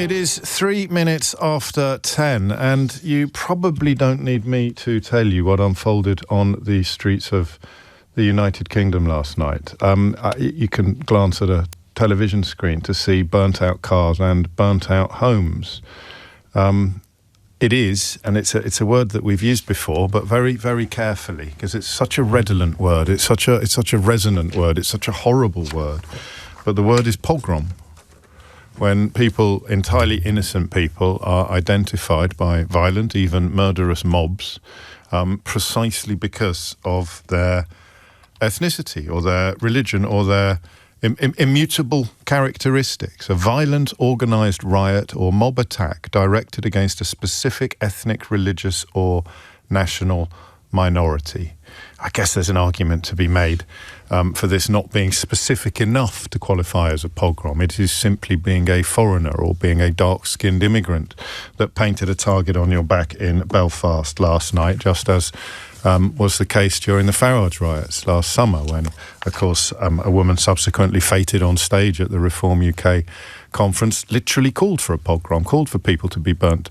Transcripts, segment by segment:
It is 3 minutes after 10, and you probably don't need me to tell you what unfolded on the streets of the United Kingdom last night. You can glance at a television screen to see burnt-out cars and burnt-out homes. It is, and it's a word that we've used before, but very, very carefully, because it's such a redolent word. It's such a resonant word. It's such a horrible word. But the word is pogrom. When people, entirely innocent people, are identified by violent, even murderous mobs, precisely because of their ethnicity or their religion or their immutable characteristics. A violent, organised riot or mob attack directed against a specific ethnic, religious or national minority. I guess there's an argument to be made for this not being specific enough to qualify as a pogrom. It is simply being a foreigner or being a dark-skinned immigrant that painted a target on your back in Belfast last night, just as was the case during the Farage riots last summer, when, of course, a woman subsequently fated on stage at the Reform UK conference, literally called for a pogrom, called for people to be burnt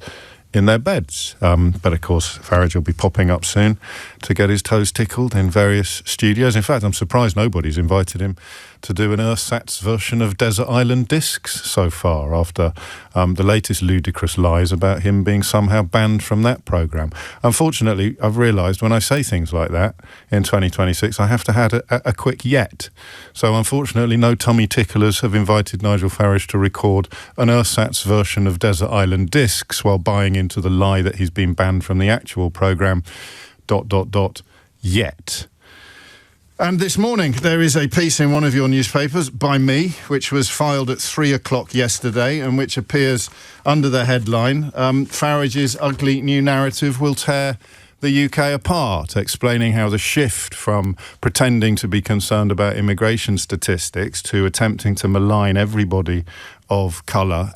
in their beds. But of course, Farage will be popping up soon to get his toes tickled in various studios. In fact, I'm surprised nobody's invited him to do an ersatz version of Desert Island Discs so far, after the latest ludicrous lies about him being somehow banned from that programme. Unfortunately, I've realised when I say things like that in 2026, I have to add a quick yet. So unfortunately, no tummy ticklers have invited Nigel Farage to record an ersatz version of Desert Island Discs while buying into the lie that he's been banned from the actual programme, ... yet. And this morning, there is a piece in one of your newspapers by me, which was filed at 3 o'clock yesterday, and which appears under the headline, Farage's ugly new narrative will tear the UK apart, explaining how the shift from pretending to be concerned about immigration statistics to attempting to malign everybody of colour,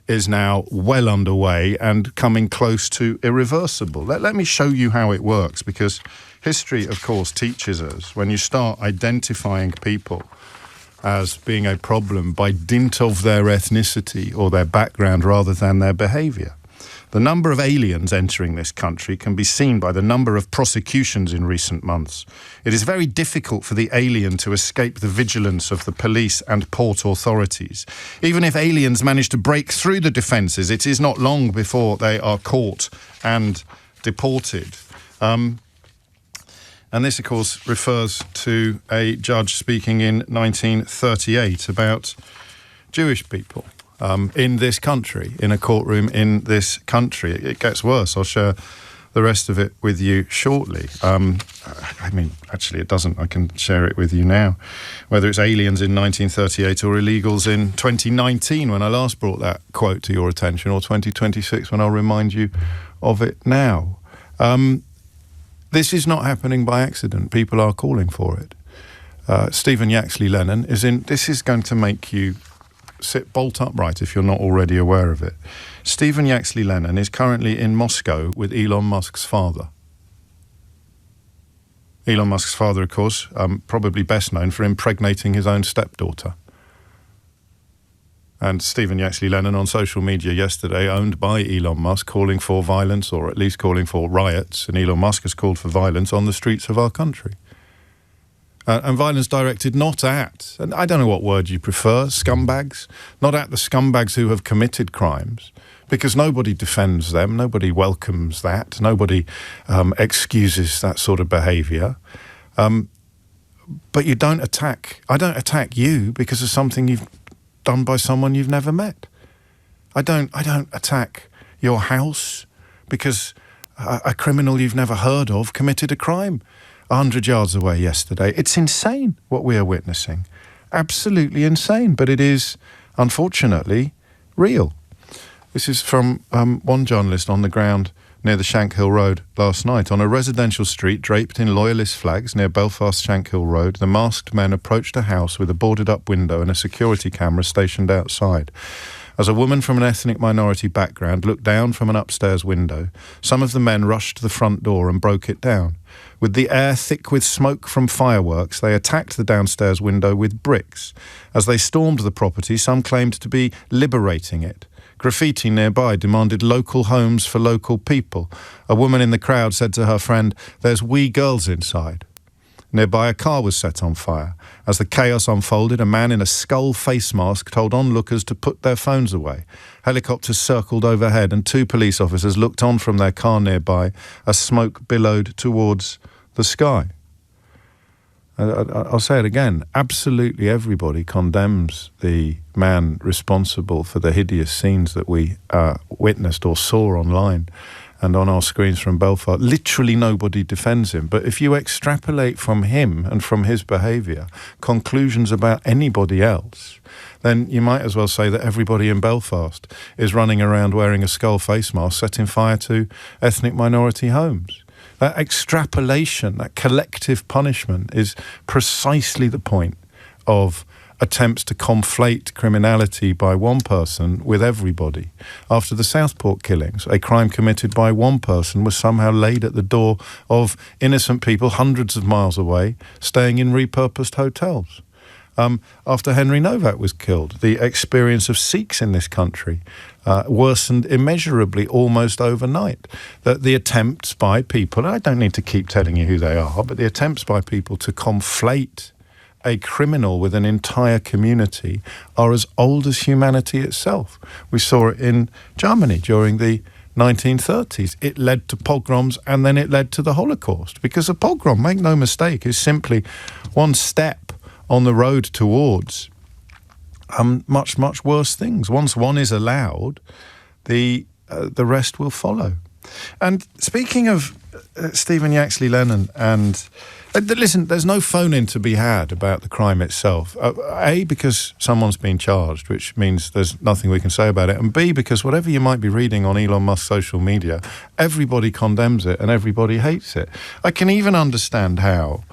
is now well underway and coming close to irreversible. Let me show you how it works, because history, of course, teaches us when you start identifying people as being a problem by dint of their ethnicity or their background rather than their behaviour. The number of aliens entering this country can be seen by the number of prosecutions in recent months. It is very difficult for the alien to escape the vigilance of the police and port authorities. Even if aliens manage to break through the defences, it is not long before they are caught and deported. And this, of course, refers to a judge speaking in 1938 about Jewish people in this country, in a courtroom in this country. It gets worse. I'll share the rest of it with you shortly. Actually, it doesn't. I can share it with you now. Whether it's aliens in 1938 or illegals in 2019, when I last brought that quote to your attention, or 2026, when I'll remind you of it now. This is not happening by accident. People are calling for it. Stephen Yaxley Lennon is in... This is going to make you sit bolt upright if you're not already aware of it. Stephen Yaxley Lennon is currently in Moscow with Elon Musk's father. Elon Musk's father, of course, probably best known for impregnating his own stepdaughter. And Stephen Yaxley Lennon on social media yesterday, owned by Elon Musk, calling for violence, or at least calling for riots, and Elon Musk has called for violence on the streets of our country. And violence directed not at, and I don't know what word you prefer, scumbags, not at the scumbags who have committed crimes, because nobody defends them, nobody welcomes that, nobody excuses that sort of behaviour. But you don't attack, I don't attack you because of something you've done by someone you've never met. I don't attack your house because a criminal you've never heard of committed a crime 100 yards away yesterday. It's insane what we are witnessing. Absolutely insane, but it is, unfortunately, real. This is from one journalist on the ground near the Shankill Road last night. On a residential street draped in loyalist flags near Belfast Shankill Road, the masked men approached a house with a boarded-up window and a security camera stationed outside. As a woman from an ethnic minority background looked down from an upstairs window, some of the men rushed to the front door and broke it down. With the air thick with smoke from fireworks, they attacked the downstairs window with bricks. As they stormed the property, some claimed to be liberating it. Graffiti nearby demanded local homes for local people. A woman in the crowd said to her friend, "There's wee girls inside." Nearby, a car was set on fire. As the chaos unfolded, a man in a skull face mask told onlookers to put their phones away. Helicopters circled overhead and 2 police officers looked on from their car nearby as smoke billowed towards the sky. I'll say it again. Absolutely everybody condemns the man responsible for the hideous scenes that we witnessed or saw online and on our screens from Belfast. Literally nobody defends him. But if you extrapolate from him and from his behaviour conclusions about anybody else, then you might as well say that everybody in Belfast is running around wearing a skull face mask, setting fire to ethnic minority homes. That extrapolation, that collective punishment is precisely the point of attempts to conflate criminality by one person with everybody. After the Southport killings, a crime committed by one person was somehow laid at the door of innocent people hundreds of miles away, staying in repurposed hotels. After Henry Novak was killed, the experience of Sikhs in this country worsened immeasurably almost overnight. That the attempts by people, and I don't need to keep telling you who they are, but the attempts by people to conflate a criminal with an entire community are as old as humanity itself. We saw it in Germany during the 1930s. It led to pogroms and then it led to the Holocaust. Because a pogrom, make no mistake, is simply one step on the road towards much, much worse things. Once one is allowed, the rest will follow. And speaking of Stephen Yaxley Lennon and listen, there's no phone-in to be had about the crime itself. A, because someone's been charged, which means there's nothing we can say about it. And B, because whatever you might be reading on Elon Musk's social media, everybody condemns it and everybody hates it. I can even understand how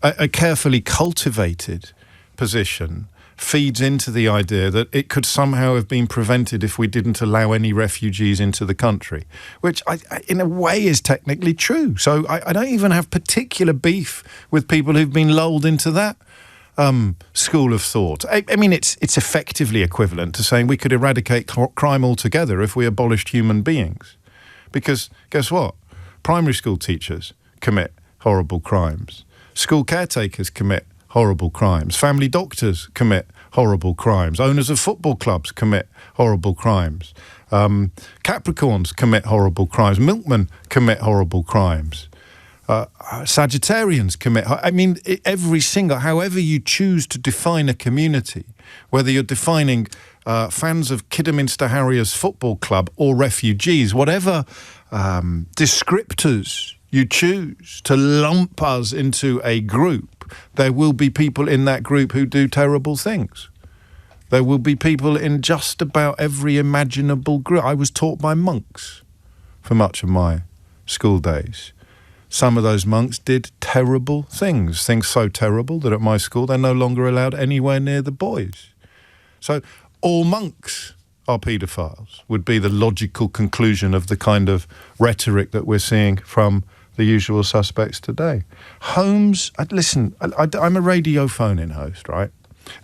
a carefully cultivated position feeds into the idea that it could somehow have been prevented if we didn't allow any refugees into the country, which in a way is technically true. So I don't even have particular beef with people who've been lulled into that school of thought. I mean, it's effectively equivalent to saying we could eradicate crime altogether if we abolished human beings. Because guess what? Primary school teachers commit horrible crimes. School caretakers commit horrible crimes. Family doctors commit horrible crimes. Owners of football clubs commit horrible crimes. Capricorns commit horrible crimes. Milkmen commit horrible crimes. Sagittarians commit... I mean, every single... However you choose to define a community, whether you're defining fans of Kidderminster Harriers Football Club or refugees, whatever descriptors you choose to lump us into a group, there will be people in that group who do terrible things. There will be people in just about every imaginable group. I was taught by monks for much of my school days. Some of those monks did terrible things so terrible that at my school they're no longer allowed anywhere near the boys. So all monks are paedophiles would be the logical conclusion of the kind of rhetoric that we're seeing from the usual suspects today. Homes, listen, I'm a radio phone-in host, right?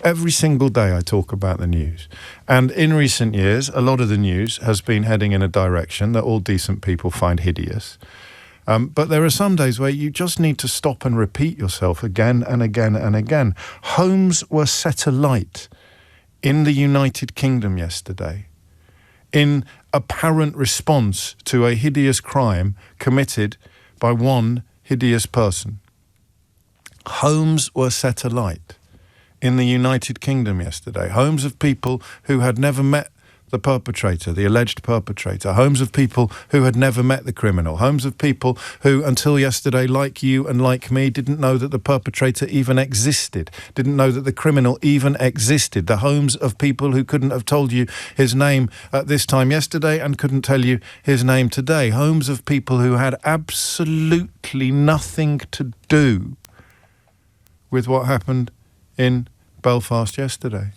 Every single day I talk about the news. And in recent years, a lot of the news has been heading in a direction that all decent people find hideous. But there are some days where you just need to stop and repeat yourself again and again and again. Homes were set alight in the United Kingdom yesterday in apparent response to a hideous crime committed by one hideous person. Homes were set alight in the United Kingdom yesterday. Homes of people who had never met the perpetrator, the alleged perpetrator. Homes of people who had never met the criminal. Homes of people who, until yesterday, like you and like me, didn't know that the perpetrator even existed, didn't know that the criminal even existed. The homes of people who couldn't have told you his name at this time yesterday and couldn't tell you his name today. Homes of people who had absolutely nothing to do with what happened in Belfast yesterday.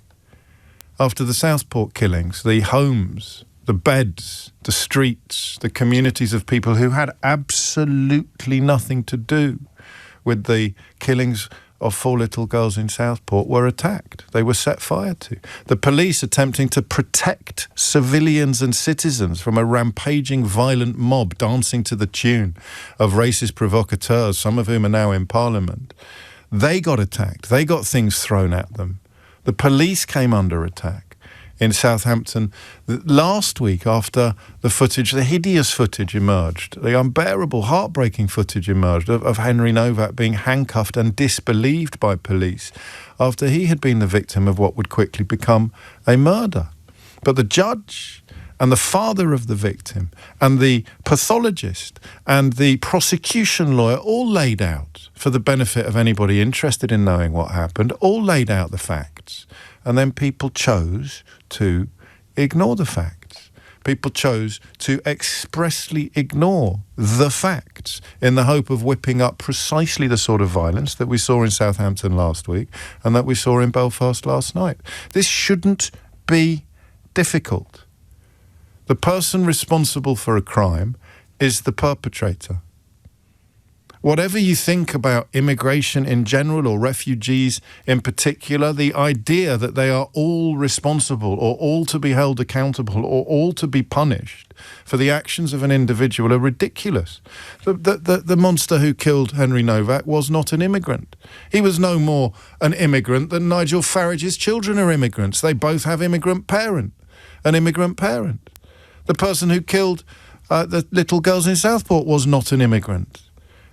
After the Southport killings, the homes, the beds, the streets, the communities of people who had absolutely nothing to do with the killings of 4 little girls in Southport were attacked. They were set fire to. The police attempting to protect civilians and citizens from a rampaging, violent mob dancing to the tune of racist provocateurs, some of whom are now in Parliament. They got attacked. They got things thrown at them. The police came under attack in Southampton last week after the footage, the hideous footage emerged, the unbearable, heartbreaking footage emerged of Henry Novak being handcuffed and disbelieved by police after he had been the victim of what would quickly become a murder. But the judge and the father of the victim and the pathologist and the prosecution lawyer all laid out, for the benefit of anybody interested in knowing what happened, all laid out the facts. And then people chose to ignore the facts. People chose to expressly ignore the facts in the hope of whipping up precisely the sort of violence that we saw in Southampton last week and that we saw in Belfast last night. This shouldn't be difficult. The person responsible for a crime is the perpetrator. Whatever you think about immigration in general or refugees in particular, the idea that they are all responsible or all to be held accountable or all to be punished for the actions of an individual are ridiculous. The monster who killed Henry Novak was not an immigrant. He was no more an immigrant than Nigel Farage's children are immigrants. They both have an immigrant parent. The person who killed the little girls in Southport was not an immigrant.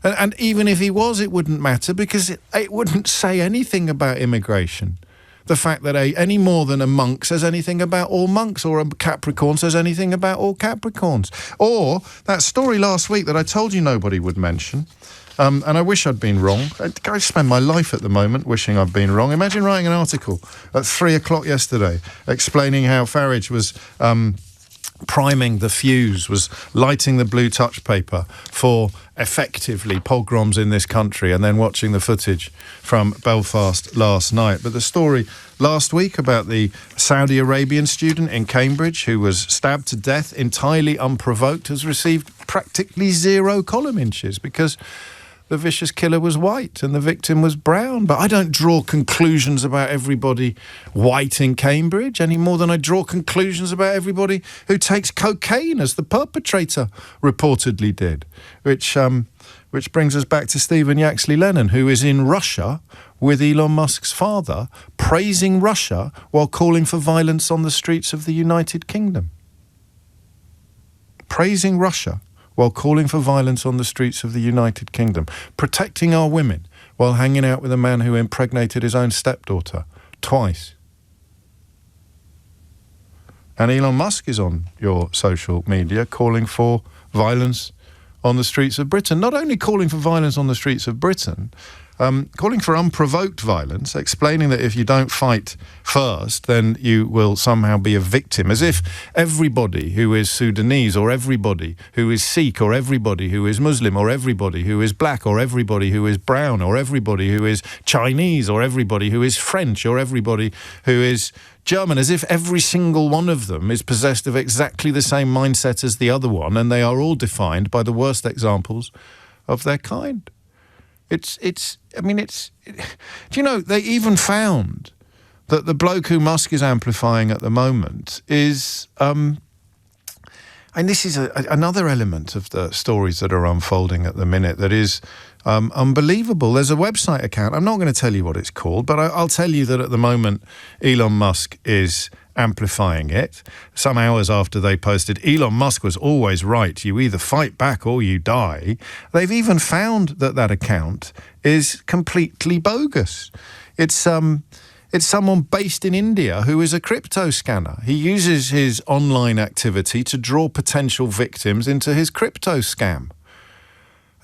And even if he was, it wouldn't matter because it wouldn't say anything about immigration. The fact that any more than a monk says anything about all monks or a Capricorn says anything about all Capricorns. Or that story last week that I told you nobody would mention, and I wish I'd been wrong. I spend my life at the moment wishing I'd been wrong. Imagine writing an article at 3:00 yesterday explaining how Farage was priming the fuse, was lighting the blue touch paper for effectively pogroms in this country, and then watching the footage from Belfast last night. But the story last week about the Saudi Arabian student in Cambridge who was stabbed to death entirely unprovoked has received practically 0 column inches because the vicious killer was white and the victim was brown. But I don't draw conclusions about everybody white in Cambridge any more than I draw conclusions about everybody who takes cocaine, as the perpetrator reportedly did. Which brings us back to Stephen Yaxley Lennon, who is in Russia with Elon Musk's father, praising Russia while calling for violence on the streets of the United Kingdom. Praising Russia while calling for violence on the streets of the United Kingdom, protecting our women while hanging out with a man who impregnated his own stepdaughter twice. And Elon Musk is on your social media calling for violence on the streets of Britain. Not only calling for violence on the streets of Britain, calling for unprovoked violence, explaining that if you don't fight first, then you will somehow be a victim, as if everybody who is Sudanese or everybody who is Sikh or everybody who is Muslim or everybody who is black or everybody who is brown or everybody who is Chinese or everybody who is French or everybody who is German, as if every single one of them is possessed of exactly the same mindset as the other one, and they are all defined by the worst examples of their kind. Do you know, they even found that the bloke who Musk is amplifying at the moment is, and this is another element of the stories that are unfolding at the minute that is unbelievable. There's a website account. I'm not going to tell you what it's called, but I'll tell you that at the moment Elon Musk is amplifying it. Some hours after they posted, Elon Musk was always right. You either fight back or you die. They've even found that account is completely bogus. It's someone based in India who is a crypto scanner. He uses his online activity to draw potential victims into his crypto scam.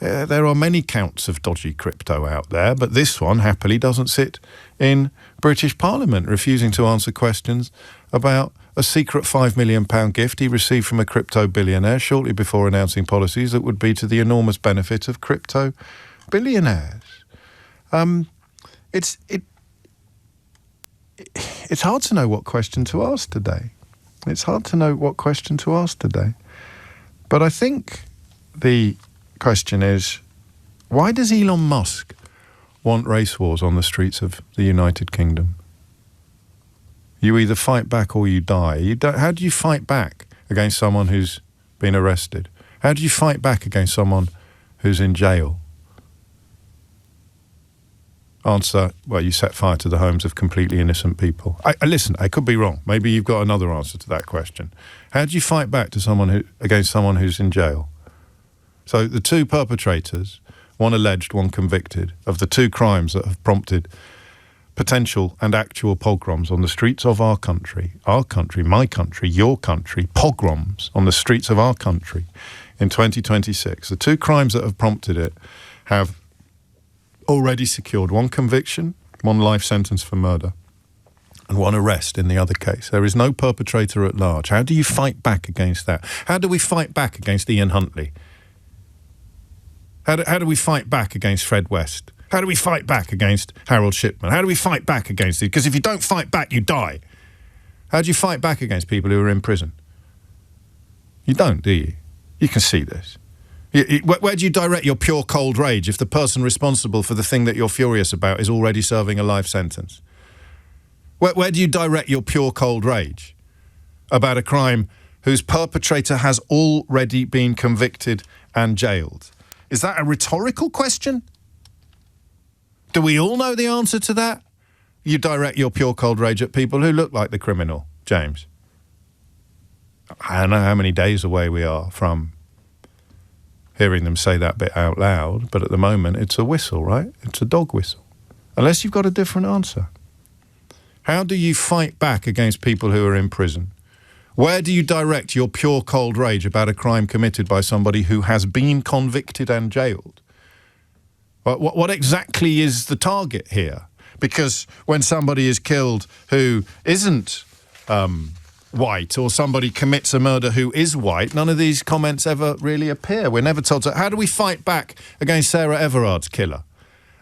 There are many counts of dodgy crypto out there, but this one happily doesn't sit in British Parliament, refusing to answer questions about a secret £5 million gift he received from a crypto billionaire shortly before announcing policies that would be to the enormous benefit of crypto billionaires. It's hard to know what question to ask today. But I think the question is, Why does Elon Musk want race wars on the streets of the United Kingdom? You either fight back or you die. How do you fight back against someone who's been arrested? How do you fight back against someone who's in jail? Answer, well, you set fire to the homes of completely innocent people. Listen, I could be wrong. Maybe you've got another answer to that question. How do you fight back to against someone who's in jail? So the two perpetrators, one alleged, one convicted, of the two crimes that have prompted potential and actual pogroms on the streets of our country, my country, your country, pogroms on the streets of our country in 2026. The two crimes that have prompted it have already secured one conviction, one life sentence for murder, and one arrest in the other case. There is no perpetrator at large. How do you fight back against that? How do we fight back against Ian Huntley? How do we fight back against Fred West? How do we fight back against Harold Shipman? How do we fight back against it? Because if you don't fight back, you die. How do you fight back against people who are in prison? You don't, do you? You can see this. Where do you direct your pure cold rage if the person responsible for the thing that you're furious about is already serving a life sentence? Where do you direct your pure cold rage about a crime whose perpetrator has already been convicted and jailed? Is that a rhetorical question? Do we all know the answer to that? You direct your pure cold rage at people who look like the criminal, James. I don't know how many days away we are from hearing them say that bit out loud, but at the moment it's a whistle, right? It's a dog whistle. Unless you've got a different answer. How do you fight back against people who are in prison? Where do you direct your pure cold rage about a crime committed by somebody who has been convicted and jailed? What exactly is the target here? Because when somebody is killed who isn't white, or somebody commits a murder who is white, none of these comments ever really appear. We're never told to. How do we fight back against Sarah Everard's killer?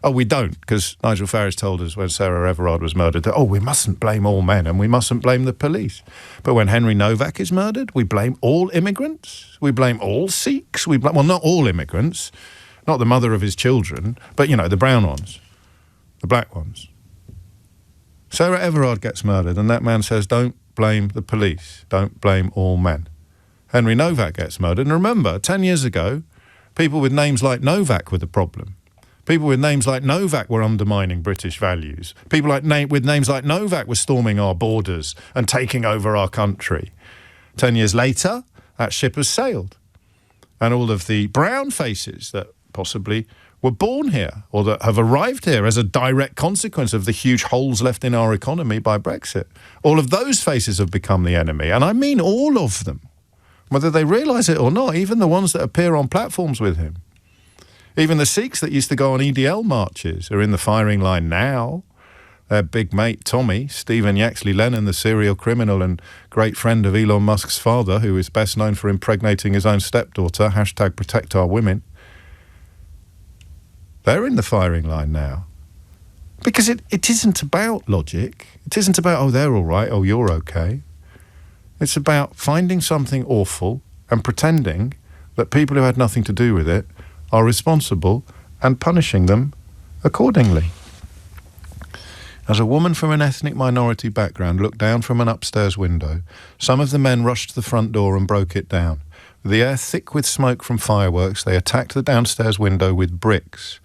Oh, we don't, because Nigel Farage told us when Sarah Everard was murdered that, we mustn't blame all men and we mustn't blame the police. But when Henry Novak is murdered, we blame all immigrants, we blame all Sikhs, well, not all immigrants, not the mother of his children, but, the brown ones, the black ones. Sarah Everard gets murdered and that man says, don't blame the police, don't blame all men. Henry Novak gets murdered, and remember, 10 years ago, people with names like Novak were the problem. People with names like Novak were undermining British values. People with names like Novak were storming our borders and taking over our country. 10 years later, that ship has sailed. And all of the brown faces that possibly were born here or that have arrived here as a direct consequence of the huge holes left in our economy by Brexit, all of those faces have become the enemy. And I mean all of them, whether they realise it or not, even the ones that appear on platforms with him. Even the Sikhs that used to go on EDL marches are in the firing line now. Their big mate, Tommy, Stephen Yaxley Lennon, the serial criminal and great friend of Elon Musk's father, who is best known for impregnating his own stepdaughter, #ProtectOurWomen. They're in the firing line now. Because it isn't about logic. It isn't about, they're all right, you're okay. It's about finding something awful and pretending that people who had nothing to do with it are responsible and punishing them accordingly. As a woman from an ethnic minority background looked down from an upstairs window, some of the men rushed to the front door and broke it down. With the air thick with smoke from fireworks, they attacked the downstairs window with bricks.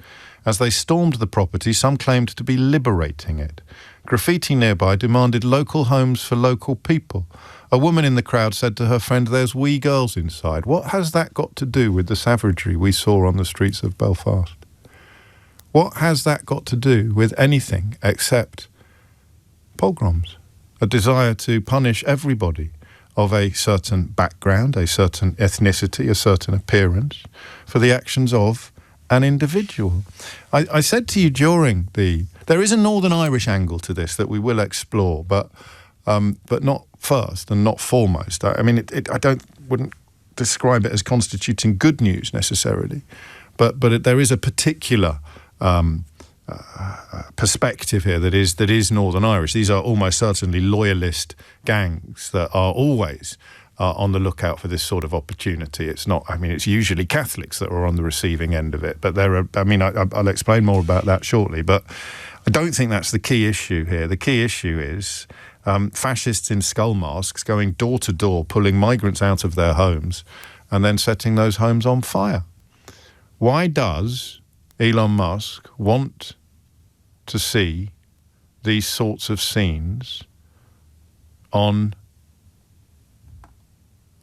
As they stormed the property, some claimed to be liberating it. Graffiti nearby demanded local homes for local people. A woman in the crowd said to her friend, "There's wee girls inside." What has that got to do with the savagery we saw on the streets of Belfast? What has that got to do with anything except pogroms? A desire to punish everybody of a certain background, a certain ethnicity, a certain appearance, for the actions of an individual. I said to you during there is a Northern Irish angle to this that we will explore, but not first and not foremost. I mean, wouldn't describe it as constituting good news necessarily, but there is a particular perspective here that is Northern Irish. These are almost certainly loyalist gangs that are always are on the lookout for this sort of opportunity. It's not, I mean, it's usually Catholics that are on the receiving end of it. But there are, I mean, I'll explain more about that shortly. But I don't think that's the key issue here. The key issue is fascists in skull masks going door to door, pulling migrants out of their homes and then setting those homes on fire. Why does Elon Musk want to see these sorts of scenes on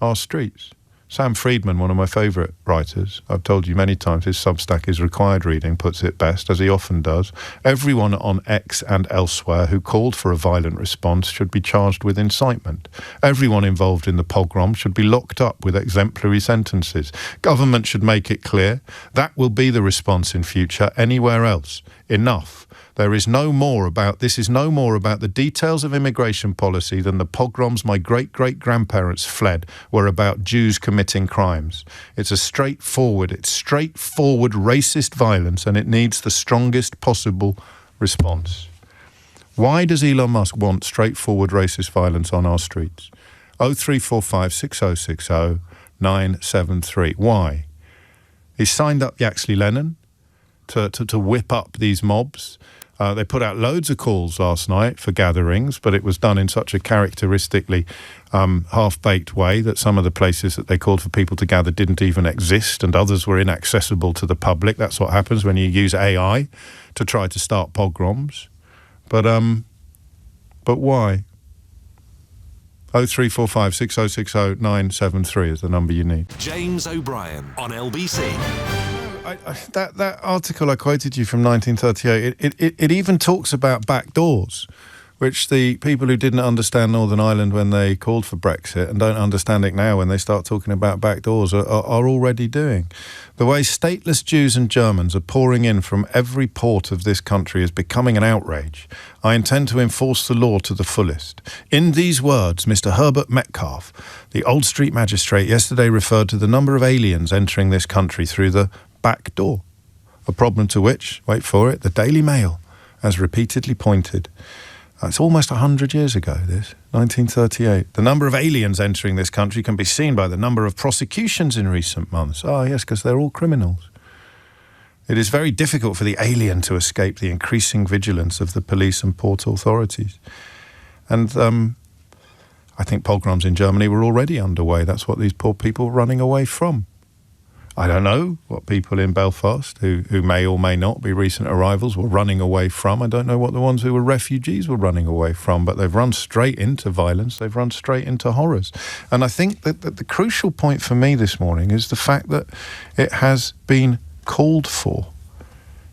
our streets? Sam Friedman, one of my favourite writers, I've told you many times, his Substack is required reading, puts it best, as he often does. Everyone on X and elsewhere who called for a violent response should be charged with incitement. Everyone involved in the pogrom should be locked up with exemplary sentences. Government should make it clear that will be the response in future anywhere else. Enough. This is no more about the details of immigration policy than the pogroms my great-great-grandparents fled were about Jews committing crimes. It's straightforward racist violence, and it needs the strongest possible response. Why does Elon Musk want straightforward racist violence on our streets? 0345 6060 973. Why? He signed up Yaxley Lennon to whip up these mobs. They put out loads of calls last night for gatherings, but it was done in such a characteristically half-baked way that some of the places that they called for people to gather didn't even exist, and others were inaccessible to the public. That's what happens when you use AI to try to start pogroms. But why? 0345 6060 973 is the number you need. James O'Brien on LBC. That article I quoted you from 1938, it even talks about back doors, which the people who didn't understand Northern Ireland when they called for Brexit and don't understand it now when they start talking about back doors are already doing. The way stateless Jews and Germans are pouring in from every port of this country is becoming an outrage. I intend to enforce the law to the fullest. In these words, Mr. Herbert Metcalfe, the Old Street magistrate, yesterday referred to the number of aliens entering this country through the back door, a problem to which, wait for it, the Daily Mail has repeatedly pointed. It's almost 100 years ago, this, 1938. The number of aliens entering this country can be seen by the number of prosecutions in recent months. Oh, yes, because they're all criminals. It is very difficult for the alien to escape the increasing vigilance of the police and port authorities. And I think pogroms in Germany were already underway. That's what these poor people were running away from. I don't know what people in Belfast, who may or may not be recent arrivals, were running away from. I don't know what the ones who were refugees were running away from, but they've run straight into violence. They've run straight into horrors. And I think that the crucial point for me this morning is the fact that it has been called for.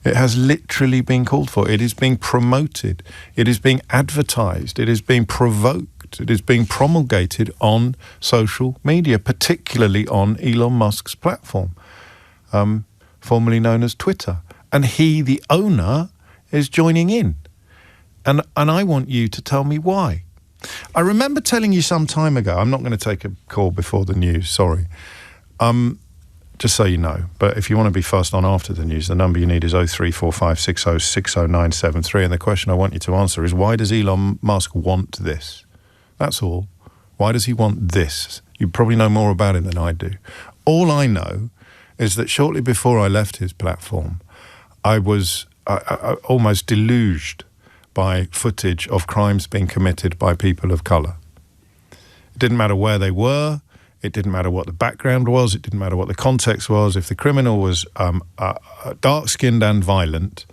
It has literally been called for. It is being promoted. It is being advertised. It is being provoked. It is being promulgated on social media, particularly on Elon Musk's platform, formerly known as Twitter. And he, the owner, is joining in. And I want you to tell me why. I remember telling you some time ago, I'm not going to take a call before the news, sorry, just so you know. But if you want to be first on after the news, the number you need is 0345 6060 973. And the question I want you to answer is, why does Elon Musk want this? That's all. Why does he want this? You probably know more about it than I do. All I know is that shortly before I left his platform, I was almost deluged by footage of crimes being committed by people of colour. It didn't matter where they were. It didn't matter what the background was. It didn't matter what the context was. If the criminal was dark-skinned and violent,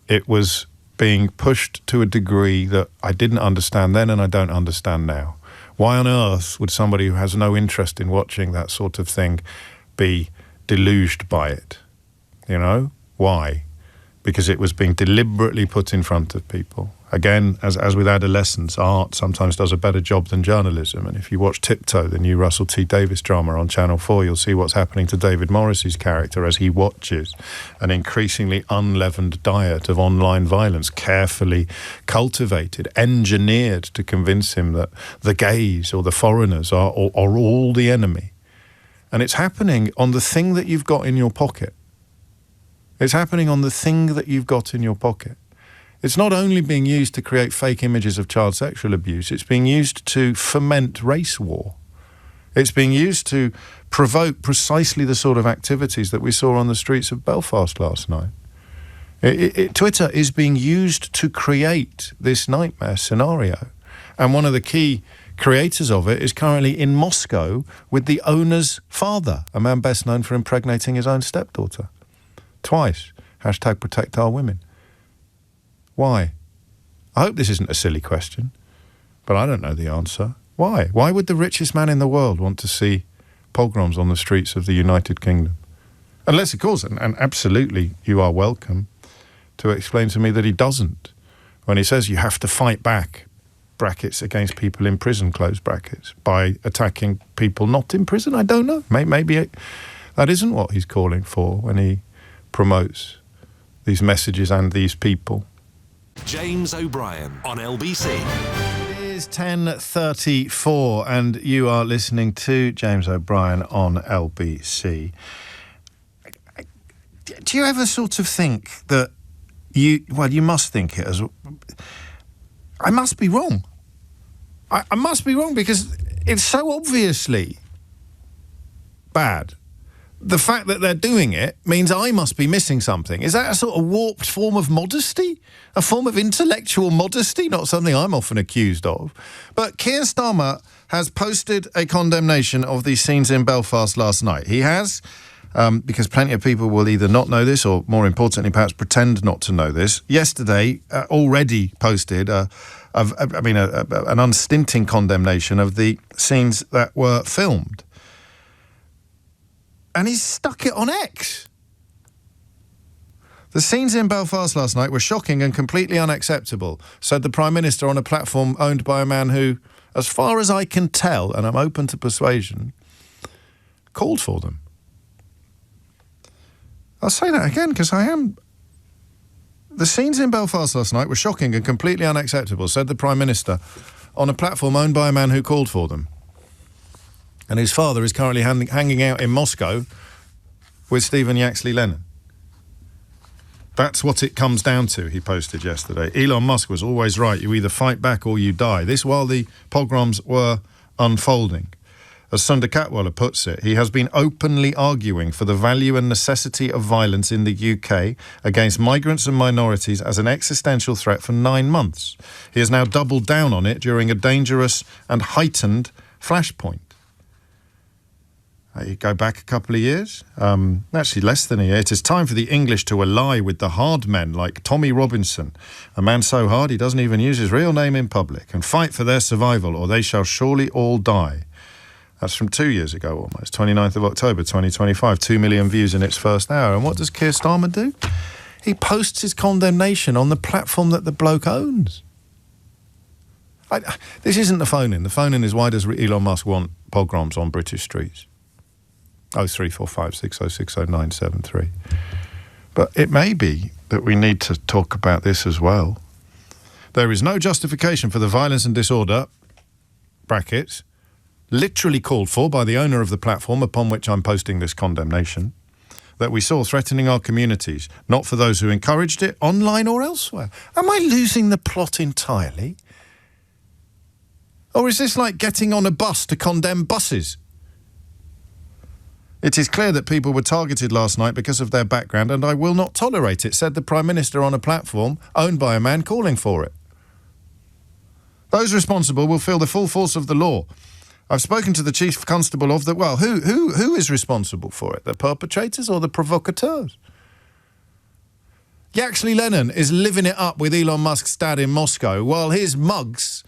it was being pushed to a degree that I didn't understand then and I don't understand now. Why on earth would somebody who has no interest in watching that sort of thing be deluged by it? You know? Why? Because it was being deliberately put in front of people. Again, as with adolescence, art sometimes does a better job than journalism. And if you watch Tiptoe, the new Russell T Davies drama on Channel 4, you'll see what's happening to David Morrissey's character as he watches an increasingly unleavened diet of online violence, carefully cultivated, engineered to convince him that the gays or the foreigners are all the enemy. And it's happening on the thing that you've got in your pocket. It's happening on the thing that you've got in your pocket. It's not only being used to create fake images of child sexual abuse, it's being used to foment race war. It's being used to provoke precisely the sort of activities that we saw on the streets of Belfast last night. Twitter is being used to create this nightmare scenario. And one of the key creators of it is currently in Moscow with the owner's father, a man best known for impregnating his own stepdaughter. Twice. Hashtag protect our women. Why? I hope this isn't a silly question, but I don't know the answer. Why? Why would the richest man in the world want to see pogroms on the streets of the United Kingdom? Unless, of course, and absolutely you are welcome to explain to me that he doesn't. When he says you have to fight back, brackets, against people in prison, close brackets, by attacking people not in prison, I don't know. Maybe that isn't what he's calling for when he promotes these messages and these people. James O'Brien on LBC. It is 10:34 and you are listening to James O'Brien on LBC. Do you ever sort of think that you must think it as... I must be wrong. I must be wrong because it's so obviously bad. The fact that they're doing it means I must be missing something. Is that a sort of warped form of modesty? A form of intellectual modesty? Not something I'm often accused of. But Keir Starmer has posted a condemnation of these scenes in Belfast last night. He has... because plenty of people will either not know this or, more importantly, perhaps pretend not to know this. Yesterday, already posted an unstinting condemnation of the scenes that were filmed. And he's stuck it on X. The scenes in Belfast last night were shocking and completely unacceptable, said the Prime Minister on a platform owned by a man who, as far as I can tell, and I'm open to persuasion, called for them. I'll say that again because I am... The scenes in Belfast last night were shocking and completely unacceptable, said the Prime Minister, on a platform owned by a man who called for them. And his father is currently hanging out in Moscow with Stephen Yaxley Lennon. That's what it comes down to, he posted yesterday. Elon Musk was always right. You either fight back or you die. This while the pogroms were unfolding. As Sundar Katwala puts it, he has been openly arguing for the value and necessity of violence in the UK against migrants and minorities as an existential threat for 9 months. He has now doubled down on it during a dangerous and heightened flashpoint. You go back a couple of years, actually less than a year. It is time for the English to ally with the hard men like Tommy Robinson, a man so hard he doesn't even use his real name in public, and fight for their survival or they shall surely all die. That's from 2 years ago almost, 29th of October 2025, 2 million views in its first hour. And what does Keir Starmer do? He posts his condemnation on the platform that the bloke owns. This isn't the phone-in. The phone-in is, why does Elon Musk want pogroms on British streets? 0345 6060 973. But it may be that we need to talk about this as well. There is no justification for the violence and disorder, brackets, literally called for by the owner of the platform upon which I'm posting this condemnation, that we saw threatening our communities, not for those who encouraged it, online or elsewhere. Am I losing the plot entirely? Or is this like getting on a bus to condemn buses? It is clear that people were targeted last night because of their background, and I will not tolerate it, said the Prime Minister on a platform owned by a man calling for it. Those responsible will feel the full force of the law. I've spoken to the Chief Constable of the... Well, who is responsible for it? The perpetrators or the provocateurs? Yaxley Lennon is living it up with Elon Musk's dad in Moscow while his mugs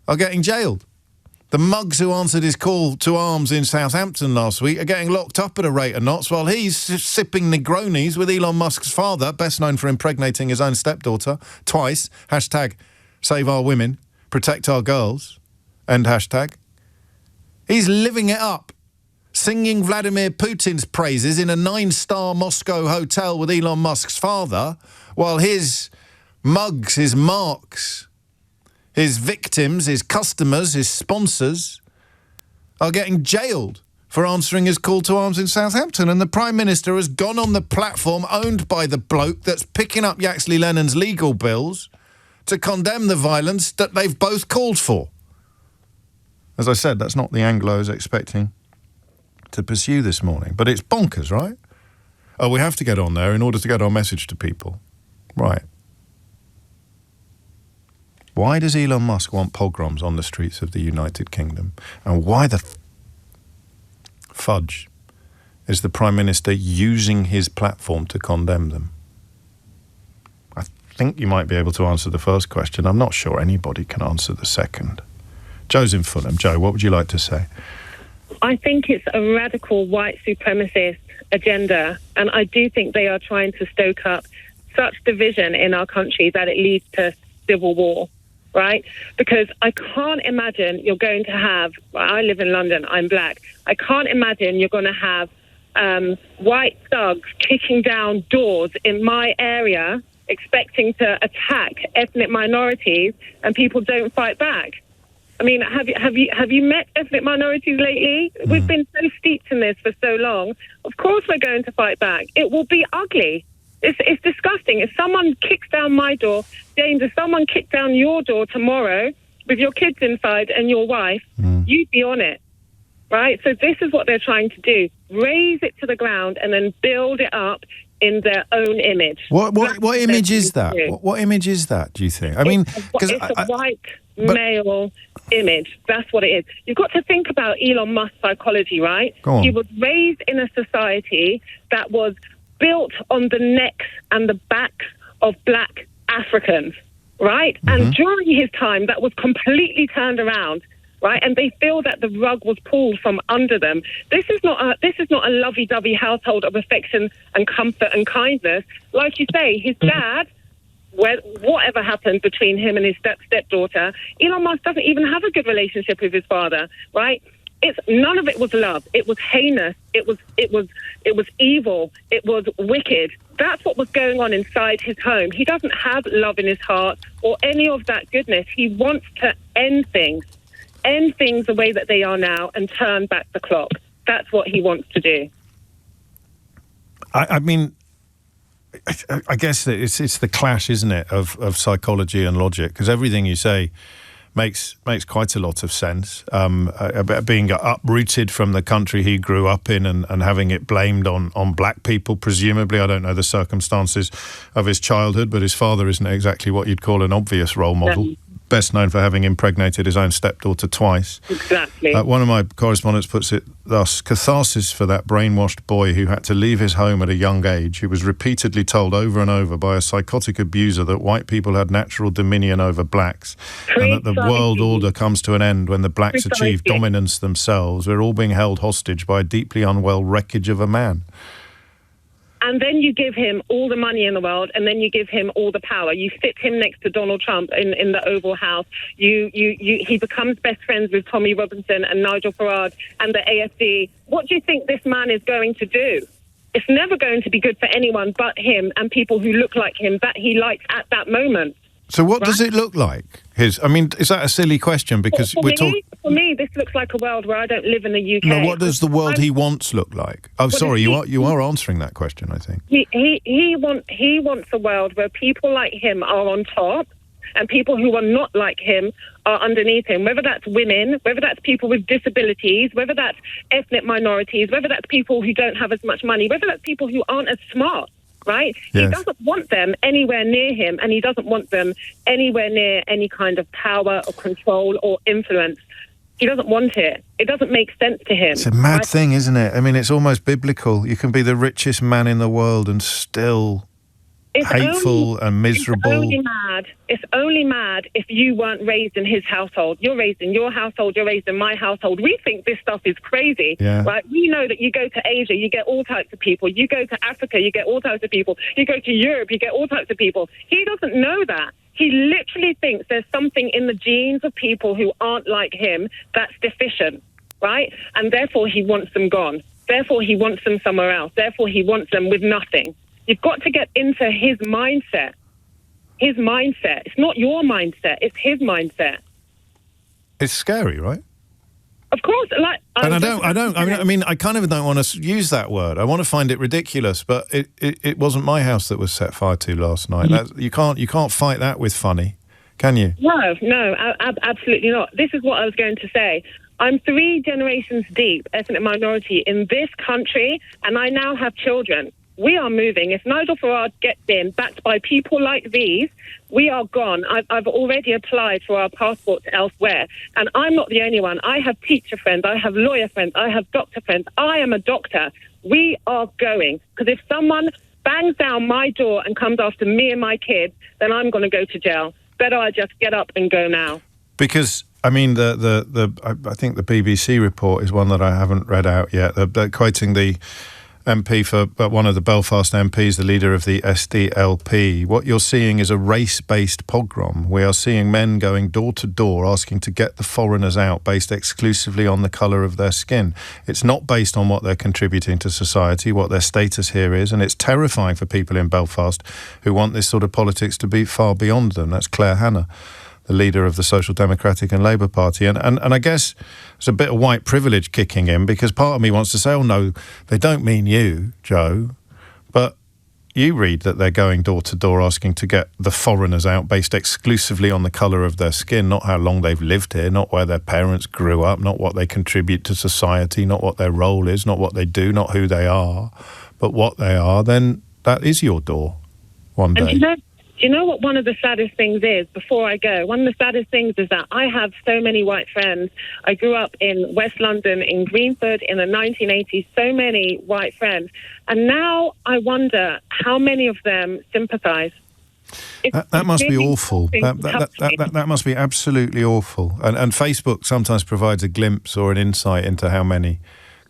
are getting jailed. The mugs who answered his call to arms in Southampton last week are getting locked up at a rate of knots while he's sipping Negronis with Elon Musk's father, best known for impregnating his own stepdaughter, twice, hashtag save our women, protect our girls, end hashtag. He's living it up, singing Vladimir Putin's praises in a 9-star Moscow hotel with Elon Musk's father, while his mugs, his marks, his victims, his customers, his sponsors are getting jailed for answering his call to arms in Southampton. And the Prime Minister has gone on the platform owned by the bloke that's picking up Yaxley Lennon's legal bills to condemn the violence that they've both called for. As I said, that's not the angle I was expecting to pursue this morning. But it's bonkers, right? Oh, we have to get on there in order to get our message to people. Right. Why does Elon Musk want pogroms on the streets of the United Kingdom? And why the fudge is the Prime Minister using his platform to condemn them? I think you might be able to answer the first question. I'm not sure anybody can answer the second. Joe's in Fulham. Joe, what would you like to say? I think it's a radical white supremacist agenda, and I do think they are trying to stoke up such division in our country that it leads to civil war, right? Because I can't imagine you're going to have, I live in London, I'm black, I can't imagine you're going to have white thugs kicking down doors in my area expecting to attack ethnic minorities, and people don't fight back. I mean, have you met ethnic minorities lately? We've been so steeped in this for so long. Of course we're going to fight back. It will be ugly. It's disgusting. If someone kicks down my door, James, if someone kicked down your door tomorrow with your kids inside and your wife, you'd be on it, right? So this is what they're trying to do. Raise it to the ground and then build it up in their own image. What image is that? What image is that, do you think? I mean, because it's a white male image. That's what it is. You've got to think about Elon Musk's psychology, right? Go on. He was raised in a society that was built on the necks and the backs of black Africans, right? And during his time, that was completely turned around, right? And they feel that the rug was pulled from under them. This is not a lovey-dovey household of affection and comfort and kindness. Like you say, his dad, whatever happened between him and his stepdaughter, Elon Musk doesn't even have a good relationship with his father, right? None of it was love. It was heinous. It was evil. It was wicked. That's what was going on inside his home. He doesn't have love in his heart or any of that goodness. He wants to end things the way that they are now and turn back the clock. That's what he wants to do. I mean, I guess it's the clash, isn't it, of psychology and logic? Because everything you say makes quite a lot of sense. About being uprooted from the country he grew up in and having it blamed on black people, presumably. I don't know the circumstances of his childhood, but his father isn't exactly what you'd call an obvious role model. No. Best known for having impregnated his own stepdaughter twice. Exactly. One of my correspondents puts it thus: catharsis for that brainwashed boy who had to leave his home at a young age, who was repeatedly told over and over by a psychotic abuser that white people had natural dominion over blacks, and that the world order comes to an end when the blacks achieve dominance themselves. We're all being held hostage by a deeply unwell wreckage of a man. And then you give him all the money in the world, and then you give him all the power. You sit him next to Donald Trump in the Oval House. He becomes best friends with Tommy Robinson and Nigel Farage and the AFD. What do you think this man is going to do? It's never going to be good for anyone but him and people who look like him that he likes at that moment. So what does it look like? Is that a silly question? Because for me, this looks like a world where I don't live in the UK. No, what does the world he wants look like? Oh, sorry, you are answering that question, I think. He wants a world where people like him are on top and people who are not like him are underneath him, whether that's women, whether that's people with disabilities, whether that's ethnic minorities, whether that's people who don't have as much money, whether that's people who aren't as smart. Right? Yes. He doesn't want them anywhere near him, and he doesn't want them anywhere near any kind of power or control or influence. He doesn't want it. It doesn't make sense to him. It's a mad thing, isn't it? I mean, it's almost biblical. You can be the richest man in the world and still hateful and miserable. It's only mad if you weren't raised in his household. You're raised in your household, you're raised in my household. We think this stuff is crazy, right? We know that you go to Asia, you get all types of people. You go to Africa, you get all types of people. You go to Europe, you get all types of people. He doesn't know that. He literally thinks there's something in the genes of people who aren't like him that's deficient, right? And therefore he wants them gone. Therefore he wants them somewhere else. Therefore he wants them with nothing. You've got to get into his mindset. His mindset. It's not your mindset. It's his mindset. It's scary, right? Of course. I kind of don't want to use that word. I want to find it ridiculous, but it wasn't my house that was set fire to last night. You can't fight that with funny, can you? No, absolutely not. This is what I was going to say. I'm 3 generations deep, ethnic minority, in this country, and I now have children. We are moving. If Nigel Farage gets in, backed by people like these, we are gone. I've already applied for our passports elsewhere, and I'm not the only one. I have teacher friends, I have lawyer friends, I have doctor friends. I am a doctor. We are going, because if someone bangs down my door and comes after me and my kids, then I'm going to go to jail. Better I just get up and go now. Because, I mean, I think the BBC report is one that I haven't read out yet. They're quoting the MP for one of the Belfast MPs, the leader of the SDLP. What you're seeing is a race-based pogrom. We are seeing men going door to door asking to get the foreigners out based exclusively on the colour of their skin. It's not based on what they're contributing to society, what their status here is, and it's terrifying for people in Belfast who want this sort of politics to be far beyond them. That's Claire Hanna, the leader of the Social Democratic and Labour Party. And I guess there's a bit of white privilege kicking in, because part of me wants to say, oh, no, they don't mean you, Joe. But you read that they're going door to door asking to get the foreigners out based exclusively on the colour of their skin, not how long they've lived here, not where their parents grew up, not what they contribute to society, not what their role is, not what they do, not who they are, but what they are. Then that is your door one day. And do you know what one of the saddest things is, before I go? One of the saddest things is that I have so many white friends. I grew up in West London, in Greenford, in the 1980s, so many white friends. And now I wonder how many of them sympathise. That must be awful. That must be absolutely awful. And Facebook sometimes provides a glimpse or an insight into how many,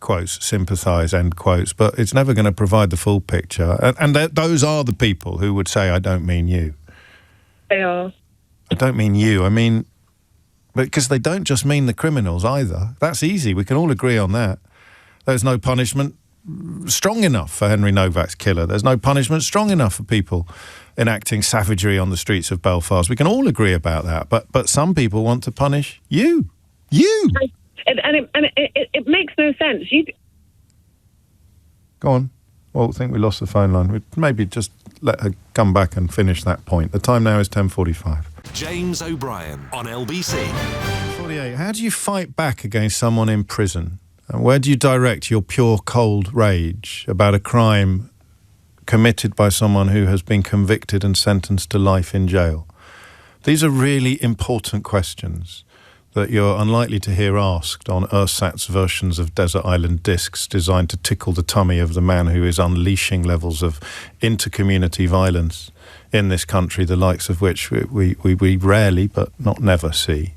quotes, sympathise, end quotes, but it's never going to provide the full picture. And those are the people who would say, I don't mean you. They are. I don't mean you. I mean, because they don't just mean the criminals either. That's easy. We can all agree on that. There's no punishment strong enough for Henry Novak's killer. There's no punishment strong enough for people enacting savagery on the streets of Belfast. We can all agree about that. But some people want to punish you. You! And it makes no sense. Go on. Well, I think we lost the phone line. We'd maybe just let her come back and finish that point. The time now is 10:45. James O'Brien on LBC. 48. How do you fight back against someone in prison? And where do you direct your pure, cold rage about a crime committed by someone who has been convicted and sentenced to life in jail? These are really important questions that you're unlikely to hear asked on Ersat's versions of Desert Island Discs designed to tickle the tummy of the man who is unleashing levels of inter-community violence in this country, the likes of which we rarely, but not never, see.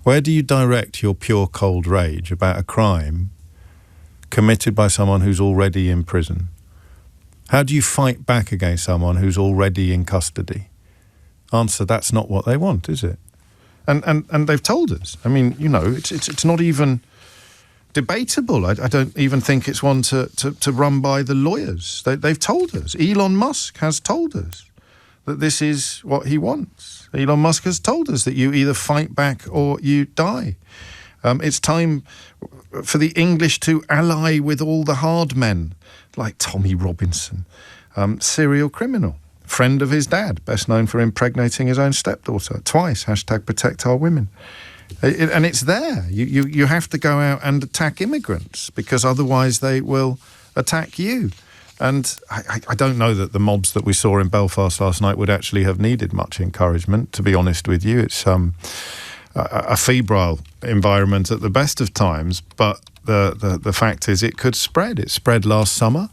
Where do you direct your pure, cold rage about a crime committed by someone who's already in prison? How do you fight back against someone who's already in custody? Answer, that's not what they want, is it? And they've told us. I mean, you know, it's not even debatable. I don't even think it's one to run by the lawyers. They've told us. Elon Musk has told us that this is what he wants. Elon Musk has told us that you either fight back or you die. It's time for the English to ally with all the hard men, like Tommy Robinson, serial criminal. Friend of his dad, best known for impregnating his own stepdaughter twice, #ProtectOurWomen. And it's there. You have to go out and attack immigrants because otherwise they will attack you. And I don't know that the mobs that we saw in Belfast last night would actually have needed much encouragement, to be honest with you. It's a febrile environment at the best of times, but the fact is it could spread. It spread last summer.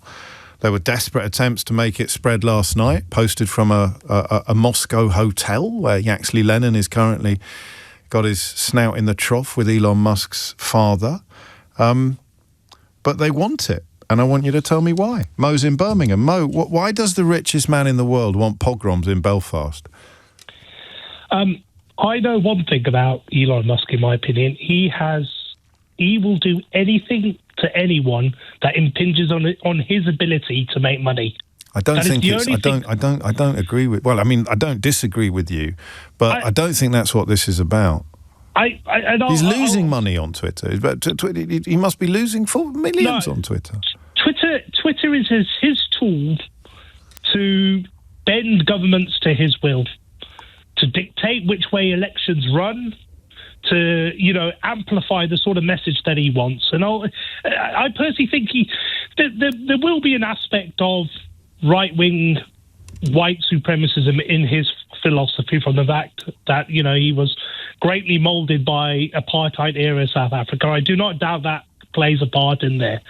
There were desperate attempts to make it spread last night, posted from a Moscow hotel where Yaxley Lennon is currently got his snout in the trough with Elon Musk's father. But they want it, and I want you to tell me why. Mo's in Birmingham. Mo, why does the richest man in the world want pogroms in Belfast? I know one thing about Elon Musk, in my opinion. He will do anything to anyone that impinges on his ability to make money. I don't agree with. Well, I mean, I don't disagree with you, but I don't think that's what this is about. He's losing money on Twitter. He must be losing millions on Twitter. Twitter is his tool to bend governments to his will, to dictate which way elections run, to, amplify the sort of message that he wants. And I personally think there will be an aspect of right-wing white supremacism in his philosophy, from the fact that, he was greatly moulded by apartheid-era South Africa. I do not doubt that plays a part in there.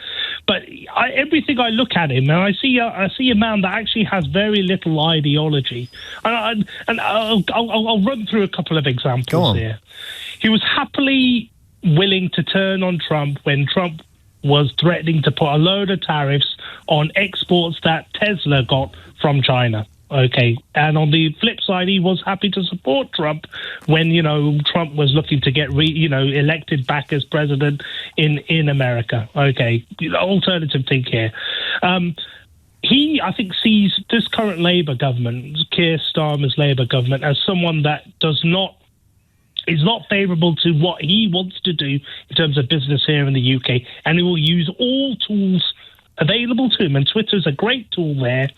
But everything I look at him, and I see a man that actually has very little ideology. And I'll run through a couple of examples here. He was happily willing to turn on Trump when Trump was threatening to put a load of tariffs on exports that Tesla got from China. Okay, and on the flip side, he was happy to support Trump when, Trump was looking to get, elected back as president in America. Okay, alternative think here. He, I think, sees this current Labour government, Keir Starmer's Labour government, as someone that is not favourable to what he wants to do in terms of business here in the UK, and he will use all tools available to him, and Twitter's a great tool there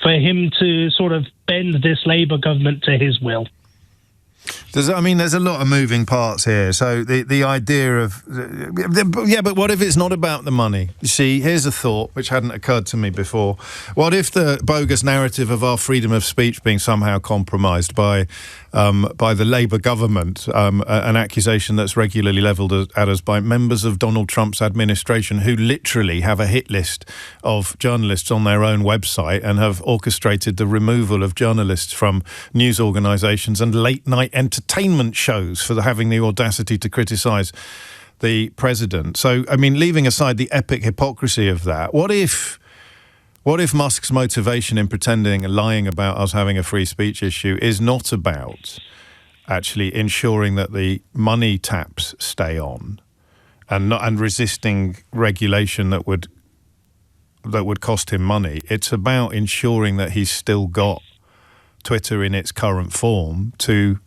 for him to sort of bend this Labour government to his will. There's a lot of moving parts here. So the idea of... but what if it's not about the money? You see, here's a thought which hadn't occurred to me before. What if the bogus narrative of our freedom of speech being somehow compromised by the Labour government, an accusation that's regularly levelled at us by members of Donald Trump's administration, who literally have a hit list of journalists on their own website and have orchestrated the removal of journalists from news organisations and late-night entertainment shows for having the audacity to criticise the president. So, leaving aside the epic hypocrisy of that, what if Musk's motivation in pretending and lying about us having a free speech issue is not about actually ensuring that the money taps stay on and resisting regulation that would cost him money? It's about ensuring that he's still got Twitter in its current form to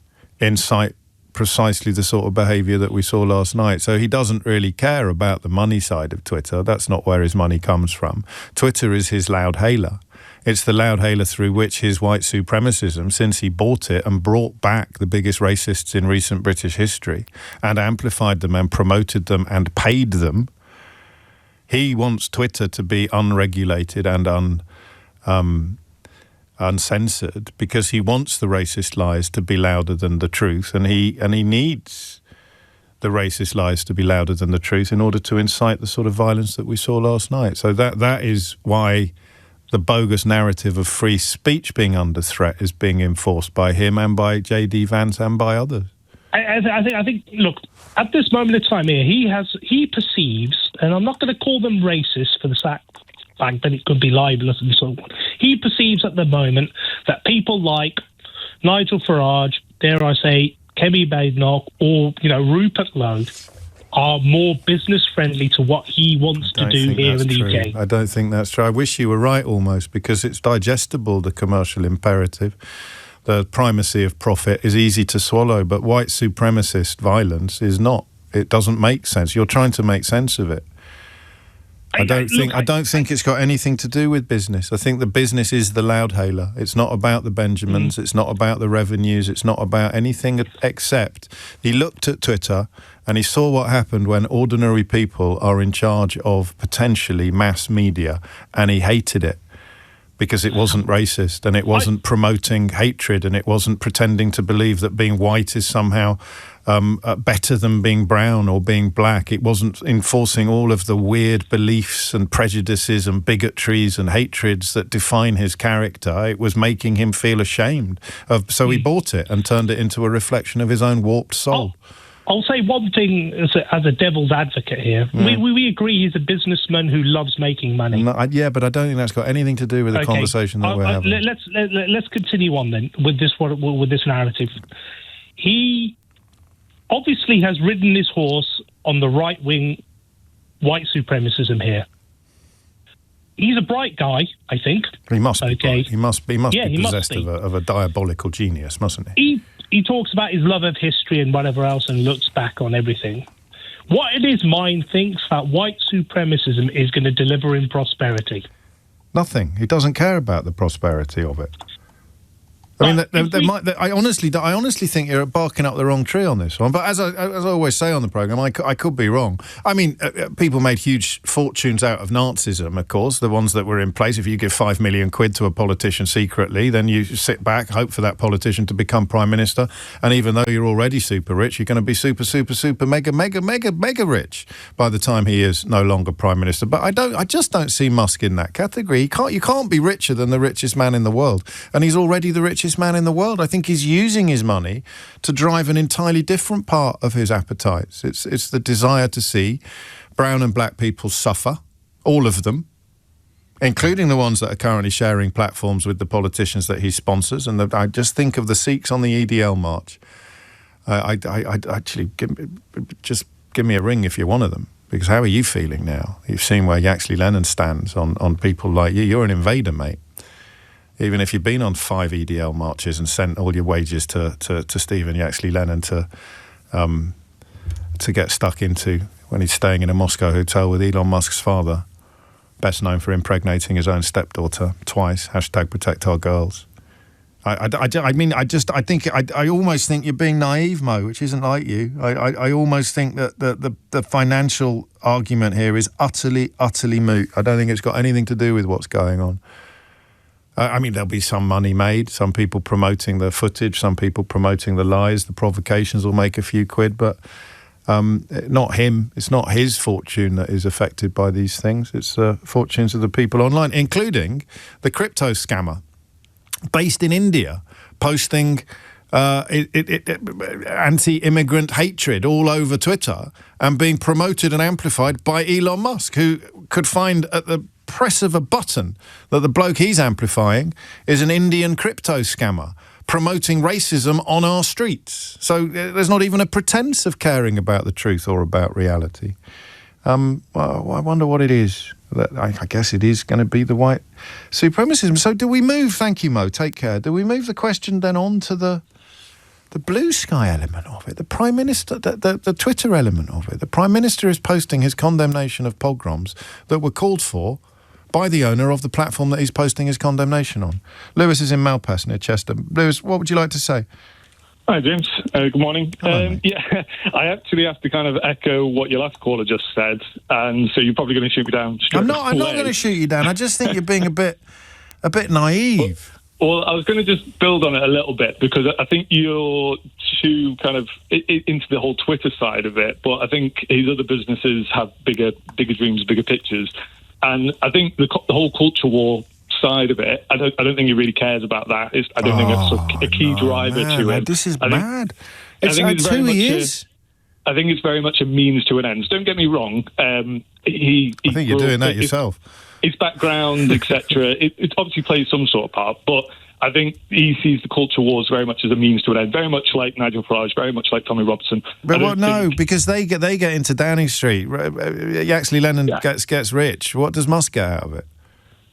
incite precisely the sort of behaviour that we saw last night. So he doesn't really care about the money side of Twitter. That's not where his money comes from. Twitter is his loudhailer. It's the loudhailer through which his white supremacism, since he bought it and brought back the biggest racists in recent British history and amplified them and promoted them and paid them, he wants Twitter to be unregulated and uncensored, because he wants the racist lies to be louder than the truth, and he needs the racist lies to be louder than the truth in order to incite the sort of violence that we saw last night. So that is why the bogus narrative of free speech being under threat is being enforced by him and by J.D. Vance and by others. I think. Look, at this moment in time here, he perceives, and I'm not going to call them racist for the fact that it could be libelous and so on. He perceives at the moment that people like Nigel Farage, dare I say, Kemi Badenoch, or Rupert Lowe are more business friendly to what he wants to do here in the UK. I don't think that's true. I wish you were right, almost, because it's digestible, the commercial imperative. The primacy of profit is easy to swallow, but white supremacist violence is not. It doesn't make sense. You're trying to make sense of it. I don't think it's got anything to do with business. I think the business is the loudhailer. It's not about the Benjamins. It's not about the revenues. It's not about anything except he looked at Twitter and he saw what happened when ordinary people are in charge of potentially mass media, and he hated it because it wasn't racist and it wasn't promoting hatred and it wasn't pretending to believe that being white is somehow better than being brown or being black. It wasn't enforcing all of the weird beliefs and prejudices and bigotries and hatreds that define his character. It was making him feel ashamed of. So he bought it and turned it into a reflection of his own warped soul. I'll say one thing as a devil's advocate here. Yeah. We agree he's a businessman who loves making money. No, but I don't think that's got anything to do with the conversation that we're having. Let's continue on then with this narrative. He obviously has ridden his horse on the right-wing white supremacism here. He's a bright guy, I think. He must be. Bright. He must be possessed of a diabolical genius, mustn't he? He talks about his love of history and whatever else and looks back on everything. What in his mind thinks that white supremacism is going to deliver him prosperity? Nothing. He doesn't care about the prosperity of it. I mean, I honestly think you're barking up the wrong tree on this one. But as I always say on the programme, I could be wrong. I mean, people made huge fortunes out of Nazism, of course, the ones that were in place. If you give £5 million to a politician secretly, then you sit back, hope for that politician to become Prime Minister. And even though you're already super rich, you're going to be super mega rich by the time he is no longer Prime Minister. But I just don't see Musk in that category. You can't be richer than the richest man in the world. And he's already the richest man in the world. I think he's using his money to drive an entirely different part of his appetites. It's the desire to see brown and black people suffer, all of them, including the ones that are currently sharing platforms with the politicians that he sponsors. And I just think of the Sikhs on the EDL march. I'd actually give me a ring if you're one of them, because how are you feeling now? You've seen where Yaxley Lennon stands on people like you. You're an invader, mate. Even if you've been on 5 EDL marches and sent all your wages to Stephen Yaxley Lennon to get stuck into when he's staying in a Moscow hotel with Elon Musk's father, best known for impregnating his own stepdaughter twice. #protect our girls. I almost think you're being naive, Mo, which isn't like you. I almost think that the financial argument here is utterly moot. I don't think it's got anything to do with what's going on. I mean, there'll be some money made, some people promoting the footage, some people promoting the lies, the provocations will make a few quid, but not him. It's not his fortune that is affected by these things. It's the fortunes of the people online, including the crypto scammer based in India, posting anti-immigrant hatred all over Twitter and being promoted and amplified by Elon Musk, who could find at the press of a button that the bloke he's amplifying is an Indian crypto scammer promoting racism on our streets. So there's not even a pretense of caring about the truth or about reality. I wonder what it is. I guess it is going to be the white supremacism. So do we move, thank you, Mo, take care, do we move the question then on to the blue sky element of it, the Prime Minister, the Twitter element of it? The Prime Minister is posting his condemnation of pogroms that were called for by the owner of the platform that he's posting his condemnation on. Lewis is in Malpass near Chester. Lewis, what would you like to say? Hi, James. Good morning. Hello, yeah, I actually have to kind of echo what your last caller just said, and so you're probably going to shoot me down. I'm not going to shoot you down. I just think you're being a bit naive. Well, I was going to just build on it a little bit, because I think you're too kind of into the whole Twitter side of it, but I think his other businesses have bigger dreams, bigger pictures. And I think the whole culture war side of it, I don't think he really cares about that. I don't think that's a key driver to it. This is mad. I think It's who he is. I think it's very much a means to an end. Don't get me wrong. I think you're doing that yourself. His background, etc. It obviously plays some sort of part, but I think he sees the culture wars very much as a means to an end, very much like Nigel Farage, very much like Tommy Robinson. But because they get into Downing Street. Yaxley Lennon gets rich. What does Musk get out of it?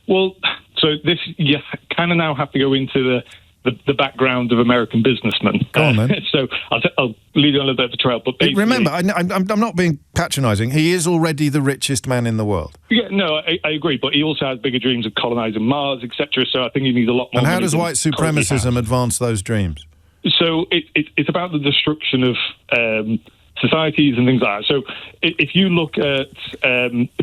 Well, so you kind of now have to go into the background of American businessmen. Go on, then. So I'll lead you on a little bit of a trail. But remember, I'm not being patronising. He is already the richest man in the world. Yeah, no, I agree. But he also has bigger dreams of colonising Mars, etc. So I think he needs a lot more. And how does white supremacism advance those dreams? So it's about the destruction of societies and things like that. So if you look at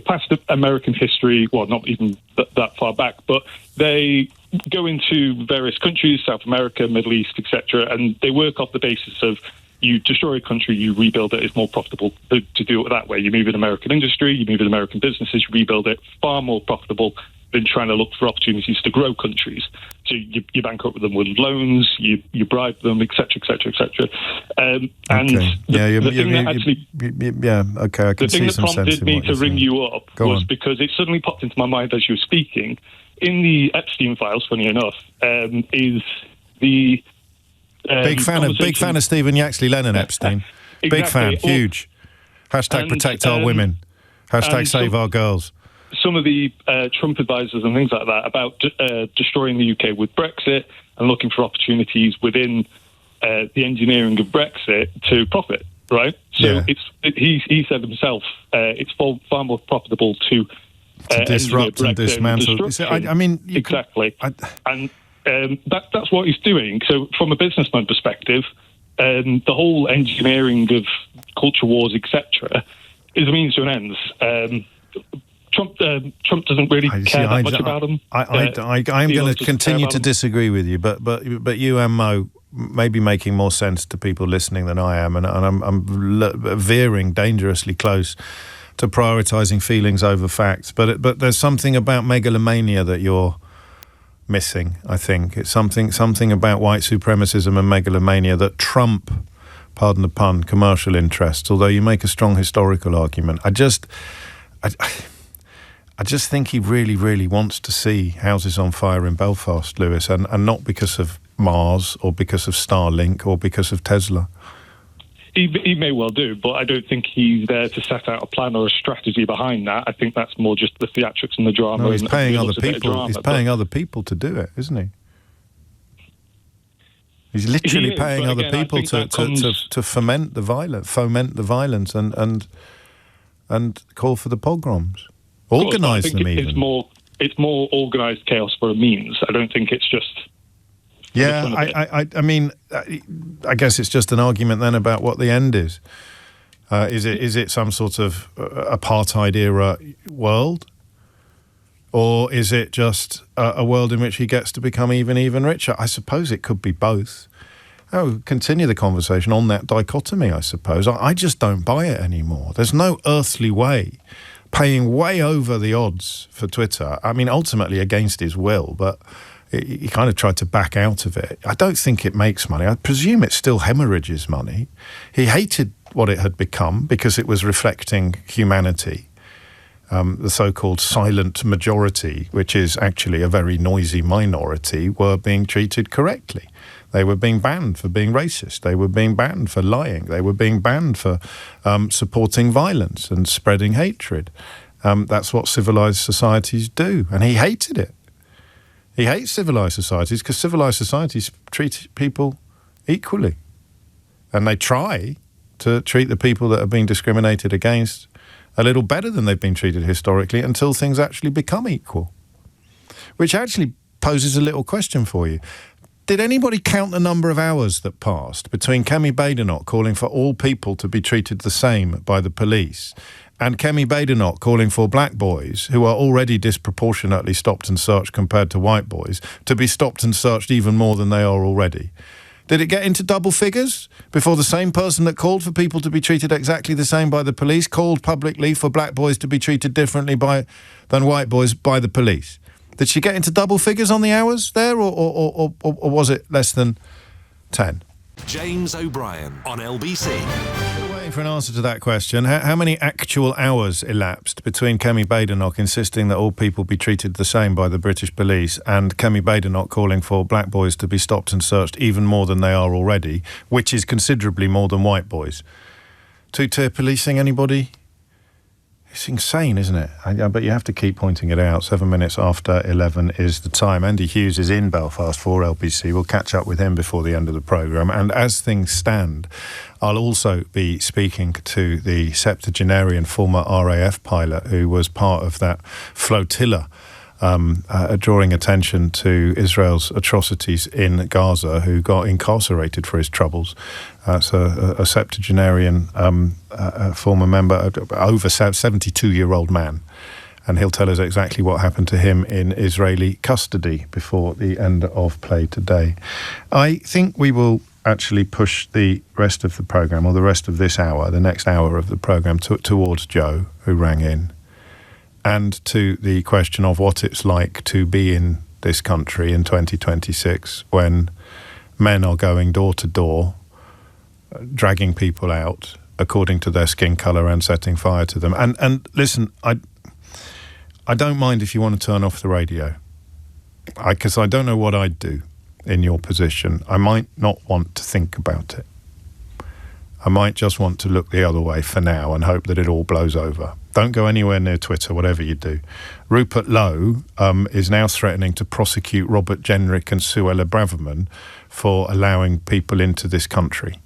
past American history, well, not even that far back, but they go into various countries, South America, Middle East, etc., and they work off the basis of you destroy a country, you rebuild it. It's more profitable to do it that way. You move in American industry, you move in American businesses, you rebuild it. Far more profitable than trying to look for opportunities to grow countries. So you bankrupt with them with loans, you bribe them, etc., etc., etc. And the thing that prompted me to ring you up was because it suddenly popped into my mind as you were speaking. In the Epstein files, funny enough, is the big fan of Stephen Yaxley Lennon. Epstein, exactly. Big fan, huge. Hashtag protect our women. Hashtag save our girls. Some of the Trump advisors and things like that about destroying the UK with Brexit and looking for opportunities within the engineering of Brexit to profit. Right. So he said himself, it's far more profitable to disrupt and dismantle. I mean, exactly. that's what he's doing. So from a businessman perspective, the whole engineering of culture wars, etc., is a means to an end. Trump doesn't really care that much about them. I'm going to continue to disagree with you, but you and Mo may be making more sense to people listening than I am, and I'm veering dangerously close to prioritising feelings over facts. But there's something about megalomania that you're missing, I think. It's something about white supremacism and megalomania that trump, pardon the pun, commercial interests, although you make a strong historical argument. I just think he really, really wants to see houses on fire in Belfast, Lewis, and not because of Mars or because of Starlink or because of Tesla. He may well do, but I don't think he's there to set out a plan or a strategy behind that. I think that's more just the theatrics and the drama. No, he's paying other people. He's paying other people to do it, isn't he? He's literally paying other people to foment the violence, and call for the pogroms, organise them even. It's more organised chaos for a means. I don't think it's just. Yeah, I mean, I guess it's just an argument then about what the end is. Is it some sort of apartheid era world, or is it just a world in which he gets to become even richer? I suppose it could be both. Continue the conversation on that dichotomy, I suppose. I just don't buy it anymore. There's no earthly way, paying way over the odds for Twitter. I mean, ultimately against his will, but he kind of tried to back out of it. I don't think it makes money. I presume it still hemorrhages money. He hated what it had become because it was reflecting humanity. The so-called silent majority, which is actually a very noisy minority, were being treated correctly. They were being banned for being racist. They were being banned for lying. They were being banned for supporting violence and spreading hatred. That's what civilized societies do. And he hated it. He hates civilized societies because civilized societies treat people equally. And they try to treat the people that are being discriminated against a little better than they've been treated historically until things actually become equal. Which actually poses a little question for you. Did anybody count the number of hours that passed between Kemi Badenoch calling for all people to be treated the same by the police and Kemi Badenoch calling for black boys, who are already disproportionately stopped and searched compared to white boys, to be stopped and searched even more than they are already? Did it get into double figures before the same person that called for people to be treated exactly the same by the police called publicly for black boys to be treated differently than white boys by the police? Did she get into double figures on the hours there, or was it less than 10? James O'Brien on LBC. Still waiting for an answer to that question. How many actual hours elapsed between Kemi Badenoch insisting that all people be treated the same by the British police and Kemi Badenoch calling for black boys to be stopped and searched even more than they are already, which is considerably more than white boys? Two-tier policing, anybody? It's insane, isn't it? But you have to keep pointing it out. 7 minutes after 11 is the time. Andy Hughes is in Belfast for LBC. We'll catch up with him before the end of the programme. And as things stand, I'll also be speaking to the septuagenarian former RAF pilot who was part of that flotilla drawing attention to Israel's atrocities in Gaza, who got incarcerated for his troubles. So a septuagenarian former member, over 72-year-old man. And he'll tell us exactly what happened to him in Israeli custody before the end of play today. I think we will actually push the rest of the programme, or the rest of this hour, the next hour of the programme, towards Joe, who rang in, and to the question of what it's like to be in this country in 2026 when men are going door to door, dragging people out according to their skin colour and setting fire to them. And listen, I don't mind if you want to turn off the radio, because I don't know what I'd do in your position. I might not want to think about it. I might just want to look the other way for now and hope that it all blows over. Don't go anywhere near Twitter, whatever you do. Rupert Lowe is now threatening to prosecute Robert Jenrick and Suella Braverman for allowing people into this country.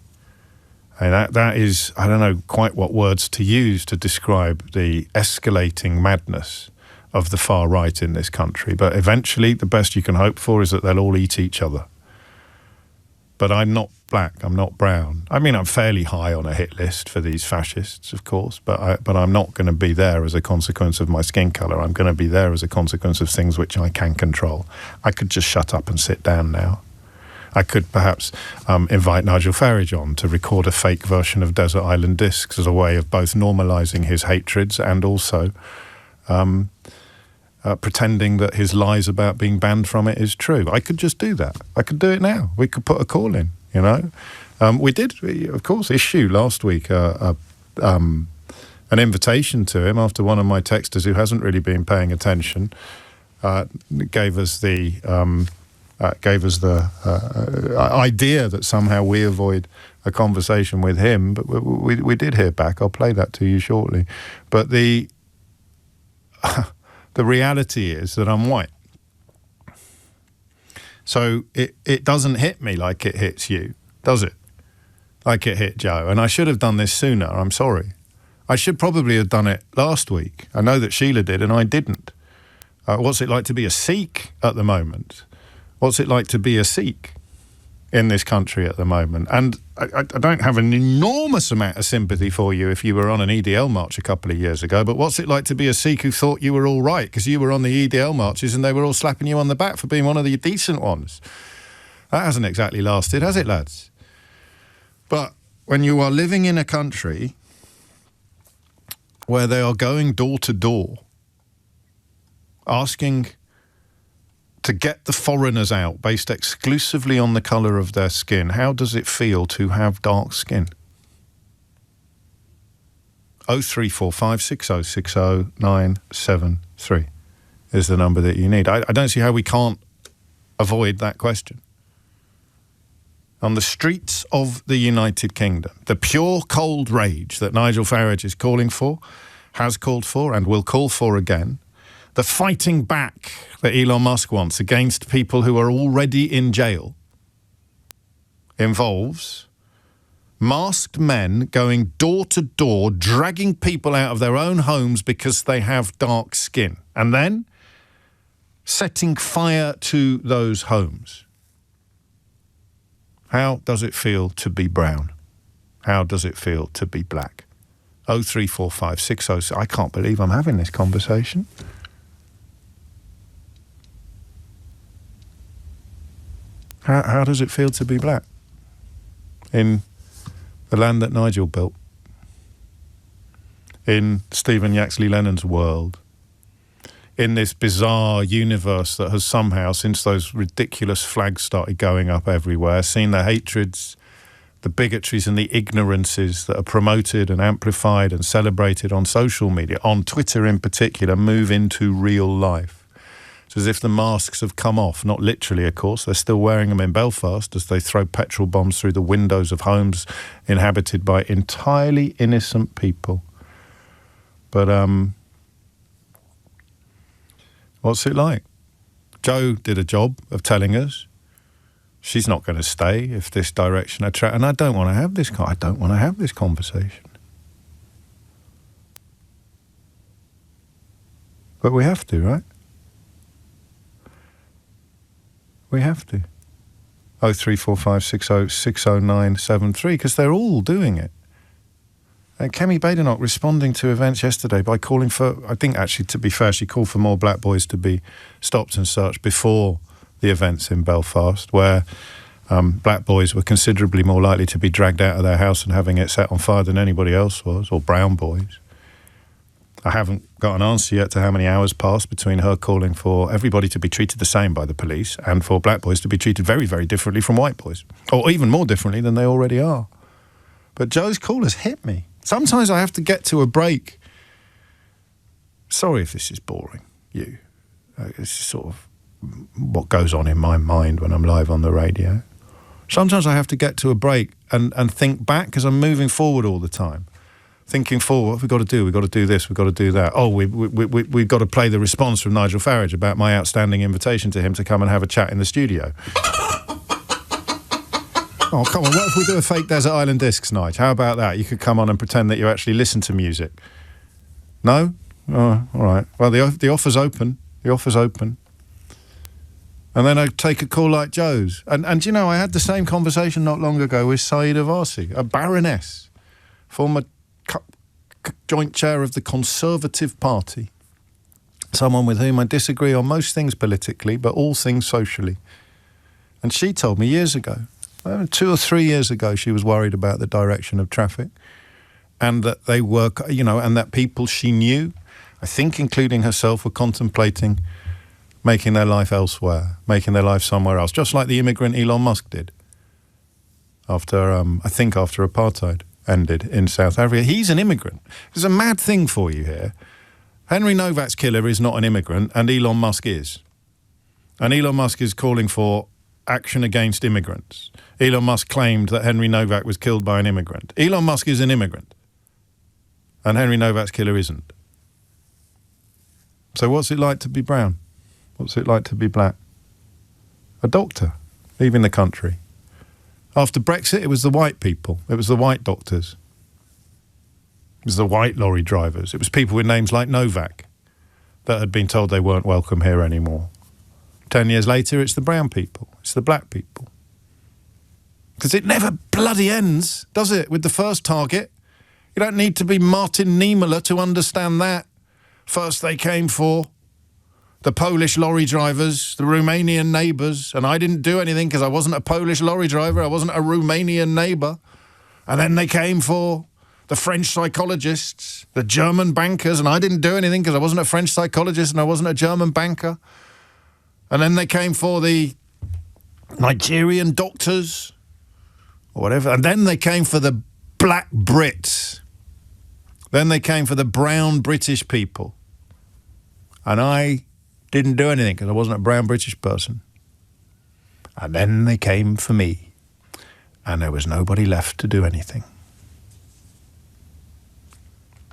And that is, I don't know quite what words to use to describe the escalating madness of the far right in this country. But eventually, the best you can hope for is that they'll all eat each other. But I'm not black, I'm not brown. I mean, I'm fairly high on a hit list for these fascists, of course, but I'm not going to be there as a consequence of my skin colour. I'm going to be there as a consequence of things which I can control. I could just shut up and sit down now. I could perhaps invite Nigel Farage on to record a fake version of Desert Island Discs as a way of both normalising his hatreds and also pretending that his lies about being banned from it is true. I could just do that. I could do it now. We could put a call in, you know. We did, of course, issue last week an invitation to him after one of my texters who hasn't really been paying attention gave us the idea that somehow we avoid a conversation with him, but we did hear back. I'll play that to you shortly. But the reality is that I'm white. So it doesn't hit me like it hits you, does it? Like it hit Joe. And I should have done this sooner, I'm sorry. I should probably have done it last week. I know that Sheila did and I didn't. What's it like to be a Sikh at the moment? What's it like to be a Sikh in this country at the moment? And I don't have an enormous amount of sympathy for you if you were on an EDL march a couple of years ago, but what's it like to be a Sikh who thought you were all right because you were on the EDL marches and they were all slapping you on the back for being one of the decent ones? That hasn't exactly lasted, has it, lads? But when you are living in a country where they are going door to door asking to get the foreigners out based exclusively on the colour of their skin, how does it feel to have dark skin? 03456060973 is the number that you need. I don't see how we can't avoid that question. On the streets of the United Kingdom, the pure cold rage that Nigel Farage is calling for, has called for and will call for again, the fighting back that Elon Musk wants against people who are already in jail involves masked men going door to door, dragging people out of their own homes because they have dark skin, and then setting fire to those homes. How does it feel to be brown? How does it feel to be black? 0345606. I can't believe I'm having this conversation. How does it feel to be black in the land that Nigel built, in Stephen Yaxley Lennon's world, in this bizarre universe that has somehow, since those ridiculous flags started going up everywhere, seen the hatreds, the bigotries and the ignorances that are promoted and amplified and celebrated on social media, on Twitter in particular, move into real life. It's as if the masks have come off, not literally, of course. They're still wearing them in Belfast as they throw petrol bombs through the windows of homes inhabited by entirely innocent people. But what's it like? Joe did a job of telling us she's not going to stay if this direction attracts. And I don't want to have this. I don't want to have this conversation. But we have to, right? We have to. 03456060973, because they're all doing it. And Kemi Badenoch responding to events yesterday by calling for, I think actually, to be fair, she called for more black boys to be stopped and searched before the events in Belfast, where black boys were considerably more likely to be dragged out of their house and having it set on fire than anybody else was, or brown boys. I haven't got an answer yet to how many hours passed between her calling for everybody to be treated the same by the police and for black boys to be treated very, very differently from white boys, or even more differently than they already are. But Joe's call has hit me. Sometimes I have to get to a break. Sorry if this is boring you. This is sort of what goes on in my mind when I'm live on the radio. Sometimes I have to get to a break and think back, because I'm moving forward all the time. Thinking forward, what have we got to do? We've got to do this, we've got to do that. Oh, we've got to play the response from Nigel Farage about my outstanding invitation to him to come and have a chat in the studio. Oh, come on, what if we do a fake Desert Island Discs night? How about that? You could come on and pretend that you actually listen to music. No? Oh, all right. Well, the offer's open. The offer's open. And then I take a call like Joe's. And you know, I had the same conversation not long ago with Saeeda Varsi, a baroness, former joint chair of the Conservative Party, someone with whom I disagree on most things politically, but all things socially. And she told me years ago, 2 or 3 years ago, she was worried about the direction of traffic, and that they were, you know, and that people she knew, I think including herself, were contemplating making their life elsewhere, making their life somewhere else, just like the immigrant Elon Musk did after, I think after apartheid ended in South Africa. He's an immigrant. There's a mad thing for you here. Henry Novak's killer is not an immigrant, and Elon Musk is. And Elon Musk is calling for action against immigrants. Elon Musk claimed that Henry Novak was killed by an immigrant. Elon Musk is an immigrant, and Henry Novak's killer isn't. So what's it like to be brown? What's it like to be black? A doctor leaving the country. After Brexit, it was the white people. It was the white doctors. It was the white lorry drivers. It was people with names like Novak that had been told they weren't welcome here anymore. 10 years later, it's the brown people. It's the black people. Because it never bloody ends, does it, with the first target? You don't need to be Martin Niemöller to understand that. First they came for the Polish lorry drivers, the Romanian neighbours, and I didn't do anything because I wasn't a Polish lorry driver, I wasn't a Romanian neighbour. And then they came for the French psychologists, the German bankers, and I didn't do anything because I wasn't a French psychologist and I wasn't a German banker. And then they came for the Nigerian doctors, or whatever. And then they came for the black Brits. Then they came for the brown British people. And I didn't do anything because I wasn't a brown British person. And then they came for me. And there was nobody left to do anything.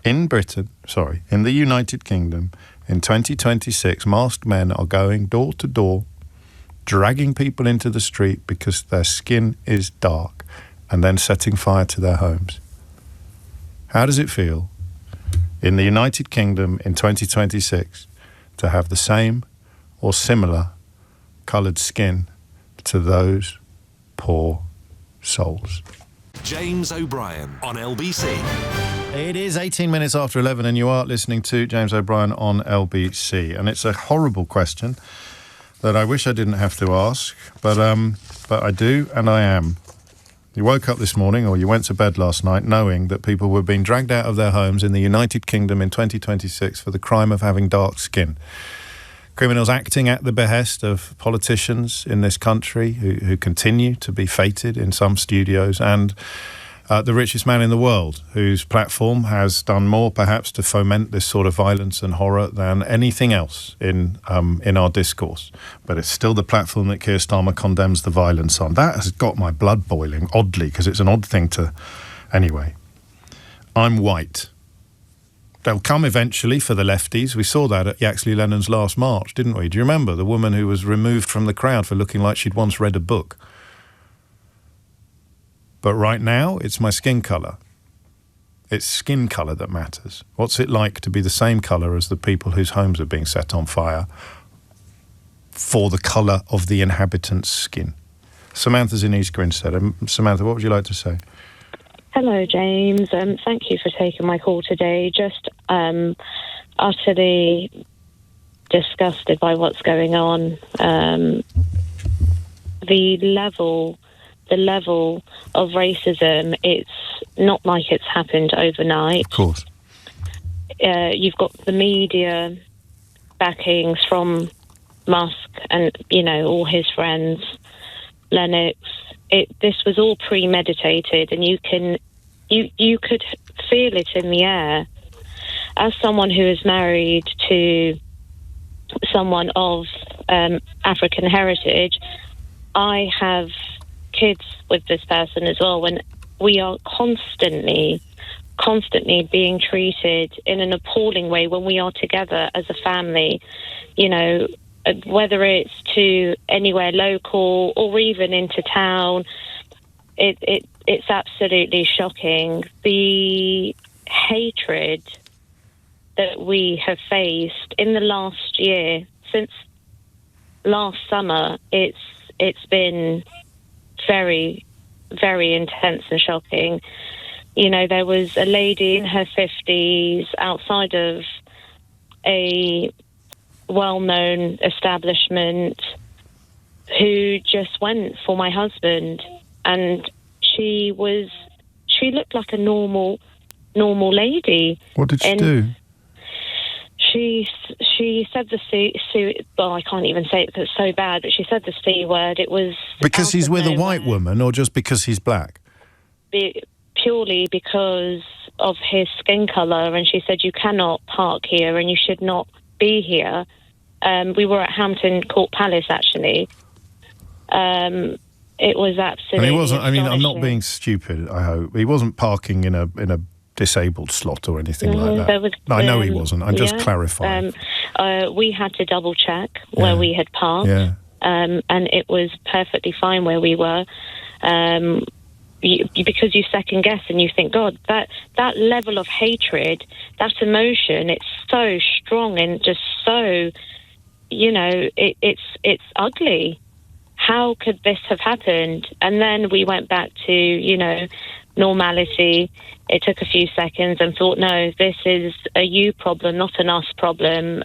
In the United Kingdom, in 2026, masked men are going door to door, dragging people into the street because their skin is dark, and then setting fire to their homes. How does it feel in the United Kingdom in 2026 to have the same or similar coloured skin to those poor souls? James O'Brien on LBC. It is 18 minutes after 11 and you are listening to James O'Brien on LBC. And it's a horrible question that I wish I didn't have to ask, but I do and I am. You woke up this morning or you went to bed last night knowing that people were being dragged out of their homes in the United Kingdom in 2026 for the crime of having dark skin. Criminals acting at the behest of politicians in this country who continue to be feted in some studios, and the richest man in the world, whose platform has done more perhaps to foment this sort of violence and horror than anything else in our discourse. But it's still the platform that Keir Starmer condemns the violence on. That has got my blood boiling, oddly, because it's an odd thing to... Anyway, I'm white. They'll come eventually for the lefties. We saw that at Yaxley Lennon's last march, didn't we? Do you remember the woman who was removed from the crowd for looking like she'd once read a book? But right now, it's my skin colour. It's skin colour that matters. What's it like to be the same colour as the people whose homes are being set on fire for the colour of the inhabitants' skin? Samantha's in East Grinstead. Samantha, what would you like to say? Hello, James. Thank you for taking my call today. Just utterly disgusted by what's going on. The level of racism, it's not like it's happened overnight. Of course. You've got the media backings from Musk and, all his friends, Lennox. This was all premeditated, and you could feel it in the air. As someone who is married to someone of African heritage, I have kids with this person as well, when we are constantly being treated in an appalling way when we are together as a family, whether it's to anywhere local or even into town. It's absolutely shocking. The hatred that we have faced in the last year, since last summer, it's been very, very intense and shocking. You know, there was a lady in her 50s outside of a well-known establishment who just went for my husband, and she looked like a normal lady. What did she do? She said the C. Well, I can't even say it because it's so bad. But she said the C word. It was because he's with a white woman, or just because he's black? Purely because of his skin colour. And she said, "You cannot park here, and you should not be here." We were at Hampton Court Palace, actually. It was absolutely. And he wasn't. I mean, I'm not astonishing. being stupid. I hope he wasn't parking in a disabled slot or anything like that. No, I know he wasn't. I'm just clarifying. We had to double check where we had parked, and it was perfectly fine where we were. Because you second guess and you think, God, that level of hatred, that emotion, it's so strong and just so, you know, it's ugly. How could this have happened? And then we went back to, you know, normality. It took a few seconds and thought, no, this is a you problem, not an us problem.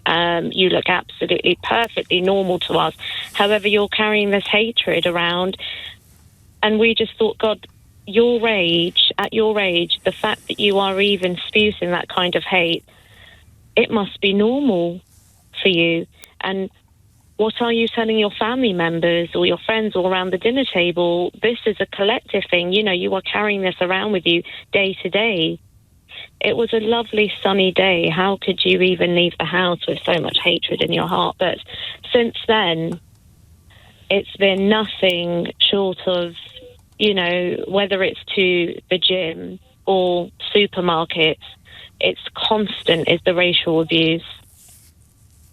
You look absolutely perfectly normal to us. However, you're carrying this hatred around. And we just thought, God, at your age, the fact that you are even spewing that kind of hate, it must be normal for you. And what are you telling your family members or your friends all around the dinner table? This is a collective thing. You know, you are carrying this around with you day to day. It was a lovely sunny day. How could you even leave the house with so much hatred in your heart? But since then, it's been nothing short of, you know, whether it's to the gym or supermarkets, it's constant is the racial abuse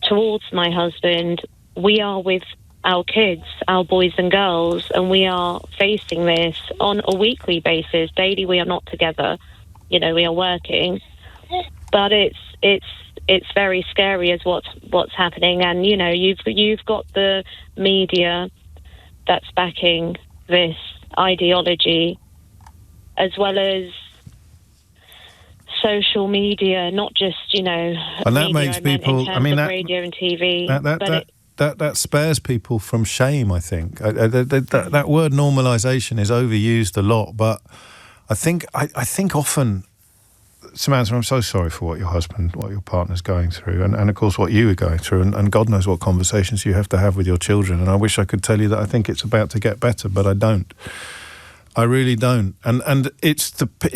towards my husband. We are with our kids, our boys and girls, and we are facing this on a weekly basis. Daily, we are not together. You know, we are working, but it's very scary as what's happening. And you know, you've got the media that's backing this ideology, as well as social media, not just, you know, and that makes people. I mean, that radio and TV. That spares people from shame. I think that word normalisation is overused a lot, but I think often, Samantha, I'm so sorry for what your partner's going through, and of course what you are going through, and God knows what conversations you have to have with your children. And I wish I could tell you that I think it's about to get better, but I don't. I really don't. And it's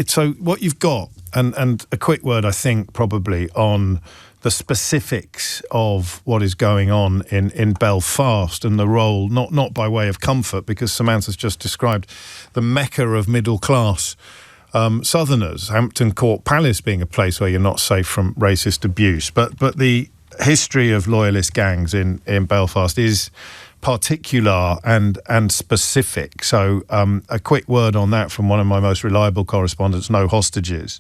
so what you've got, and a quick word, I think, probably on the specifics of what is going on in Belfast and the role, not by way of comfort, because Samantha's just described the mecca of middle class Southerners, Hampton Court Palace being a place where you're not safe from racist abuse. But the history of loyalist gangs in Belfast is particular and specific. So a quick word on that from one of my most reliable correspondents, No Hostages.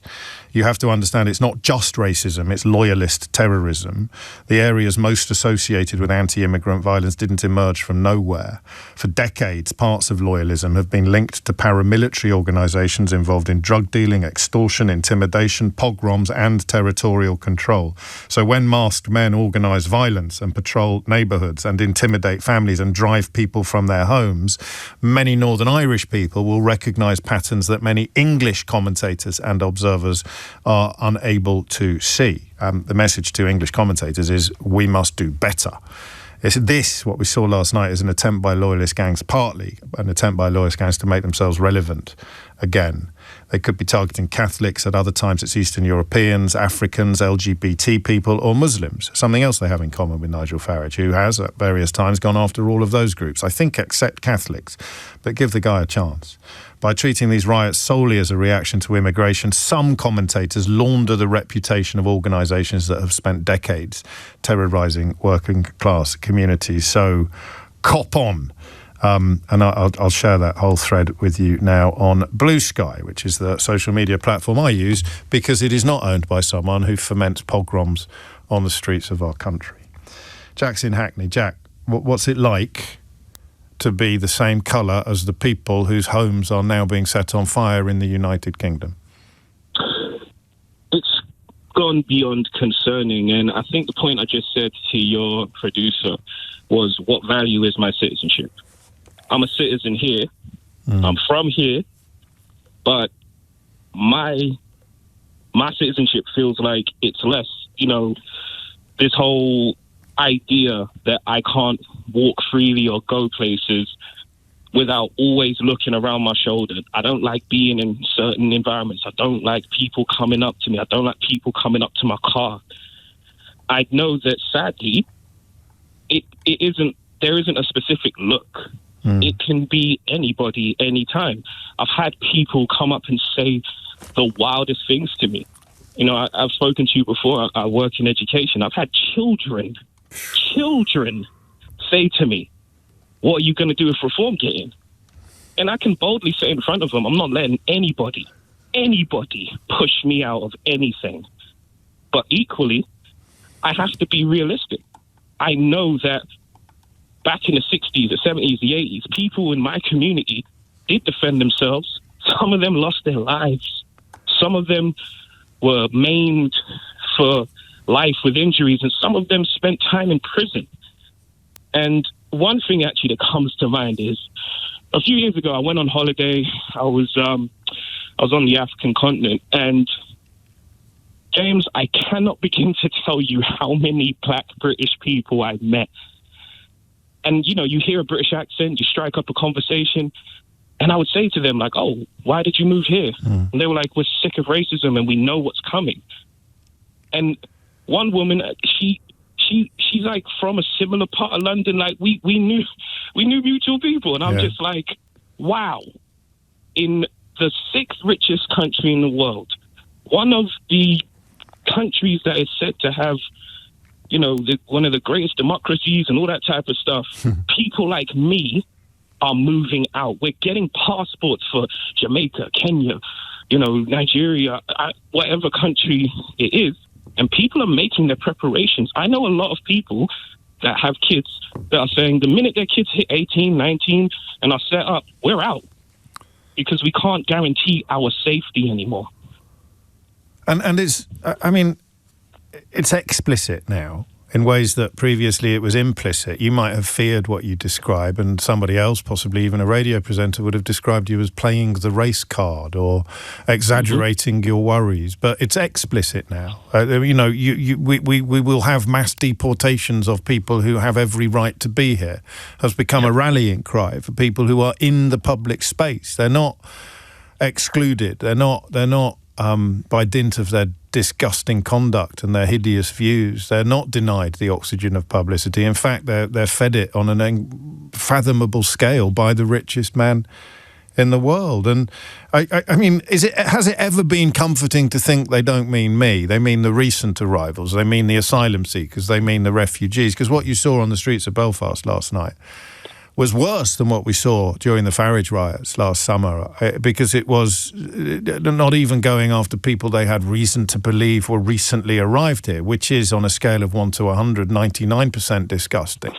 You have to understand it's not just racism, it's loyalist terrorism. The areas most associated with anti-immigrant violence didn't emerge from nowhere. For decades, parts of loyalism have been linked to paramilitary organisations involved in drug dealing, extortion, intimidation, pogroms and territorial control. So when masked men organise violence and patrol neighbourhoods and intimidate families and drive people from their homes, many Northern Irish people will recognise patterns that many English commentators and observers are unable to see. The message to English commentators is we must do better. What we saw last night is an attempt by loyalist gangs, partly an attempt by loyalist gangs to make themselves relevant again. They could be targeting Catholics, at other times it's Eastern Europeans, Africans, LGBT people or Muslims. Something else they have in common with Nigel Farage, who has at various times gone after all of those groups. I think except Catholics, but give the guy a chance. By treating these riots solely as a reaction to immigration, some commentators launder the reputation of organisations that have spent decades terrorising working class communities. So cop on. And I'll share that whole thread with you now on Blue Sky, which is the social media platform I use because it is not owned by someone who foments pogroms on the streets of our country. Jack's in Hackney. Jack, what's it like to be the same colour as the people whose homes are now being set on fire in the United Kingdom? It's gone beyond concerning, and I think the point I just said to your producer was, what value is my citizenship? I'm a citizen here. I'm from here, but my citizenship feels like it's less. You know, this whole idea that I can't walk freely or go places without always looking around my shoulder. I don't like being in certain environments. I don't like people coming up to me. I don't like people coming up to my car. I know that sadly, there isn't a specific look. It can be anybody, anytime. I've had people come up and say the wildest things to me. You know, I've spoken to you before. I work in education. I've had children say to me, what are you going to do if reform get in? And I can boldly say in front of them, I'm not letting anybody push me out of anything. But equally, I have to be realistic. I know that back in the 60s, the 70s, the 80s, people in my community did defend themselves. Some of them lost their lives. Some of them were maimed for life with injuries, and some of them spent time in prison. And one thing actually that comes to mind is, a few years ago, I went on holiday. I was on the African continent, and James, I cannot begin to tell you how many black British people I met. And, you know, you hear a British accent, you strike up a conversation, and I would say to them, like, oh, why did you move here? And they were like, we're sick of racism and we know what's coming. And one woman, she's like from a similar part of London, like we knew mutual people. And I'm just like, wow, in the 6th richest country in the world, one of the countries that is said to have, you know, one of the greatest democracies and all that type of stuff, people like me are moving out. We're getting passports for Jamaica, Kenya, you know, Nigeria, whatever country it is. And people are making their preparations. I know a lot of people that have kids that are saying the minute their kids hit 18, 19 and are set up, we're out because we can't guarantee our safety anymore. And it's, I mean, it's explicit now in ways that previously it was implicit. You might have feared what you describe, and somebody else, possibly even a radio presenter, would have described you as playing the race card or exaggerating your worries. But it's explicit now. You know, we will have mass deportations of people who have every right to be here. Has become a rallying cry for people who are in the public space. They're not excluded. They're not by dint of their disgusting conduct and their hideous views, they're not denied the oxygen of publicity. In fact, they're fed it on an unfathomable scale by the richest man in the world. And I mean, has it ever been comforting to think they don't mean me? They mean the recent arrivals. They mean the asylum seekers. They mean the refugees. Because what you saw on the streets of Belfast last night was worse than what we saw during the Farage riots last summer, because it was not even going after people they had reason to believe were recently arrived here, which is on a scale of 1 to 100, 99% disgusting.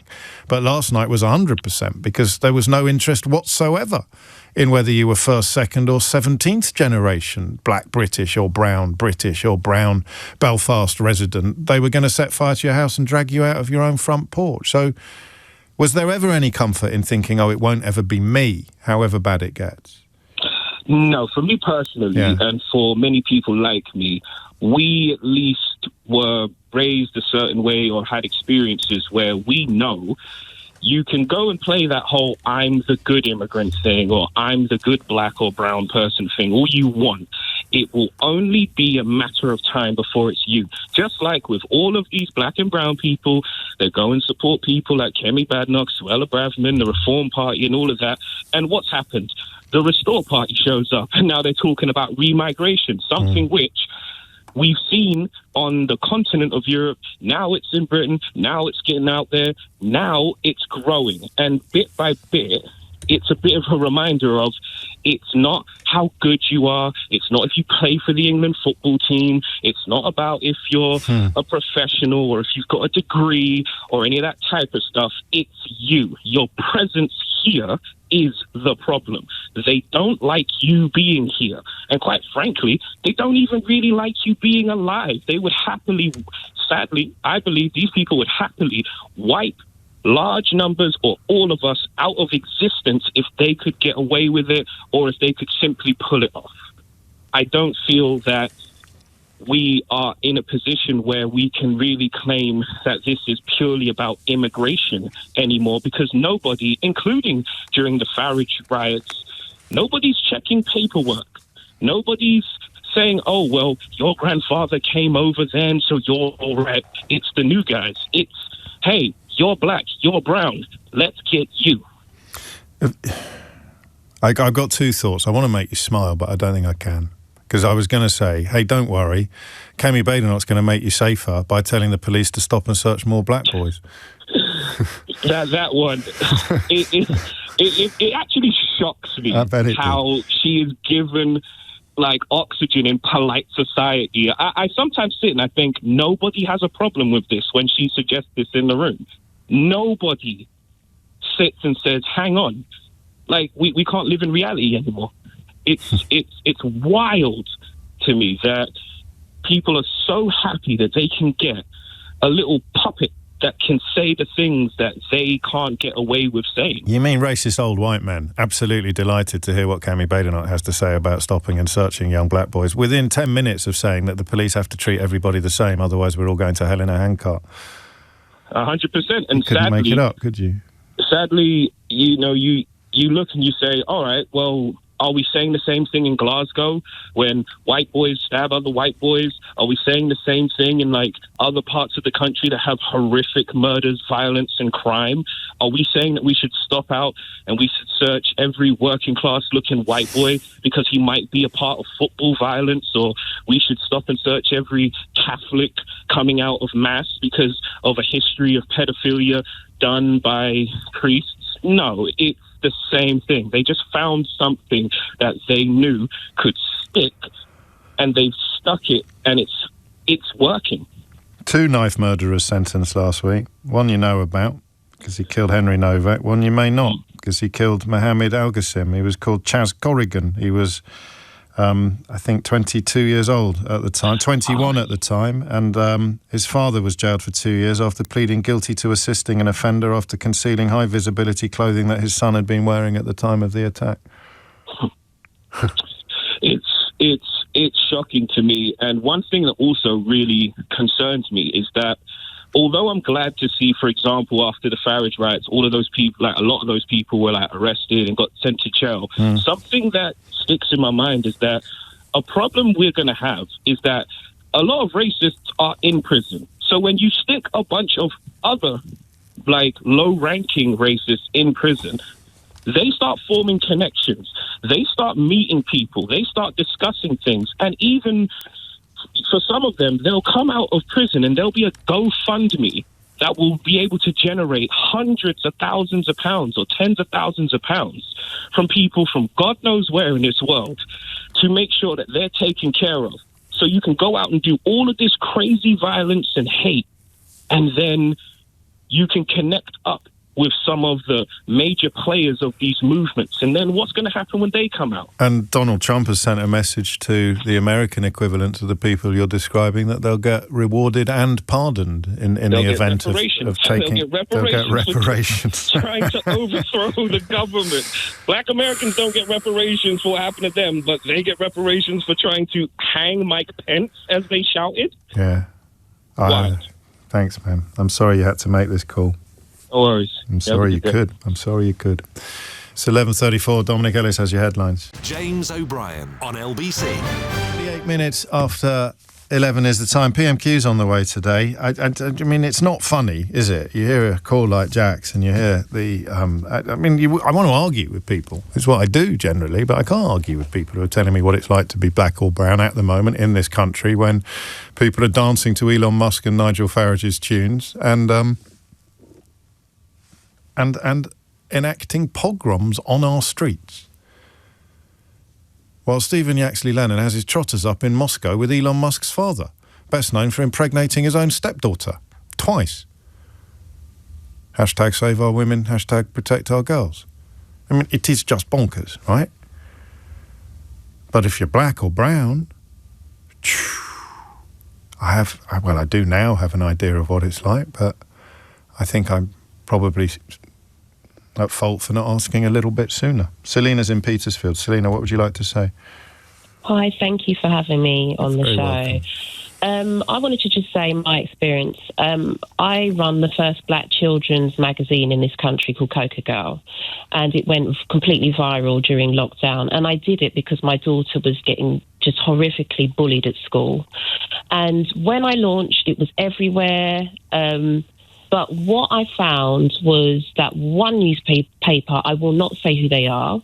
But last night was 100% because there was no interest whatsoever in whether you were first, second or 17th generation black British or brown Belfast resident. They were going to set fire to your house and drag you out of your own front porch. So was there ever any comfort in thinking, oh, it won't ever be me, however bad it gets? No, for me personally, and for many people like me, we at least were raised a certain way or had experiences where we know you can go and play that whole I'm the good immigrant thing or I'm the good black or brown person thing all you want. It will only be a matter of time before it's you. Just like with all of these black and brown people that go and support people like Kemi Badenoch, Suella Braverman, the Reform Party and all of that. And what's happened? The Restore Party shows up and now they're talking about remigration, something which we've seen on the continent of Europe, now it's in Britain, now it's getting out there, now it's growing. And bit by bit, it's a bit of a reminder of it's not how good you are. It's not if you play for the England football team. It's not about if you're a professional or if you've got a degree or any of that type of stuff. It's you. Your presence here is the problem. They don't like you being here. And quite frankly, they don't even really like you being alive. They would happily, sadly, I believe these people would happily wipe large numbers or all of us out of existence if they could get away with it or if they could simply pull it off. I don't feel that we are in a position where we can really claim that this is purely about immigration anymore, because nobody, including during the Farage riots, nobody's checking paperwork. Nobody's saying, oh, well, your grandfather came over then, so you're all right. It's the new guys. It's, hey, you're black, you're brown, let's get you. I've got two thoughts. I want to make you smile, but I don't think I can. Because I was going to say, hey, don't worry, Kemi Badenoch's going to make you safer by telling the police to stop and search more black boys. that one, it actually shocks me how she is given like oxygen in polite society. I sometimes sit and I think nobody has a problem with this when she suggests this in the room. Nobody sits and says, hang on, like we can't live in reality anymore. It's wild to me that people are so happy that they can get a little puppet that can say the things that they can't get away with saying. You mean racist old white men? Absolutely delighted to hear what Kemi Badenoch has to say about stopping and searching young black boys within 10 minutes of saying that the police have to treat everybody the same, otherwise we're all going to hell in a handcart. 100%. And you couldn't sadly, make it up, could you? Sadly, you know, you look and you say, all right, well, are we saying the same thing in Glasgow when white boys stab other white boys? Are we saying the same thing in like other parts of the country that have horrific murders, violence and crime? Are we saying that we should stop out and we should search every working class looking white boy because he might be a part of football violence? Or we should stop and search every Catholic coming out of mass because of a history of pedophilia done by priests? No, it's the same thing. They just found something that they knew could stick, and they've stuck it, and it's working. 2 knife murderers sentenced last week. One you know about, because he killed Henry Novak. One you may not, because he killed Mohammed Al-Qassim. He was called Chaz Corrigan. He was, I think, 22 years old at the time, 21 at the time, and his father was jailed for 2 years after pleading guilty to assisting an offender after concealing high-visibility clothing that his son had been wearing at the time of the attack. It's shocking to me, and one thing that also really concerns me is that although I'm glad to see, for example, after the Farage riots, all of those people, like a lot of those people were like arrested and got sent to jail. Something that sticks in my mind is that a problem we're going to have is that a lot of racists are in prison. So when you stick a bunch of other like low-ranking racists in prison, they start forming connections. They start meeting people. They start discussing things. And even for some of them, they'll come out of prison and there'll be a GoFundMe that will be able to generate hundreds of thousands of pounds or tens of thousands of pounds from people from God knows where in this world to make sure that they're taken care of. So you can go out and do all of this crazy violence and hate, and then you can connect up with some of the major players of these movements. And then what's going to happen when they come out? And Donald Trump has sent a message to the American equivalent of the people you're describing that they'll get rewarded and pardoned in the event of taking... They'll get reparations. For trying to overthrow the government. Black Americans don't get reparations for what happened to them, but they get reparations for trying to hang Mike Pence, as they shouted. Yeah. Thanks, man. I'm sorry you had to make this call. No worries. I'm sorry you could. It's 11:34. Dominic Ellis has your headlines. James O'Brien on LBC. 38 minutes after 11 is the time. PMQs on the way today. I mean, it's not funny, is it? You hear a call like Jack's and you hear the... I want to argue with people. It's what I do generally, but I can't argue with people who are telling me what it's like to be black or brown at the moment in this country when people are dancing to Elon Musk and Nigel Farage's tunes and enacting pogroms on our streets. While Stephen Yaxley Lennon has his trotters up in Moscow with Elon Musk's father, best known for impregnating his own stepdaughter, twice. Hashtag save our women, hashtag protect our girls. I mean, it is just bonkers, right? But if you're black or brown, I do now have an idea of what it's like, but I think I'm probably at fault for not asking a little bit sooner. Selena's in Petersfield. Selena, what would you like to say? Hi, thank you for having me on the Very show. welcome. I wanted to just say my experience. I run the first black children's magazine in this country called Coca Girl, and it went completely viral during lockdown. And I did it because my daughter was getting just horrifically bullied at school. And when I launched, it was everywhere. But what I found was that one newspaper, I will not say who they are,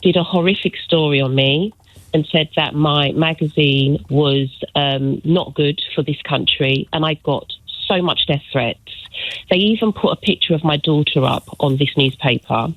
did a horrific story on me and said that my magazine was not good for this country, and I got so much death threats. They even put a picture of my daughter up on this newspaper.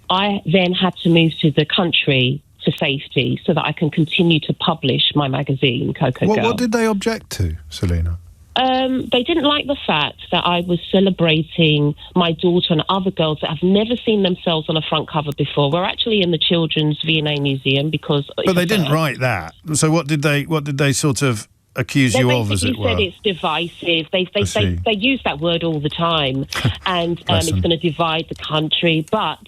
I then had to move to the country for safety so that I can continue to publish my magazine, Coco Girl. What did they object to, Selena? They didn't like the fact that I was celebrating my daughter and other girls that have never seen themselves on a front cover before. We're actually in the Children's V&A Museum because... But they didn't write that. So what did they sort of accuse you of, as it were? They basically said it's divisive. They use that word all the time. And it's going to divide the country. But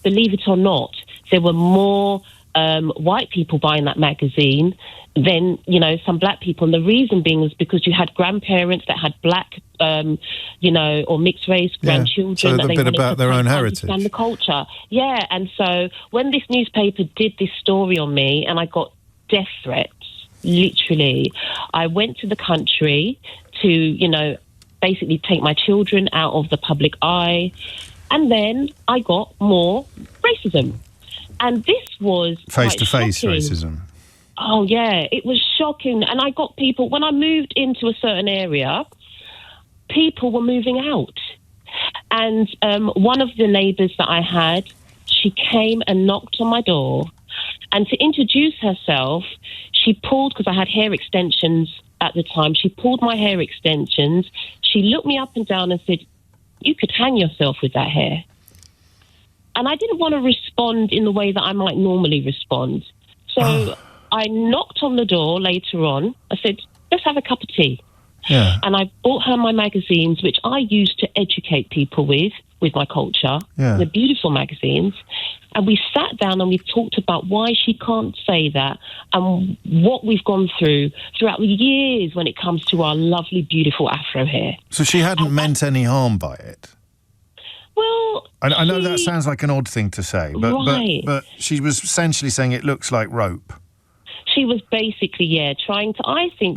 believe it or not, there were more white people buying that magazine than, some black people. And the reason being was because you had grandparents that had black, or mixed race grandchildren. So that a bit about their own heritage. Understand the culture. Yeah, and so when this newspaper did this story on me and I got death threats, literally, I went to the country to, basically take my children out of the public eye. And then I got more racism. And this was face-to-face racism. Oh, yeah, it was shocking. And I got people, when I moved into a certain area, people were moving out. And one of the neighbours that I had, she came and knocked on my door. And to introduce herself, she pulled, because I had hair extensions at the time, she pulled my hair extensions. She looked me up and down and said, "You could hang yourself with that hair." And I didn't want to respond in the way that I might normally respond. So I knocked on the door later on. I said, "Let's have a cup of tea." Yeah. And I bought her my magazines, which I used to educate people with my culture. Yeah. They're beautiful magazines. And we sat down and we talked about why she can't say that and what we've gone throughout the years when it comes to our lovely, beautiful Afro hair. So she hadn't meant any harm by it? Well, I know that sounds like an odd thing to say, but she was essentially saying it looks like rope. She was basically, trying to, I think...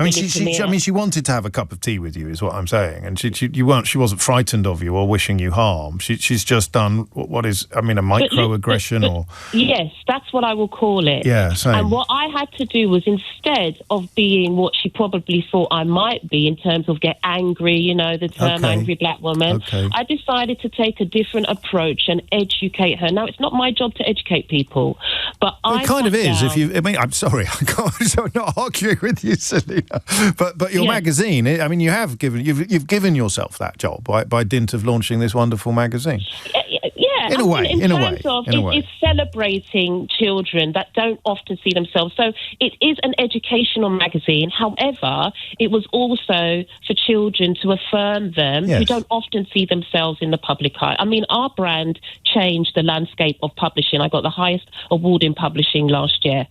she wanted to have a cup of tea with you, is what I'm saying. And she wasn't frightened of you or wishing you harm. She's just done what is, a microaggression or... Yes, that's what I will call it. Yeah, same. And what I had to do was, instead of being what she probably thought I might be in terms of get angry, the term angry black woman, I decided to take a different approach and educate her. Now, it's not my job to educate people, but it kind of is. I'm sorry, I'm not arguing with you, Selena. But your magazine, you've given yourself that job by dint of launching this wonderful magazine. In a way. It's celebrating children that don't often see themselves. So it is an educational magazine. However, it was also for children to affirm them who don't often see themselves in the public eye. I mean, our brand changed the landscape of publishing. I got the highest award in publishing last year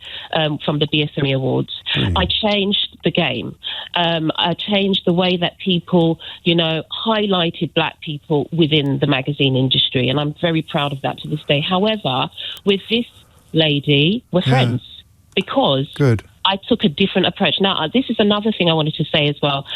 from the BSME Awards. Brilliant. I changed the game. I changed the way that people, highlighted black people within the magazine industry, and I'm very proud of that to this day. However, with this lady, we're friends because I took a different approach. Now, this is another thing I wanted to say as well.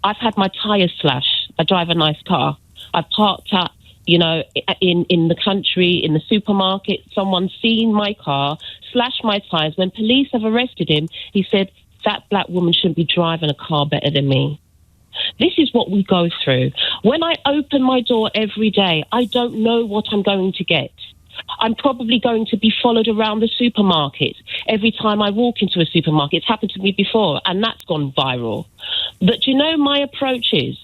I've had my tyres slashed. I drive a nice car. I've parked up, in the country, in the supermarket. Someone's seen my car, slashed my tyres. When police have arrested him, he said, that black woman shouldn't be driving a car better than me. This is what we go through. When I open my door every day, I don't know what I'm going to get. I'm probably going to be followed around the supermarket every time I walk into a supermarket. It's happened to me before, and that's gone viral. But my approach is,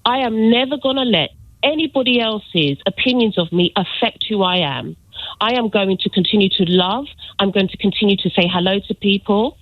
I am never going to let anybody else's opinions of me affect who I am. I am going to continue to love. I'm going to continue to say hello to people.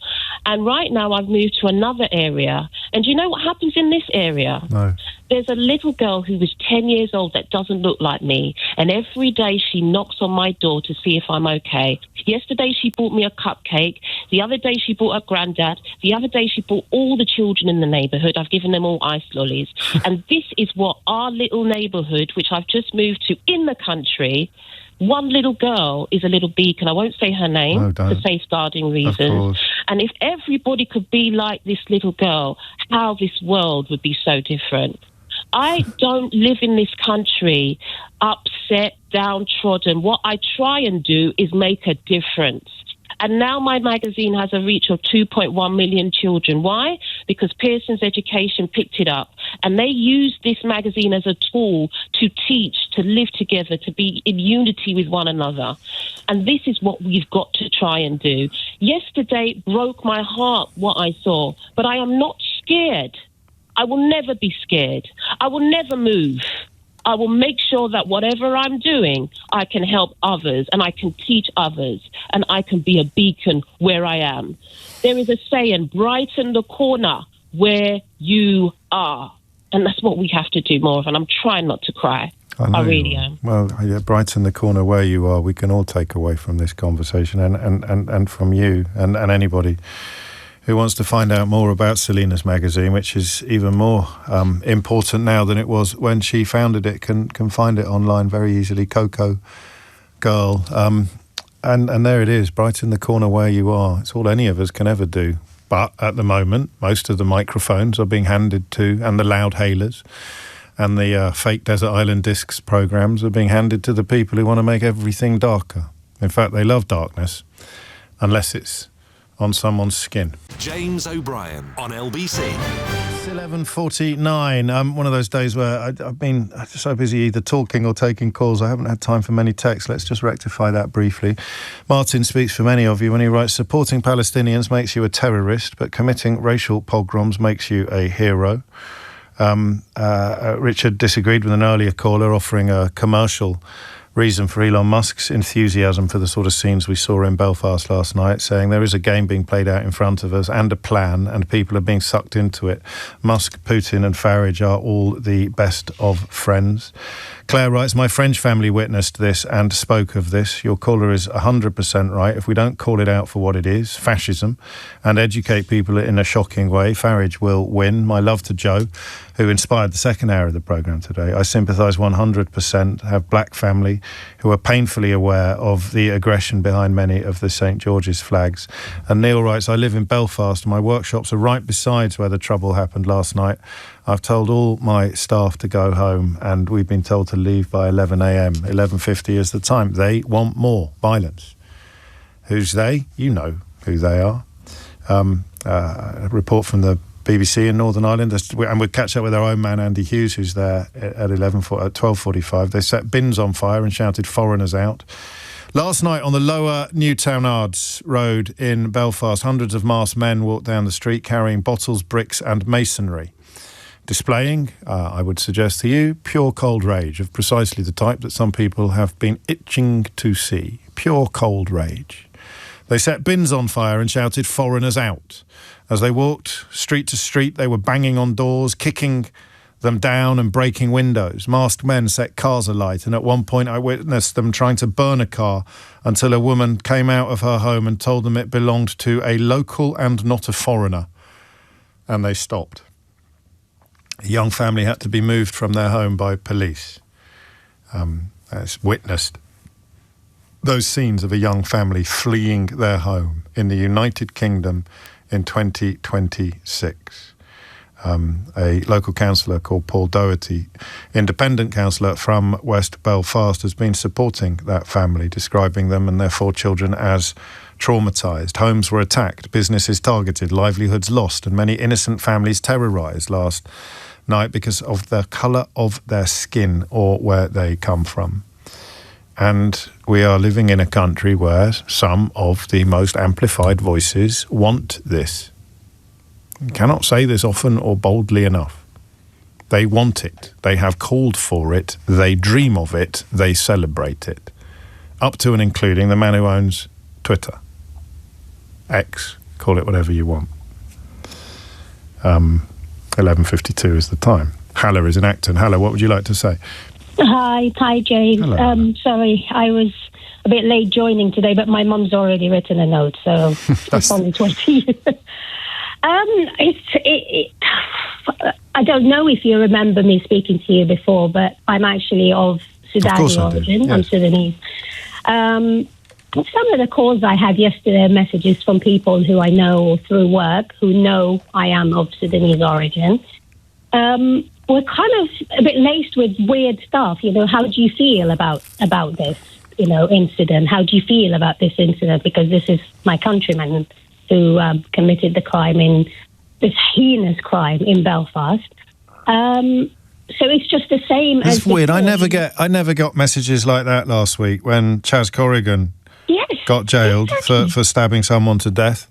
And right now I've moved to another area. And do you know what happens in this area? No. There's a little girl who was 10 years old that doesn't look like me. And every day she knocks on my door to see if I'm okay. Yesterday she bought me a cupcake. The other day she bought her granddad. The other day she bought all the children in the neighbourhood. I've given them all ice lollies. And this is what our little neighbourhood, which I've just moved to in the country, one little girl is a little beacon. I won't say her name for safeguarding reasons. And if everybody could be like this little girl, how this world would be so different. I don't live in this country upset, downtrodden. What I try and do is make a difference. And now my magazine has a reach of 2.1 million children. Why? Because Pearson's Education picked it up. And they use this magazine as a tool to teach, to live together, to be in unity with one another. And this is what we've got to try and do. Yesterday broke my heart what I saw, but I am not scared. I will never be scared. I will never move. I will make sure that whatever I'm doing, I can help others and I can teach others and I can be a beacon where I am. There is a saying, brighten the corner where you are. And that's what we have to do more of. And I'm trying not to cry. I really am. Well, yeah, brighten the corner where you are. We can all take away from this conversation and from you and anybody who wants to find out more about Selena's magazine, which is even more important now than it was when she founded it, can find it online very easily. Coco Girl. And there it is, brighten the corner where you are. It's all any of us can ever do. But at the moment, most of the microphones are being handed to, and the loudhailers and the fake Desert Island Discs programs are being handed to the people who want to make everything darker. In fact, they love darkness, unless it's on someone's skin. James O'Brien on LBC. It's 11:49. One of those days where I've been so busy either talking or taking calls, I haven't had time for many texts. Let's just rectify that briefly. Martin speaks for many of you when he writes, supporting Palestinians makes you a terrorist, but committing racial pogroms makes you a hero. Richard disagreed with an earlier caller offering a commercial reason for Elon Musk's enthusiasm for the sort of scenes we saw in Belfast last night, saying there is a game being played out in front of us and a plan, and people are being sucked into it. Musk, Putin and Farage are all the best of friends. Claire writes, my French family witnessed this and spoke of this. Your caller is 100% right. If we don't call it out for what it is, fascism, and educate people in a shocking way, Farage will win. My love to Joe, who inspired the second hour of the programme today. I sympathise 100%, have black family who are painfully aware of the aggression behind many of the St George's flags. And Neil writes, I live in Belfast. My workshops are right beside where the trouble happened last night. I've told all my staff to go home, and we've been told to leave by 11 a.m. 11:50 is the time. They want more violence. Who's they? You know who they are. A report from the BBC in Northern Ireland, and we'll catch up with our own man Andy Hughes, who's there at 12:45. They set bins on fire and shouted foreigners out. Last night on the lower Newtown Ards Road in Belfast, hundreds of masked men walked down the street carrying bottles, bricks and masonry, displaying, I would suggest to you, pure cold rage of precisely the type that some people have been itching to see. Pure cold rage. They set bins on fire and shouted foreigners out. As they walked street to street, they were banging on doors, kicking them down and breaking windows. Masked men set cars alight, and at one point I witnessed them trying to burn a car until a woman came out of her home and told them it belonged to a local and not a foreigner. And they stopped. A young family had to be moved from their home by police. As witnessed those scenes of a young family fleeing their home in the United Kingdom in 2026. A local councillor called Paul Doherty, independent councillor from West Belfast, has been supporting that family, describing them and their 4 children as traumatised. Homes were attacked, businesses targeted, livelihoods lost, and many innocent families terrorised last night because of the colour of their skin or where they come from. And we are living in a country where some of the most amplified voices want this. You cannot say this often or boldly enough. They want it. They have called for it. They dream of it. They celebrate it. Up to and including the man who owns Twitter. X, call it whatever you want. 11:52 is the time. Halla is in Acton. Halla, what would you like to say? Hi, James. Hello. Sorry, I was a bit late joining today, but my mum's already written a note, so it's on its way to you. I don't know if you remember me speaking to you before, but I'm actually of Sudani origin. Yes. I'm Sudanese. Some of the calls I had yesterday, messages from people who I know through work, who know I am of Sudanese origin, were kind of a bit laced with weird stuff. You know, how do you feel about this, incident? How do you feel about this incident? Because this is my countryman who committed the crime this heinous crime in Belfast. So it's just the same. It's weird. I never got messages like that last week when Chaz Corrigan got jailed for stabbing someone to death.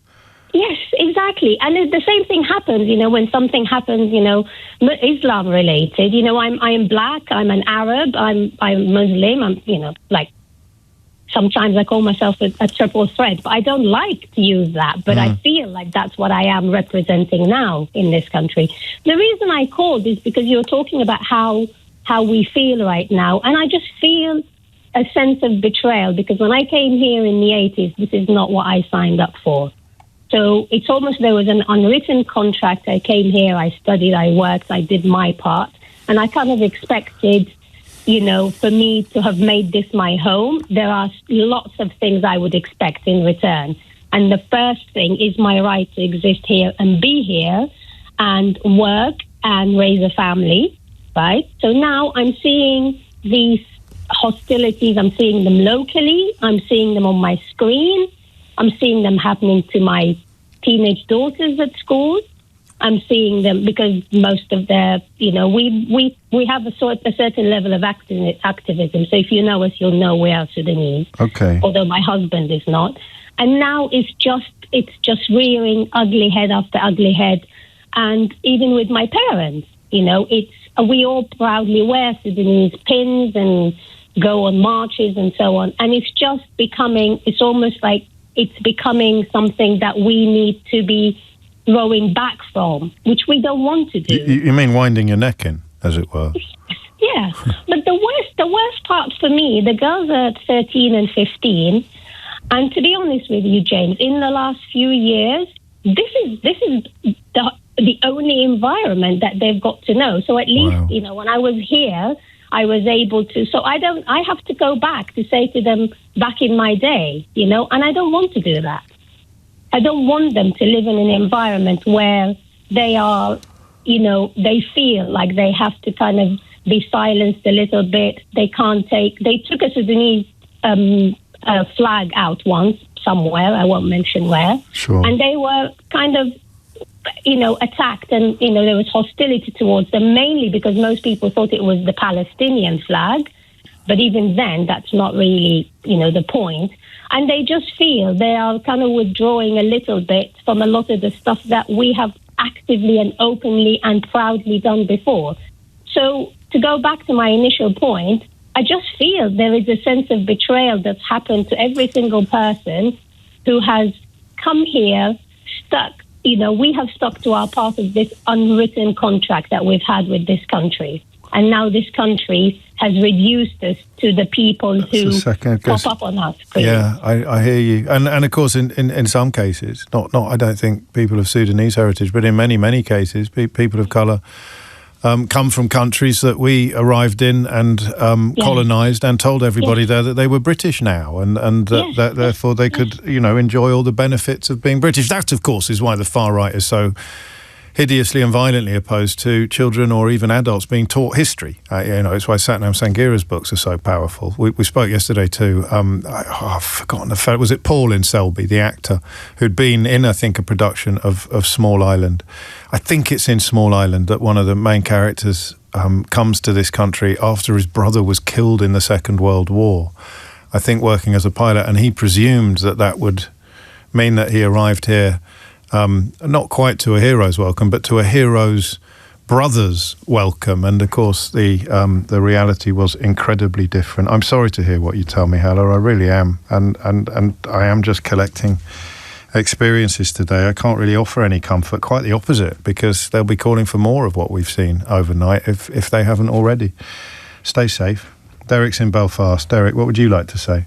Yes, exactly. And the same thing happens, when something happens, Islam related. I am black, I'm an Arab, I'm Muslim, I'm, sometimes I call myself a triple threat, but I don't like to use that. But I feel like that's what I am representing now in this country. The reason I called is because you're talking about how we feel right now. And I just feel a sense of betrayal, because when I came here in the 80s, this is not what I signed up for. So it's almost there was an unwritten contract. I came here, I studied, I worked, I did my part. And I kind of expected, for me to have made this my home. There are lots of things I would expect in return. And the first thing is my right to exist here and be here and work and raise a family, right? So now I'm seeing these hostilities. I'm seeing them locally. I'm seeing them on my screen. I'm seeing them happening to my teenage daughters at school. I'm seeing them because most of their, we have a certain level of activism. So if you know us, you'll know we are Sudanese. Okay. Although my husband is not. And now it's just rearing ugly head after ugly head. And even with my parents, we all proudly wear Sudanese pins and go on marches and so on. And it's just it's almost like it's becoming something that we need to be rowing back from, which we don't want to do. You mean winding your neck in, as it were? Yeah. But the worst part for me, the girls are 13 and 15. And to be honest with you, James, in the last few years, this is the only environment that they've got to know. So at least, when I was here, I was able to. So I have to go back to say to them back in my day, and I don't want to do that. I don't want them to live in an environment where they are, they feel like they have to kind of be silenced a little bit. They took a Sudanese flag out once somewhere, I won't mention where. Sure. And they were kind of, attacked, and, there was hostility towards them, mainly because most people thought it was the Palestinian flag. But even then, that's not really, the point. And they just feel they are kind of withdrawing a little bit from a lot of the stuff that we have actively and openly and proudly done before. So to go back to my initial point, I just feel there is a sense of betrayal that's happened to every single person who has come here, stuck. We have stuck to our part of this unwritten contract that we've had with this country. And now this country has reduced us to the people who pop up on our screen. Yeah, I hear you. And of course, in some cases, not I don't think people of Sudanese heritage, but in many, many cases, people of colour come from countries that we arrived in and colonised, and told everybody there that they were British now, and that therefore they could, enjoy all the benefits of being British. That, of course, is why the far right is so hideously and violently opposed to children or even adults being taught history. It's why Satnam Sangira's books are so powerful. We spoke yesterday to, I've forgotten the fellow, was it Paul in Selby, the actor, who'd been in, I think, a production of Small Island. I think it's in Small Island that one of the main characters comes to this country after his brother was killed in the Second World War, I think working as a pilot, and he presumed that would mean that he arrived here not quite to a hero's welcome, but to a hero's brother's welcome. And of course, the reality was incredibly different. I'm sorry to hear what you tell me, Hella. I really am, and I am just collecting experiences today. I can't really offer any comfort. Quite the opposite, because they'll be calling for more of what we've seen overnight if they haven't already. Stay safe. Derek's in Belfast. Derek, what would you like to say?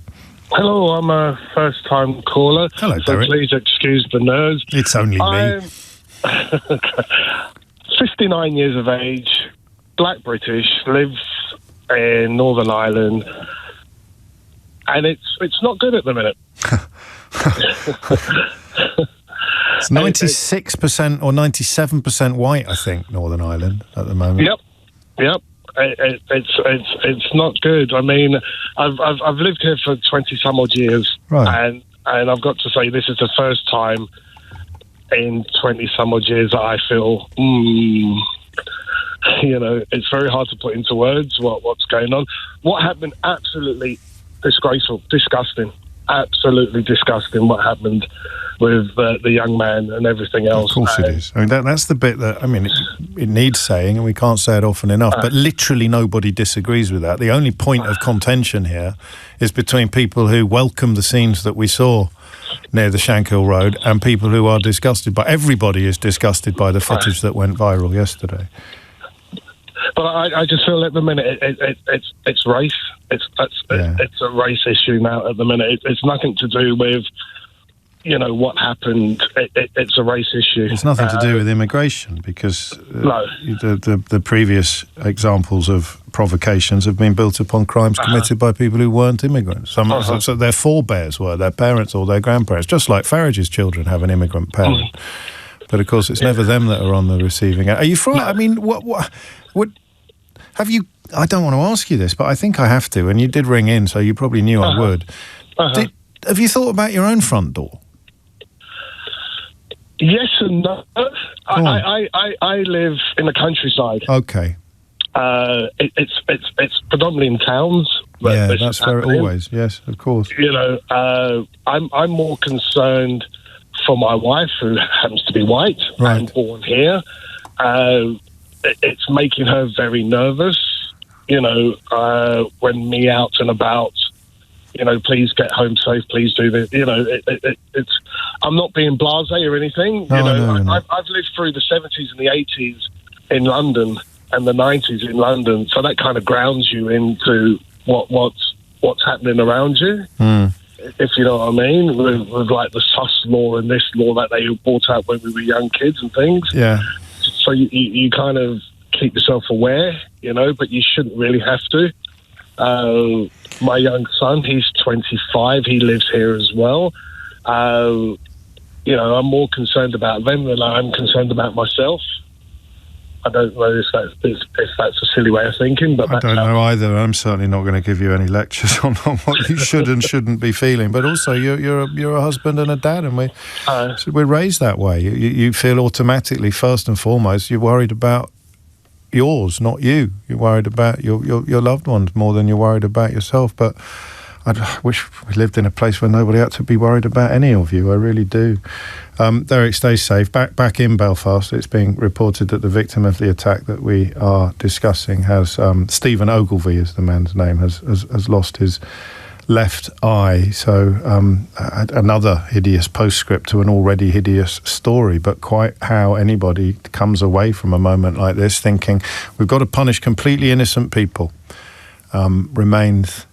Hello, I'm a first-time caller. Hello, so Derek. Please excuse the nerves. It's only me. I'm 59 years of age, black British, lives in Northern Ireland, and it's not good at the minute. It's 96% or 97% white, I think, Northern Ireland at the moment. Yep. It's not good. I mean, I've lived here for 20 some odd years, right. and I've got to say this is the first time in 20 some odd years that I feel, it's very hard to put into words what's going on. What happened? Absolutely disgraceful, disgusting, absolutely disgusting. What happened with the young man and everything else. Of course it is. I mean, that's the bit that, it needs saying, and we can't say it often enough, but literally nobody disagrees with that. The only point of contention here is between people who welcome the scenes that we saw near the Shankill Road and people who are disgusted by... Everybody is disgusted by the footage that went viral yesterday. But I just feel at the minute it's race. It's a race issue now at the minute. It's nothing to do with... what happened. It's a race issue. It's nothing to do with immigration, because the previous examples of provocations have been built upon crimes committed by people who weren't immigrants. So their forebears were, their parents or their grandparents, just like Farage's children have an immigrant parent. But of course, it's never them that are on the receiving end. Are you frightened? I mean, what have you... I don't want to ask you this, but I think I have to, and you did ring in, so you probably knew I would. Have you thought about your own front door? Yes and no. I live in the countryside. Okay. It's predominantly in towns. Yeah, that's where it always. Yes, of course. I'm more concerned for my wife, who happens to be white and born here. It's making her very nervous. When me out and about. Please get home safe. Please do this. It's. I'm not being blasé or anything. No. I've lived through the 70s and the 80s in London and the 90s in London, so that kind of grounds you into what's happening around you. If you know what I mean, with like the sus law and this law that they brought out when we were young kids and things. Yeah. So you kind of keep yourself aware, but you shouldn't really have to. My young son, he's 25. He lives here as well. I'm more concerned about them than I'm concerned about myself. I don't know if that's a silly way of thinking, but I don't know either. I'm certainly not going to give you any lectures on what you should and shouldn't be feeling. But also, you're a husband and a dad, and we're raised that way. You feel automatically, first and foremost, you're worried about yours, not you. You're worried about your loved ones more than you're worried about yourself. But I wish we lived in a place where nobody had to be worried about any of you. I really do. Derek, stay safe. Back in Belfast, it's being reported that the victim of the attack that we are discussing has Stephen Ogilvie is the man's name, has lost his left eye. So another hideous postscript to an already hideous story. But quite how anybody comes away from a moment like this thinking we've got to punish completely innocent people remains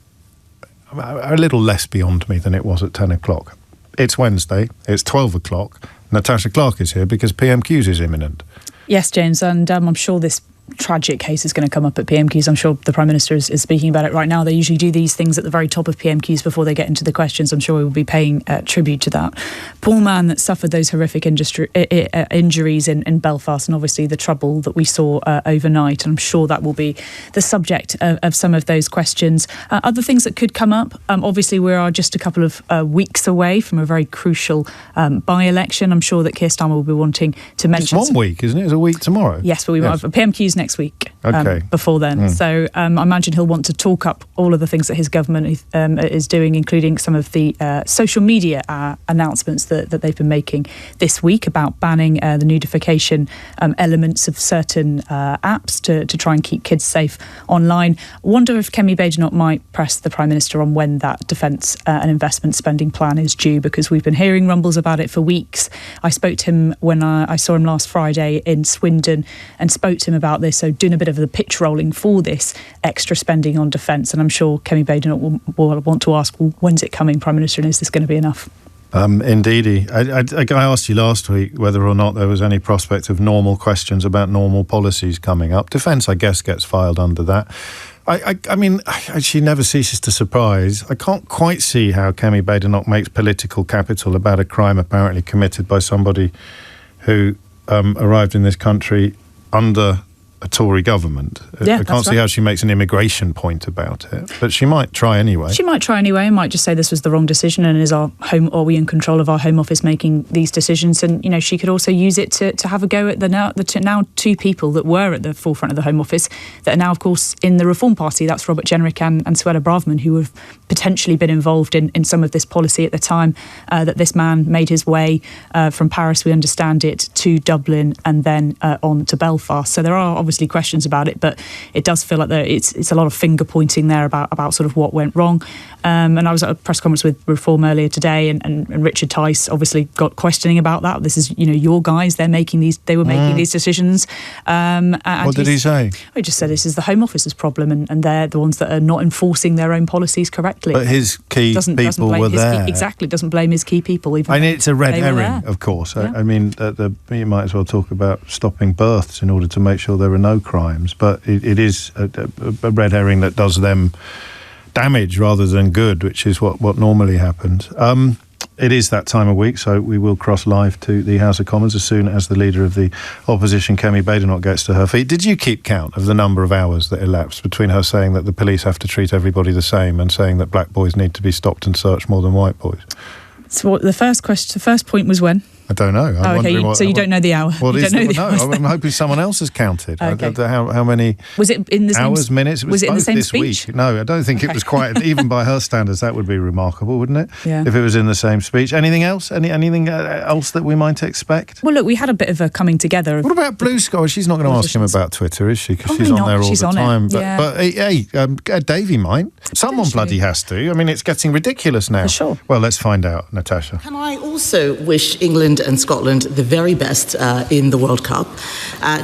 a little less beyond me than it was at 10 o'clock. It's Wednesday, it's 12 o'clock. Natasha Clark is here because PMQs is imminent. Yes, James, and I'm sure this tragic case is going to come up at PMQs. I'm sure the Prime Minister is speaking about it right now. They usually do these things at the very top of PMQs before they get into the questions. I'm sure we will be paying tribute to that. Poor man that suffered those horrific injuries in Belfast, and obviously the trouble that we saw overnight. And I'm sure that will be the subject of some of those questions. Other things that could come up, obviously we are just a couple of weeks away from a very crucial by-election. I'm sure that Keir Starmer will be wanting to mention... It's 1 week, isn't it? It's a week tomorrow. Yes, but we might have PMQs next week. Okay. Before then. So I imagine he'll want to talk up all of the things that his government is doing, including some of the social media announcements that they've been making this week about banning the nudification elements of certain apps to try and keep kids safe online. Wonder if Kemi Badenoch might press the Prime Minister on when that defence and investment spending plan is due, because we've been hearing rumbles about it for weeks. I spoke to him when I saw him last Friday in Swindon and spoke to him about this, so doing a bit of the pitch rolling for this extra spending on defence, and I'm sure Kemi Badenoch will want to ask, well, when's it coming, Prime Minister, and is this going to be enough? Indeedy. I asked you last week whether or not there was any prospect of normal questions about normal policies coming up. Defence, I guess, gets filed under that. I mean, she never ceases to surprise. I can't quite see how Kemi Badenoch makes political capital about a crime apparently committed by somebody who arrived in this country under a Tory government. I can't see how she makes an immigration point about it, but she might try anyway. She might try anyway and might just say this was the wrong decision, and are we in control of our Home Office making these decisions? And, you know, she could also use it to have a go at the now two people that were at the forefront of the Home Office that are now, of course, in the Reform Party. That's Robert Jenrick and Suella Braverman, who have potentially been involved in some of this policy at the time that this man made his way from Paris, we understand it, to Dublin and then on to Belfast. So there are obviously questions about it, but it does feel like it's a lot of finger pointing there about sort of what went wrong. And I was at a press conference with Reform earlier today, and Richard Tice obviously got questioning about that. This is, you know, your guys, they were making these decisions. And what did he say? He just said this is the Home Office's problem, and they're the ones that are not enforcing their own policies correctly. But his key people were there. Exactly, doesn't blame his key people. Even it's a red herring, of course. Yeah. I mean, you might as well talk about stopping births in order to make sure there are no crimes, but it is a red herring that does them damage rather than good, which is what normally happens. It is that time of week, so we will cross live to the House of Commons as soon as the Leader of the Opposition, Kemi Badenoch, gets to her feet. Did you keep count of the number of hours that elapsed between her saying that the police have to treat everybody the same and saying that black boys need to be stopped and searched more than white boys? So the first point was when? I don't know. So you don't know the hour? I'm hoping someone else has counted. Okay. How many was it in the hours, minutes? Was it in the same this speech? Week. No, I don't think it was quite. Even by her standards, that would be remarkable, wouldn't it? Yeah. If it was in the same speech. Anything else? Anything else that we might expect? Well, look, we had a bit of a coming together. What about Blue Sky? She's not going to ask him about Twitter, is she? Because she's on there all the time. But hey, Davey might. Someone bloody has to. I mean, it's getting ridiculous now. For sure. Well, let's find out, Natasha. Can I also wish England and Scotland the very best in the World Cup?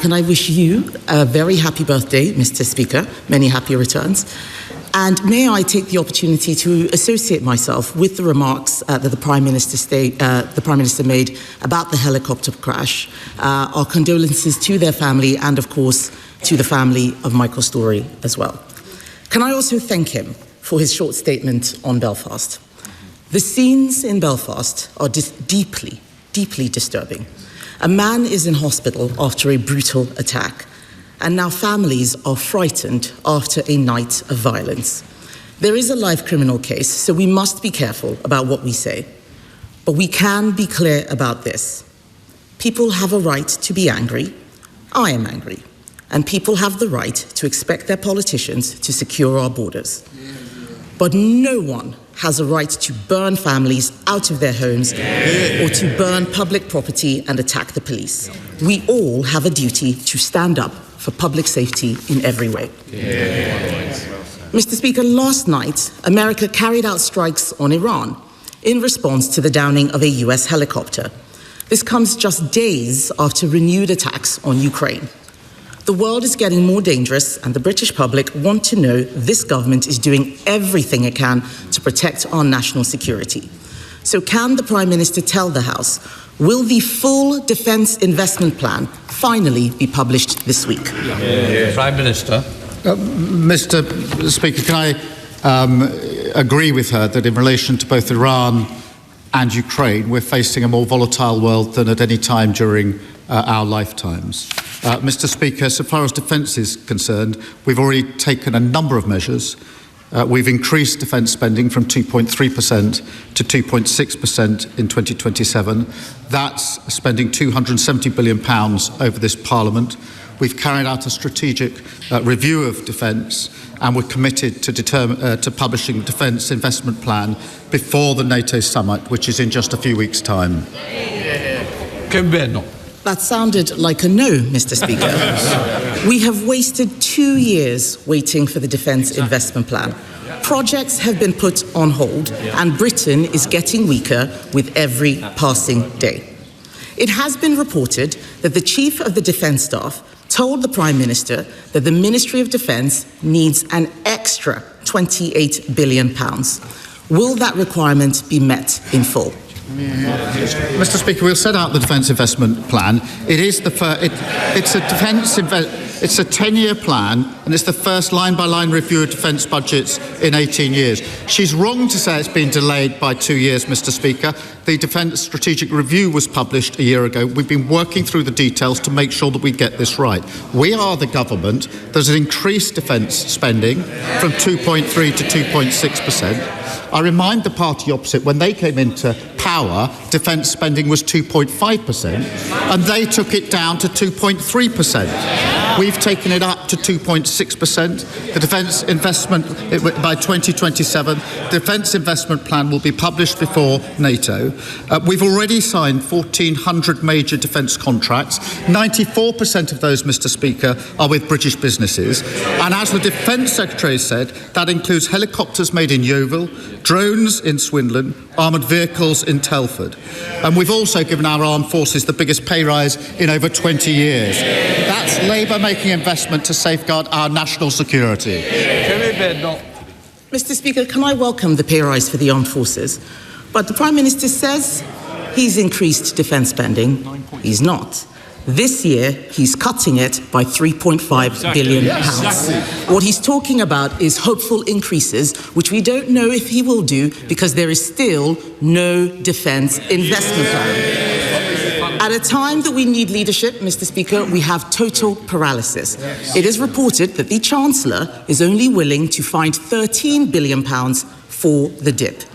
Can I wish you a very happy birthday, Mr. Speaker? Many happy returns. And may I take the opportunity to associate myself with the remarks that the Prime Minister made about the helicopter crash. Our condolences to their family and, of course, to the family of Michael Storey as well. Can I also thank him for his short statement on Belfast? The scenes in Belfast are deeply, deeply disturbing. A man is in hospital after a brutal attack, and now families are frightened after a night of violence. There is a live criminal case, so we must be careful about what we say. But we can be clear about this. People have a right to be angry. I am angry. And people have the right to expect their politicians to secure our borders. But no one has a right to burn families out of their homes or to burn public property and attack the police. We all have a duty to stand up for public safety in every way. Mr. Speaker, last night, America carried out strikes on Iran in response to the downing of a US helicopter. This comes just days after renewed attacks on Ukraine. The world is getting more dangerous, and the British public want to know this government is doing everything it can to protect our national security. So can the Prime Minister tell the House, will the full defence investment plan finally be published this week? Prime Minister. Mr. Speaker, can I agree with her that in relation to both Iran and Ukraine, we're facing a more volatile world than at any time during our lifetimes. Mr. Speaker, so far as defence is concerned, we've already taken a number of measures. We've increased defence spending from 2.3% to 2.6% in 2027. That's spending £270 billion over this Parliament. We've carried out a strategic review of defence, and we're committed to publishing the Defence Investment Plan before the NATO summit, which is in just a few weeks' time. That sounded like a no, Mr. Speaker. We have wasted 2 years waiting for the Defence Investment Plan. Projects have been put on hold, and Britain is getting weaker with every passing day. It has been reported that the Chief of the Defence Staff told the Prime Minister that the Ministry of Defence needs an extra £28 billion. Will that requirement be met in full? Mr. Speaker, we'll set out the Defence Investment Plan. It is it's a 10-year plan, and it's the first line-by-line review of defence budgets in 18 years. She's wrong to say it's been delayed by 2 years, Mr. Speaker. The Defence Strategic Review was published a year ago. We've been working through the details to make sure that we get this right. We are the government that has increased defence spending from 2.3 to 2.6%. I remind the party opposite, when they came into power, defence spending was 2.5%, and they took it down to 2.3%. We've taken it up to 2.6%. The defence investment, by 2027, the Defence Investment Plan will be published before NATO. We've already signed 1,400 major defence contracts. 94% of those, Mr. Speaker, are with British businesses. And as the Defence Secretary said, that includes helicopters made in Yeovil, drones in Swindon, armoured vehicles in Telford. And we've also given our armed forces the biggest pay rise in over 20 years. That's Labour making investment to safeguard our national security. Mr. Speaker, can I welcome the pay rise for the armed forces? But the Prime Minister says he's increased defence spending. He's not. This year, he's cutting it by £3.5 billion. What he's talking about is hopeful increases, which we don't know if he will do because there is still no defence investment plan. At a time that we need leadership, Mr. Speaker, we have total paralysis. It is reported that the Chancellor is only willing to find £13 billion for the dip.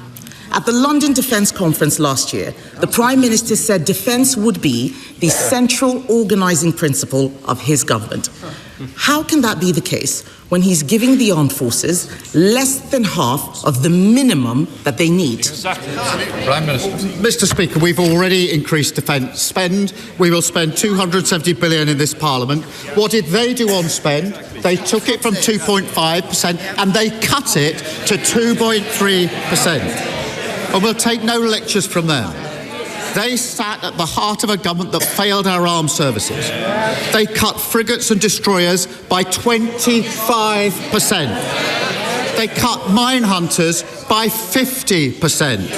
At the London Defence Conference last year, the Prime Minister said defence would be the central organising principle of his government. How can that be the case when he's giving the armed forces less than half of the minimum that they need? Prime Minister. Mr. Speaker, we've already increased defence spend. We will spend £270 billion in this Parliament. What did they do on spend? They took it from 2.5% and they cut it to 2.3%. And we'll take no lectures from them. They sat at the heart of a government that failed our armed services. They cut frigates and destroyers by 25%. They cut mine hunters by 50%.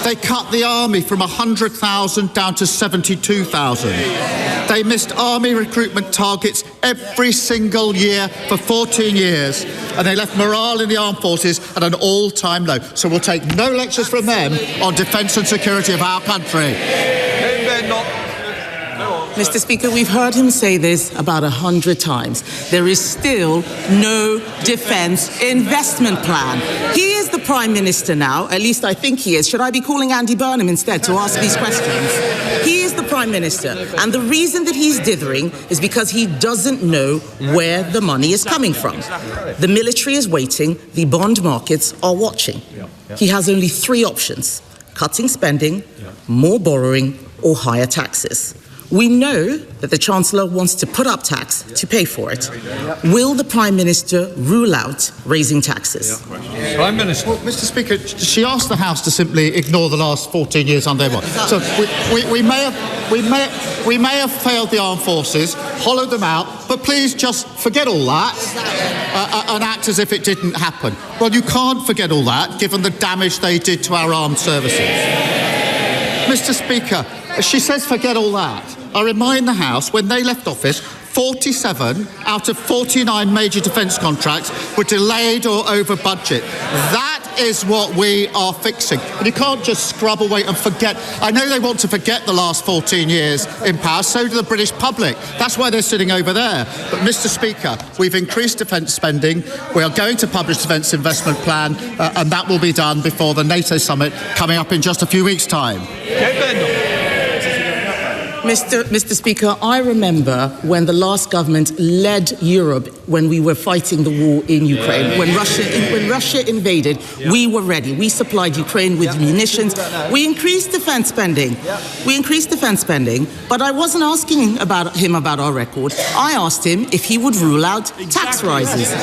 They cut the army from 100,000 down to 72,000. They missed army recruitment targets every single year for 14 years, and they left morale in the armed forces at an all-time low. So we'll take no lectures from them on defence and security of our country. Mr. Speaker, we've heard him say this about 100 times. There is still no defence investment plan. He is the Prime Minister now, at least I think he is. Should I be calling Andy Burnham instead to ask these questions? He is the Prime Minister, and the reason that he's dithering is because he doesn't know where the money is coming from. The military is waiting, the bond markets are watching. He has only 3 options: cutting spending, more borrowing, or higher taxes. We know that the Chancellor wants to put up tax to pay for it. Will the Prime Minister rule out raising taxes? Prime Minister. Well, Mr. Speaker, she asked the House to simply ignore the last 14 years under him. So we may have failed the armed forces, hollowed them out, but please just forget all that and act as if it didn't happen. Well, you can't forget all that, given the damage they did to our armed services. Mr. Speaker, she says forget all that. I remind the House, when they left office, 47 out of 49 major defence contracts were delayed or over budget. That is what we are fixing. And you can't just scrub away and forget. I know they want to forget the last 14 years in power, so do the British public. That's why they're sitting over there. But, Mr. Speaker, we've increased defence spending. We are going to publish Defence Investment Plan, and that will be done before the NATO summit coming up in just a few weeks' time. Mr. Speaker, I remember when the last government led Europe when we were fighting the war in Ukraine. When Russia invaded, we were ready. We supplied Ukraine with munitions. We increased defence spending. But I wasn't asking him about our record. I asked him if he would rule out tax rises.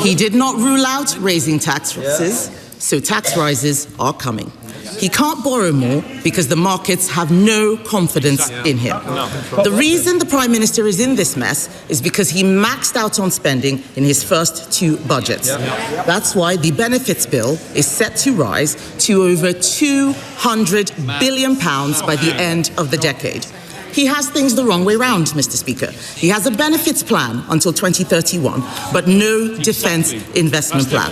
He did not rule out raising taxes, so tax rises are coming. He can't borrow more because the markets have no confidence in him. The reason the Prime Minister is in this mess is because he maxed out on spending in his first two budgets. That's why the benefits bill is set to rise to over £200 billion by the end of the decade. He has things the wrong way round, Mr. Speaker. He has a benefits plan until 2031, but no defence investment plan.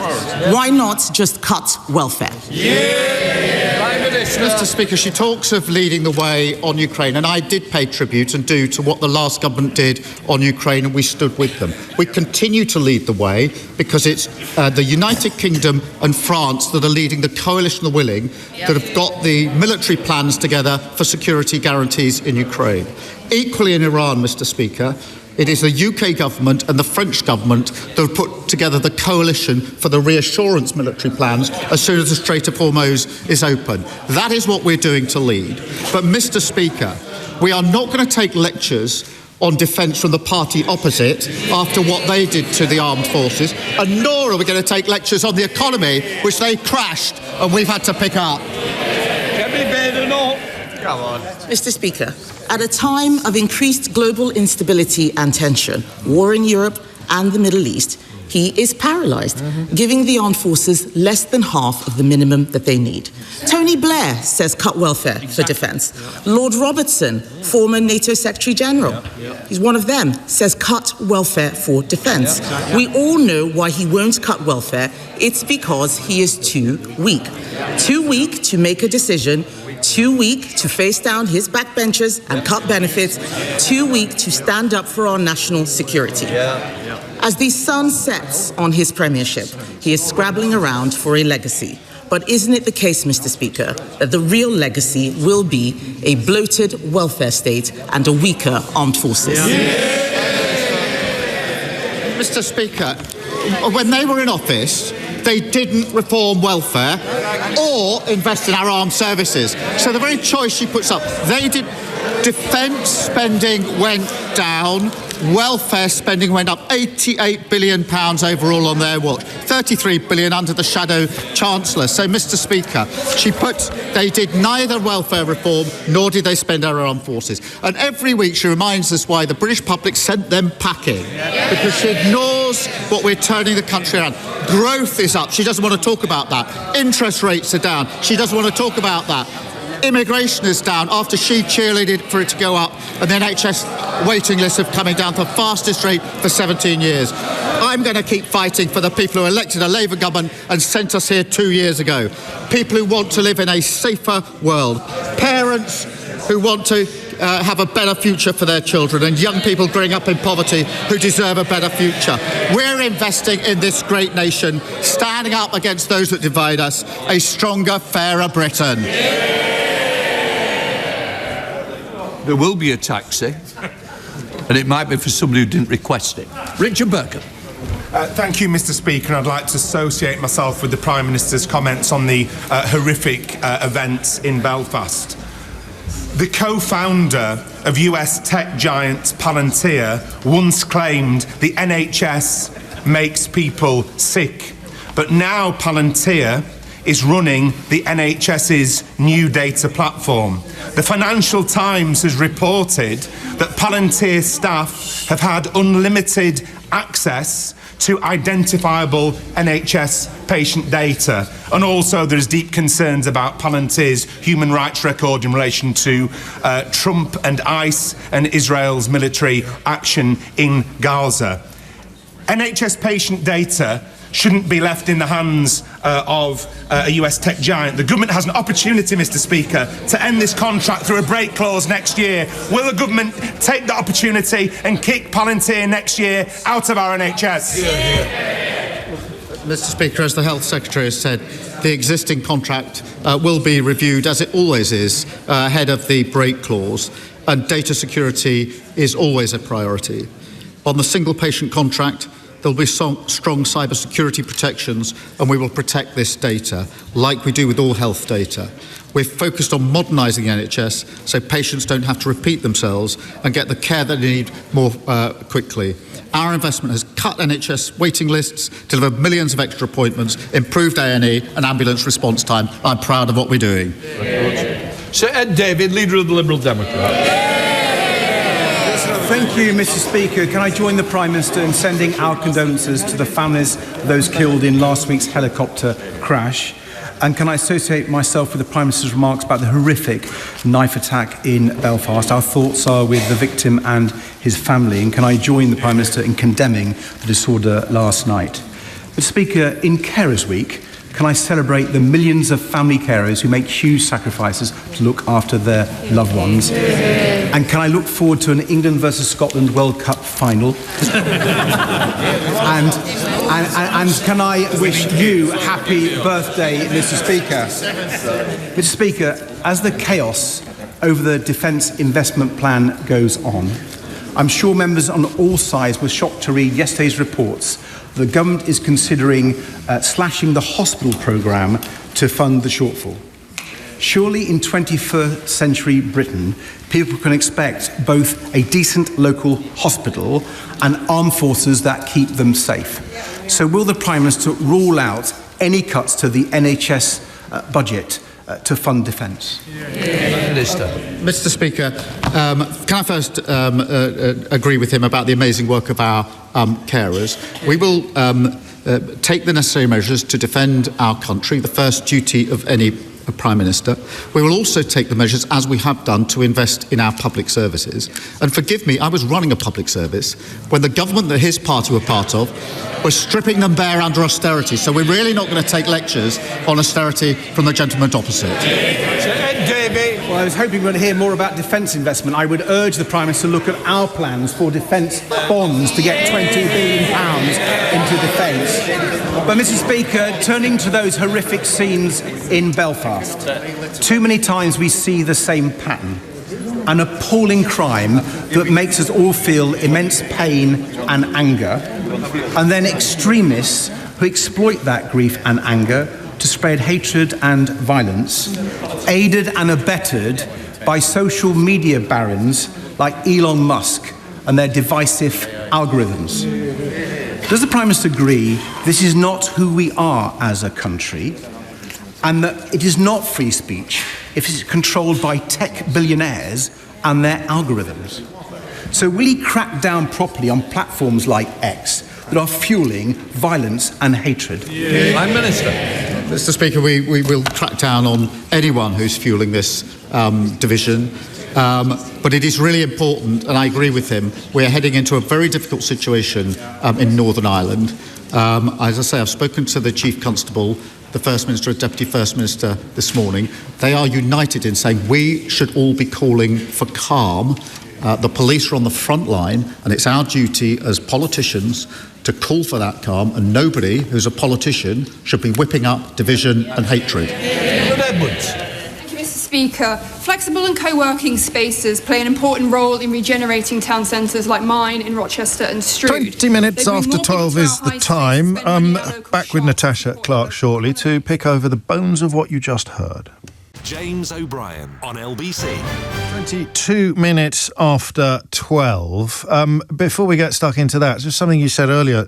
Why not just cut welfare? Mr. Speaker, she talks of leading the way on Ukraine, and I did pay tribute and do to what the last government did on Ukraine, and we stood with them. We continue to lead the way because it's the United Kingdom and France that are leading the coalition of the willing that have got the military plans together for security guarantees in Ukraine. Equally in Iran, Mr. Speaker, it is the UK government and the French government that have put together the coalition for the reassurance military plans as soon as the Strait of Hormuz is open. That is what we're doing to lead. But, Mr. Speaker, we are not going to take lectures on defence from the party opposite after what they did to the armed forces, and nor are we going to take lectures on the economy, which they crashed and we've had to pick up. Come on. Mr. Speaker, at a time of increased global instability and tension, war in Europe and the Middle East, he is paralysed, giving the armed forces less than half of the minimum that they need. Tony Blair says cut welfare for defence. Lord Robertson, former NATO Secretary General, he's one of them, says cut welfare for defence. We all know why he won't cut welfare. It's because he is too weak. Too weak to make a decision, too weak to face down his backbenchers and cut benefits, too weak to stand up for our national security. As the sun sets on his premiership, he is scrabbling around for a legacy. But isn't it the case, Mr. Speaker, that the real legacy will be a bloated welfare state and a weaker armed forces? Mr. Speaker, when they were in office, they didn't reform welfare or invest in our armed services. So the very choice she puts up, they did. Defence spending went down, welfare spending went up, £88 billion overall on their watch, £33 billion under the shadow Chancellor. So, Mr. Speaker, they did neither welfare reform nor did they spend our armed forces. And every week she reminds us why the British public sent them packing, because she ignores what we're turning the country around. Growth is up. She doesn't want to talk about that. Interest rates are down. She doesn't want to talk about that. Immigration is down after she cheerleaded for it to go up, and the NHS waiting lists have coming down for the fastest rate for 17 years. I'm going to keep fighting for the people who elected a Labour government and sent us here 2 years ago. People who want to live in a safer world. Parents who want to have a better future for their children, and young people growing up in poverty who deserve a better future. We're investing in this great nation, standing up against those that divide us, a stronger, fairer Britain. There will be a taxi, and it might be for somebody who didn't request it. Richard Burke. Thank you, Mr. Speaker. I'd like to associate myself with the Prime Minister's comments on the horrific events in Belfast. The co-founder of US tech giant Palantir once claimed the NHS makes people sick. But now Palantir is running the NHS's new data platform. The Financial Times has reported that Palantir staff have had unlimited access to identifiable NHS patient data. And also there's deep concerns about Palantir's human rights record in relation to Trump and ICE and Israel's military action in Gaza. NHS patient data shouldn't be left in the hands of a US tech giant. The government has an opportunity, Mr. Speaker, to end this contract through a break clause next year. Will the government take that opportunity and kick Palantir next year out of our NHS? Mr. Speaker, as the Health Secretary has said, the existing contract will be reviewed, as it always is, ahead of the break clause, and data security is always a priority. On the single patient contract, there will be strong cybersecurity protections, and we will protect this data, like we do with all health data. We're focused on modernising the NHS so patients don't have to repeat themselves and get the care they need more quickly. Our investment has cut NHS waiting lists, delivered millions of extra appointments, improved A&E and ambulance response time. I'm proud of what we're doing. Sir Ed David, Leader of the Liberal Democrats. Thank you, Mr. Speaker. Can I join the Prime Minister in sending our condolences to the families of those killed in last week's helicopter crash? And can I associate myself with the Prime Minister's remarks about the horrific knife attack in Belfast? Our thoughts are with the victim and his family. And can I join the Prime Minister in condemning the disorder last night? But Speaker, in Carers Week, can I celebrate the millions of family carers who make huge sacrifices to look after their loved ones? And can I look forward to an England versus Scotland World Cup final? and can I wish you happy birthday, Mr. Speaker? Mr. Speaker, as the chaos over the Defence Investment Plan goes on, I'm sure members on all sides were shocked to read yesterday's reports. The government is considering slashing the hospital programme to fund the shortfall. Surely in 21st century Britain, people can expect both a decent local hospital and armed forces that keep them safe. So will the Prime Minister rule out any cuts to the NHS budget to fund defence? Mr. Speaker, can I first agree with him about the amazing work of our carers? We will take the necessary measures to defend our country, the first duty of any Prime Minister. We will also take the measures, as we have done, to invest in our public services. And forgive me, I was running a public service when the government that his party were part of was stripping them bare under austerity. So we're really not going to take lectures on austerity from the gentleman opposite. Well, I was hoping we were going to hear more about defence investment. I would urge the Prime Minister to look at our plans for defence bonds to get £20 billion into defence. But, Mr. Speaker, turning to those horrific scenes in Belfast, too many times we see the same pattern. An appalling crime that makes us all feel immense pain and anger, and then extremists who exploit that grief and anger to spread hatred and violence, aided and abetted by social media barons like Elon Musk and their divisive algorithms. Does the Prime Minister agree this is not who we are as a country, and that it is not free speech if it's controlled by tech billionaires and their algorithms? So will he crack down properly on platforms like X that are fueling violence and hatred? Prime Minister. Mr. Speaker, we will crack down on anyone who's fueling this division. But it is really important, and I agree with him, we're heading into a very difficult situation in Northern Ireland. As I say, I've spoken to the Chief Constable, the First Minister and Deputy First Minister this morning. They are united in saying we should all be calling for calm. The police are on the front line, and it's our duty as politicians to call for that calm, and nobody who's a politician should be whipping up division and hatred. Thank you, Mr. Speaker. Flexible and co-working spaces play an important role in regenerating town centres like mine in Rochester and Stroud. 20 minutes after 12 is the time. Back with Natasha Clark shortly to pick over the bones of what you just heard. James O'Brien on LBC. 22 minutes after 12. Before we get stuck into that, just something you said earlier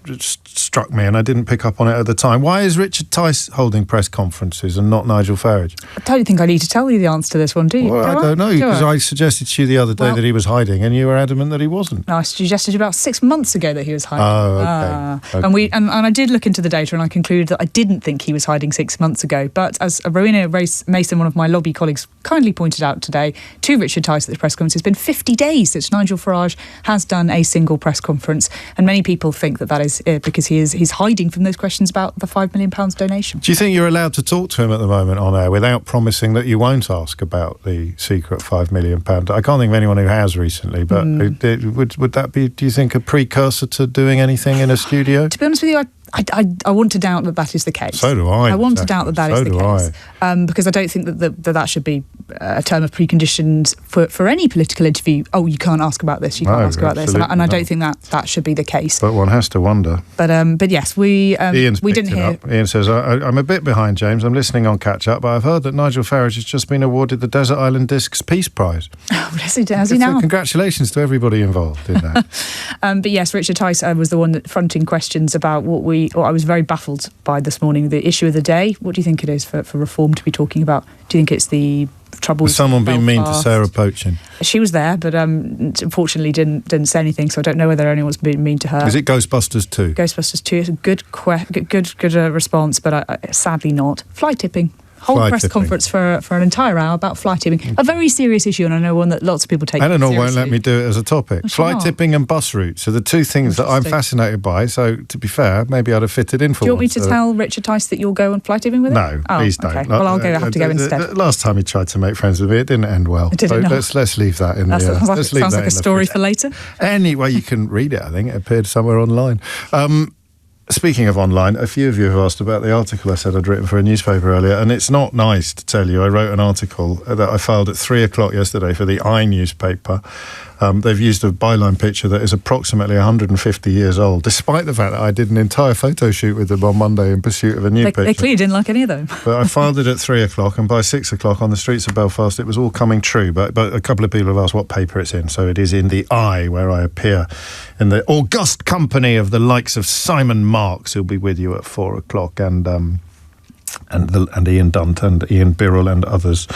struck me, and I didn't pick up on it at the time. Why is Richard Tice holding press conferences and not Nigel Farage? I don't think I need to tell you the answer to this one, do you? Well, I don't know, because I suggested to you the other day that he was hiding, and you were adamant that he wasn't. No, I suggested about 6 months ago that he was hiding. Oh, okay. Okay. And I did look into the data, and I concluded that I didn't think he was hiding 6 months ago. But as Rowena Mason, one of my lobby colleagues, kindly pointed out today to Richard Tice at the press conference, it's been 50 days since Nigel Farage has done a single press conference, and many people think that is because he's hiding from those questions about the £5 million donation. Do you think you're allowed to talk to him at the moment on air without promising that you won't ask about the secret £5 million? I can't think of anyone who has recently, but would that be, do you think, a precursor to doing anything in a studio? To be honest with you, I want to doubt that is the case. So do I. I want to doubt that is the case. Because I don't think that should be a term of preconditions for any political interview. Oh, you can't ask about this, you can't ask about this. And I don't think that should be the case. But one has to wonder. But yes, we didn't hear. Ian says, I'm a bit behind, James. I'm listening on catch-up, but I've heard that Nigel Farage has just been awarded the Desert Island Discs Peace Prize. Oh, has he now? Congratulations to everybody involved in that. But yes, Richard Tice was the one that fronting questions about what I was very baffled by this morning, the issue of the day. What do you think it is for Reform to be talking about? Do you think it's the troubles? Was someone being mean to Sarah Poaching? She was there, but unfortunately didn't say anything, so I don't know whether anyone's been mean to her. Is it Ghostbusters 2? Ghostbusters 2 is a good response, but sadly not. Fly tipping. Whole press conference for an entire hour about fly tipping. A very serious issue, and I know one that lots of people take seriously. Eleanor won't let me do it as a topic. Fly tipping and bus routes are the two things that I'm fascinated by, so to be fair, maybe I'd have fitted in for Do you want me to tell Richard Tice that you'll go on fly tipping with him? No, please don't. Okay. Well, I'll have to go instead. Last time he tried to make friends with me, it didn't end well. Did it not? Let's leave that in there. Sounds like a story for later. Anyway, you can read it, I think. It appeared somewhere online. Speaking of online, a few of you have asked about the article I said I'd written for a newspaper earlier, and it's not nice to tell you. I wrote an article that I filed at 3:00 yesterday for the I newspaper. They've used a byline picture that is approximately 150 years old, despite the fact that I did an entire photo shoot with them on Monday in pursuit of a new picture. They clearly didn't like any of them. But I filed it at 3:00, and by 6:00 on the streets of Belfast, it was all coming true. But a couple of people have asked what paper it's in, so it is in the I, where I appear in the august company of the likes of Simon Marks, who'll be with you at 4:00, and Ian Dunt and Ian Birrell and others.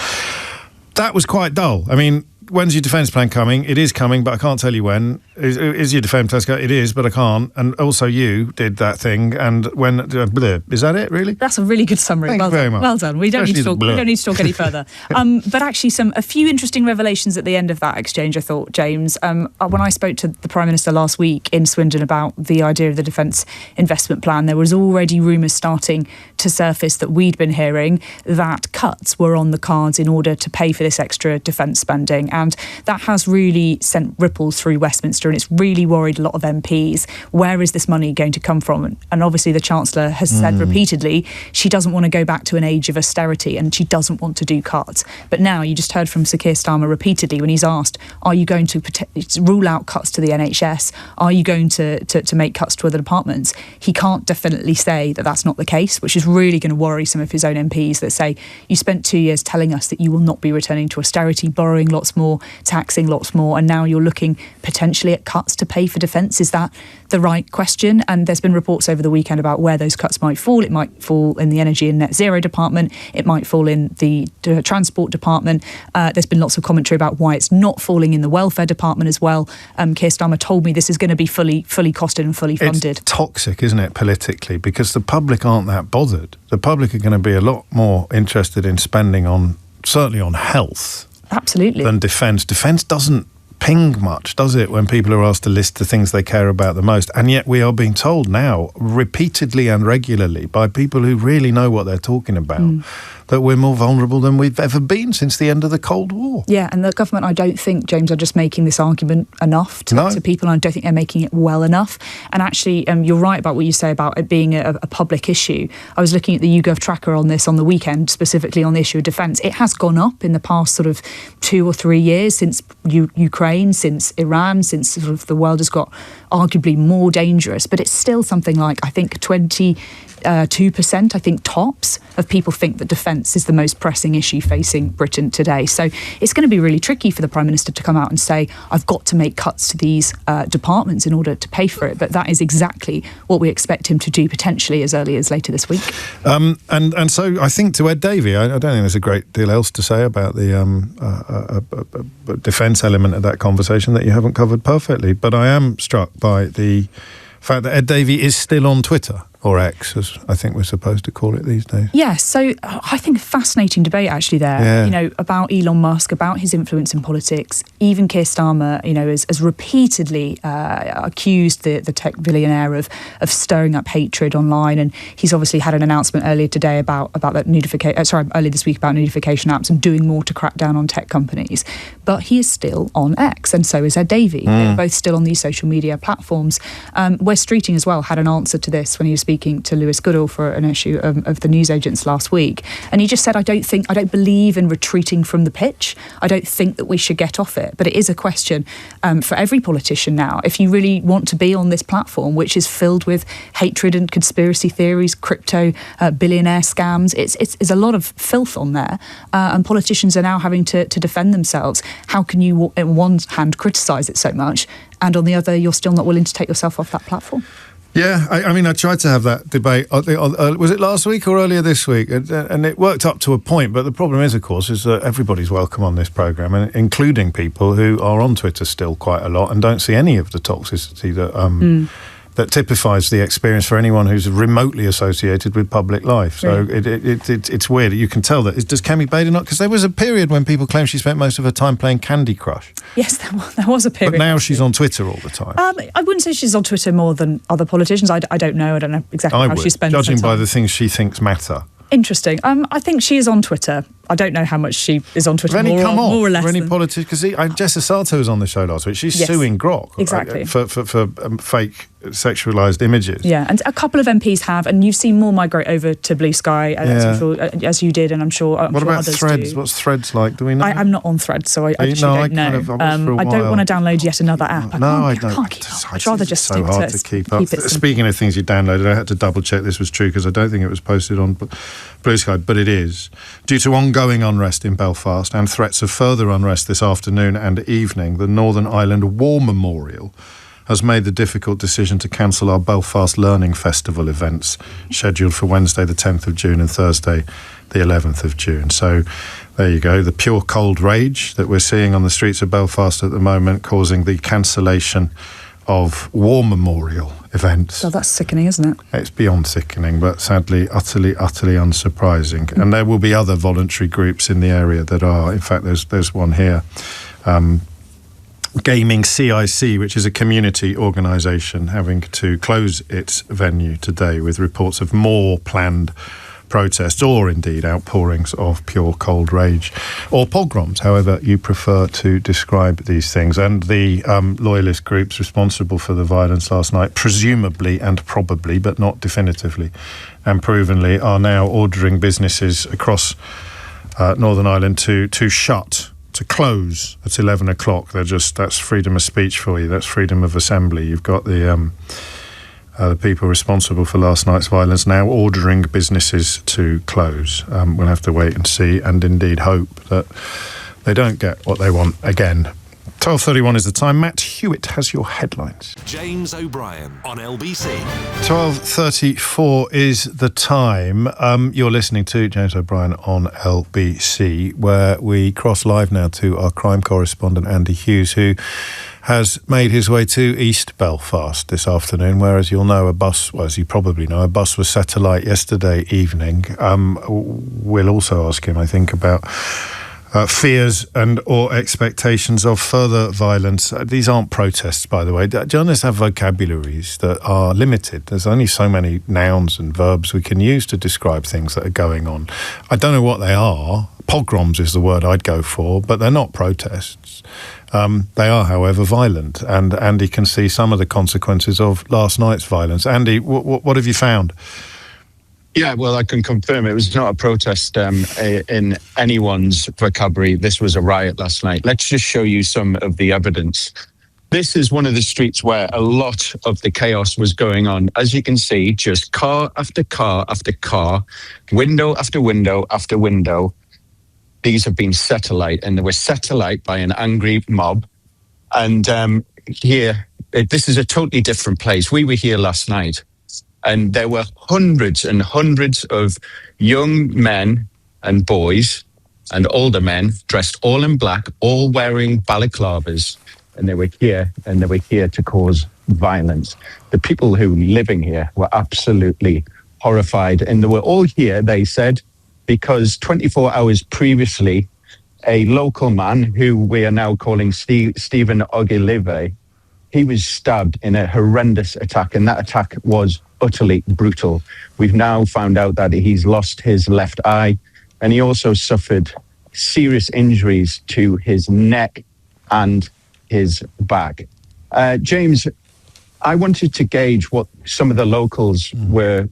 That was quite dull. I mean, when's your defence plan coming? It is coming, but I can't tell you when. Is your defence plan coming? It is, but I can't. And also you did that thing, and when... is that it, really? That's a really good summary. Thank you very much. Well done. We don't need to talk any further. But actually, a few interesting revelations at the end of that exchange, I thought, James. When I spoke to the Prime Minister last week in Swindon about the idea of the defence investment plan, there was already rumours starting to surface that we'd been hearing that cuts were on the cards in order to pay for this extra defence spending. And that has really sent ripples through Westminster, and it's really worried a lot of MPs. Where is this money going to come from? And obviously the Chancellor has said repeatedly she doesn't want to go back to an age of austerity, and she doesn't want to do cuts. But now you just heard from Sir Keir Starmer repeatedly when he's asked, are you going to rule out cuts to the NHS? Are you going to make cuts to other departments? He can't definitely say that that's not the case, which is really going to worry some of his own MPs that say, you spent 2 years telling us that you will not be returning to austerity, borrowing lots more, taxing lots more, and now you're looking potentially at cuts to pay for defence. Is that the right question? And there's been reports over the weekend about where those cuts might fall. It might fall in the Energy and Net Zero department. It might fall in the Transport department. There's been lots of commentary about why it's not falling in the Welfare department as well. Keir Starmer told me this is going to be fully costed and fully funded. It's toxic, isn't it, politically? Because the public aren't that bothered. The public are going to be a lot more interested in spending certainly on health. Absolutely. Than defence. Defence doesn't ping much, does it, when people are asked to list the things they care about the most? And yet we are being told now, repeatedly and regularly, by people who really know what they're talking about, that we're more vulnerable than we've ever been since the end of the Cold War. Yeah, and the government, I don't think, James, are just making this argument enough to people, and I don't think they're making it well enough. And actually, you're right about what you say about it being a public issue. I was looking at the YouGov tracker on this on the weekend, specifically on the issue of defence. It has gone up in the past sort of 2 or 3 years since Ukraine, since Iran, since sort of the world has got arguably more dangerous, but it's still something like, I think, 22%, I think, tops of people think that defence defence is the most pressing issue facing Britain today. So it's going to be really tricky for the Prime Minister to come out and say, I've got to make cuts to these departments in order to pay for it. But that is exactly what we expect him to do potentially as early as later this week. And so I think to Ed Davey, I don't think there's a great deal else to say about the defence element of that conversation that you haven't covered perfectly. But I am struck by the fact that Ed Davey is still on Twitter, or X, as I think we're supposed to call it these days. Yes, so I think a fascinating debate actually there, about Elon Musk, about his influence in politics. Even Keir Starmer, has repeatedly accused the tech billionaire of stirring up hatred online, and he's obviously had an announcement earlier today about that earlier this week about notification apps and doing more to crack down on tech companies. But he is still on X, and so is Ed Davey. They're both still on these social media platforms. Wes Streeting as well had an answer to this when he was speaking to Lewis Goodall for an issue of the newsagents last week, and he just said, I don't believe in retreating from the pitch. I don't think that we should get off it, but it is a question for every politician now. If you really want to be on this platform, which is filled with hatred and conspiracy theories, crypto, billionaire scams, it's a lot of filth on there, and politicians are now having to defend themselves. How can you on one hand criticise it so much, and on the other you're still not willing to take yourself off that platform? Yeah, I tried to have that debate, was it last week or earlier this week? And it worked up to a point, but the problem is, of course, is that everybody's welcome on this programme, and including people who are on Twitter still quite a lot and don't see any of the toxicity that typifies the experience for anyone who's remotely associated with public life. So it's weird. You can tell that. Does Kemi Bader not? Because there was a period when people claimed she spent most of her time playing Candy Crush. Yes, there was a period. But now she's on Twitter all the time. I wouldn't say she's on Twitter more than other politicians. I don't know. I don't know exactly how she spends her time. Judging by the things she thinks matter. Interesting. I think she is on Twitter. I don't know how much she is on Twitter, more or less. Any politicians? Because Jess Asato was on the show last week. She's suing Grok for fake sexualised images. Yeah, and a couple of MPs have, and you've seen more migrate over to Blue Sky, as you did, and I'm sure what about others Threads? do. What's Threads like? Do we know? I'm not on Threads, so I don't know. I don't want to download yet another app. I can't keep up. I'd rather just stick to keep up. Speaking of things you downloaded, I had to double check this was true because I don't think it was posted on Blue Sky, but it is. Due to ongoing unrest in Belfast and threats of further unrest this afternoon and evening, the Northern Ireland War Memorial has made the difficult decision to cancel our Belfast Learning Festival events scheduled for Wednesday the 10th of June and Thursday the 11th of June. So there you go, the pure cold rage that we're seeing on the streets of Belfast at the moment causing the cancellation of War Memorial events. So that's sickening, isn't it? It's beyond sickening, but sadly, utterly unsurprising. And there will be other voluntary groups in the area that are, in fact, there's one here, Gaming CIC, which is a community organisation, having to close its venue today with reports of more planned protests or indeed outpourings of pure cold rage or pogroms, however you prefer to describe these things. And the loyalist groups responsible for the violence last night, presumably and probably, but not definitively and provenly, are now ordering businesses across Northern Ireland to close at 11 o'clock. That's freedom of speech for you. That's freedom of assembly. You've got the people responsible for last night's violence now ordering businesses to close. We'll have to wait and see, and indeed hope that they don't get what they want again. 12:31 is the time. Matt Hewitt has your headlines. James O'Brien on LBC. 12:34 is the time. You're listening to James O'Brien on LBC, where we cross live now to our crime correspondent, Andy Hughes, who has made his way to East Belfast this afternoon, where, as you'll know, as you probably know, a bus was set alight yesterday evening. We'll also ask him, I think, about fears or expectations of further violence. These aren't protests, by the way. Journalists have vocabularies that are limited. There's only so many nouns and verbs we can use to describe things that are going on. I don't know what they are. Pogroms is the word I'd go for, but they're not protests. They are, however, violent, and Andy can see some of the consequences of last night's violence. Andy, what have you found? Yeah, well, I can confirm it was not a protest in anyone's vocabulary. This was a riot last night. Let's just show you some of the evidence. This is one of the streets where a lot of the chaos was going on. As you can see, just car after car after car, window after window after window. These have been set alight, and they were set alight by an angry mob. And this is a totally different place. We were here last night, and there were hundreds and hundreds of young men and boys and older men dressed all in black, all wearing balaclavas. And they were here to cause violence. The people who were living here were absolutely horrified. And they were all here, they said, because 24 hours previously, a local man who we are now calling Stephen Ogilvie, he was stabbed in a horrendous attack. And that attack was utterly brutal. We've now found out that he's lost his left eye, and he also suffered serious injuries to his neck and his back. James, I wanted to gauge what some of the locals were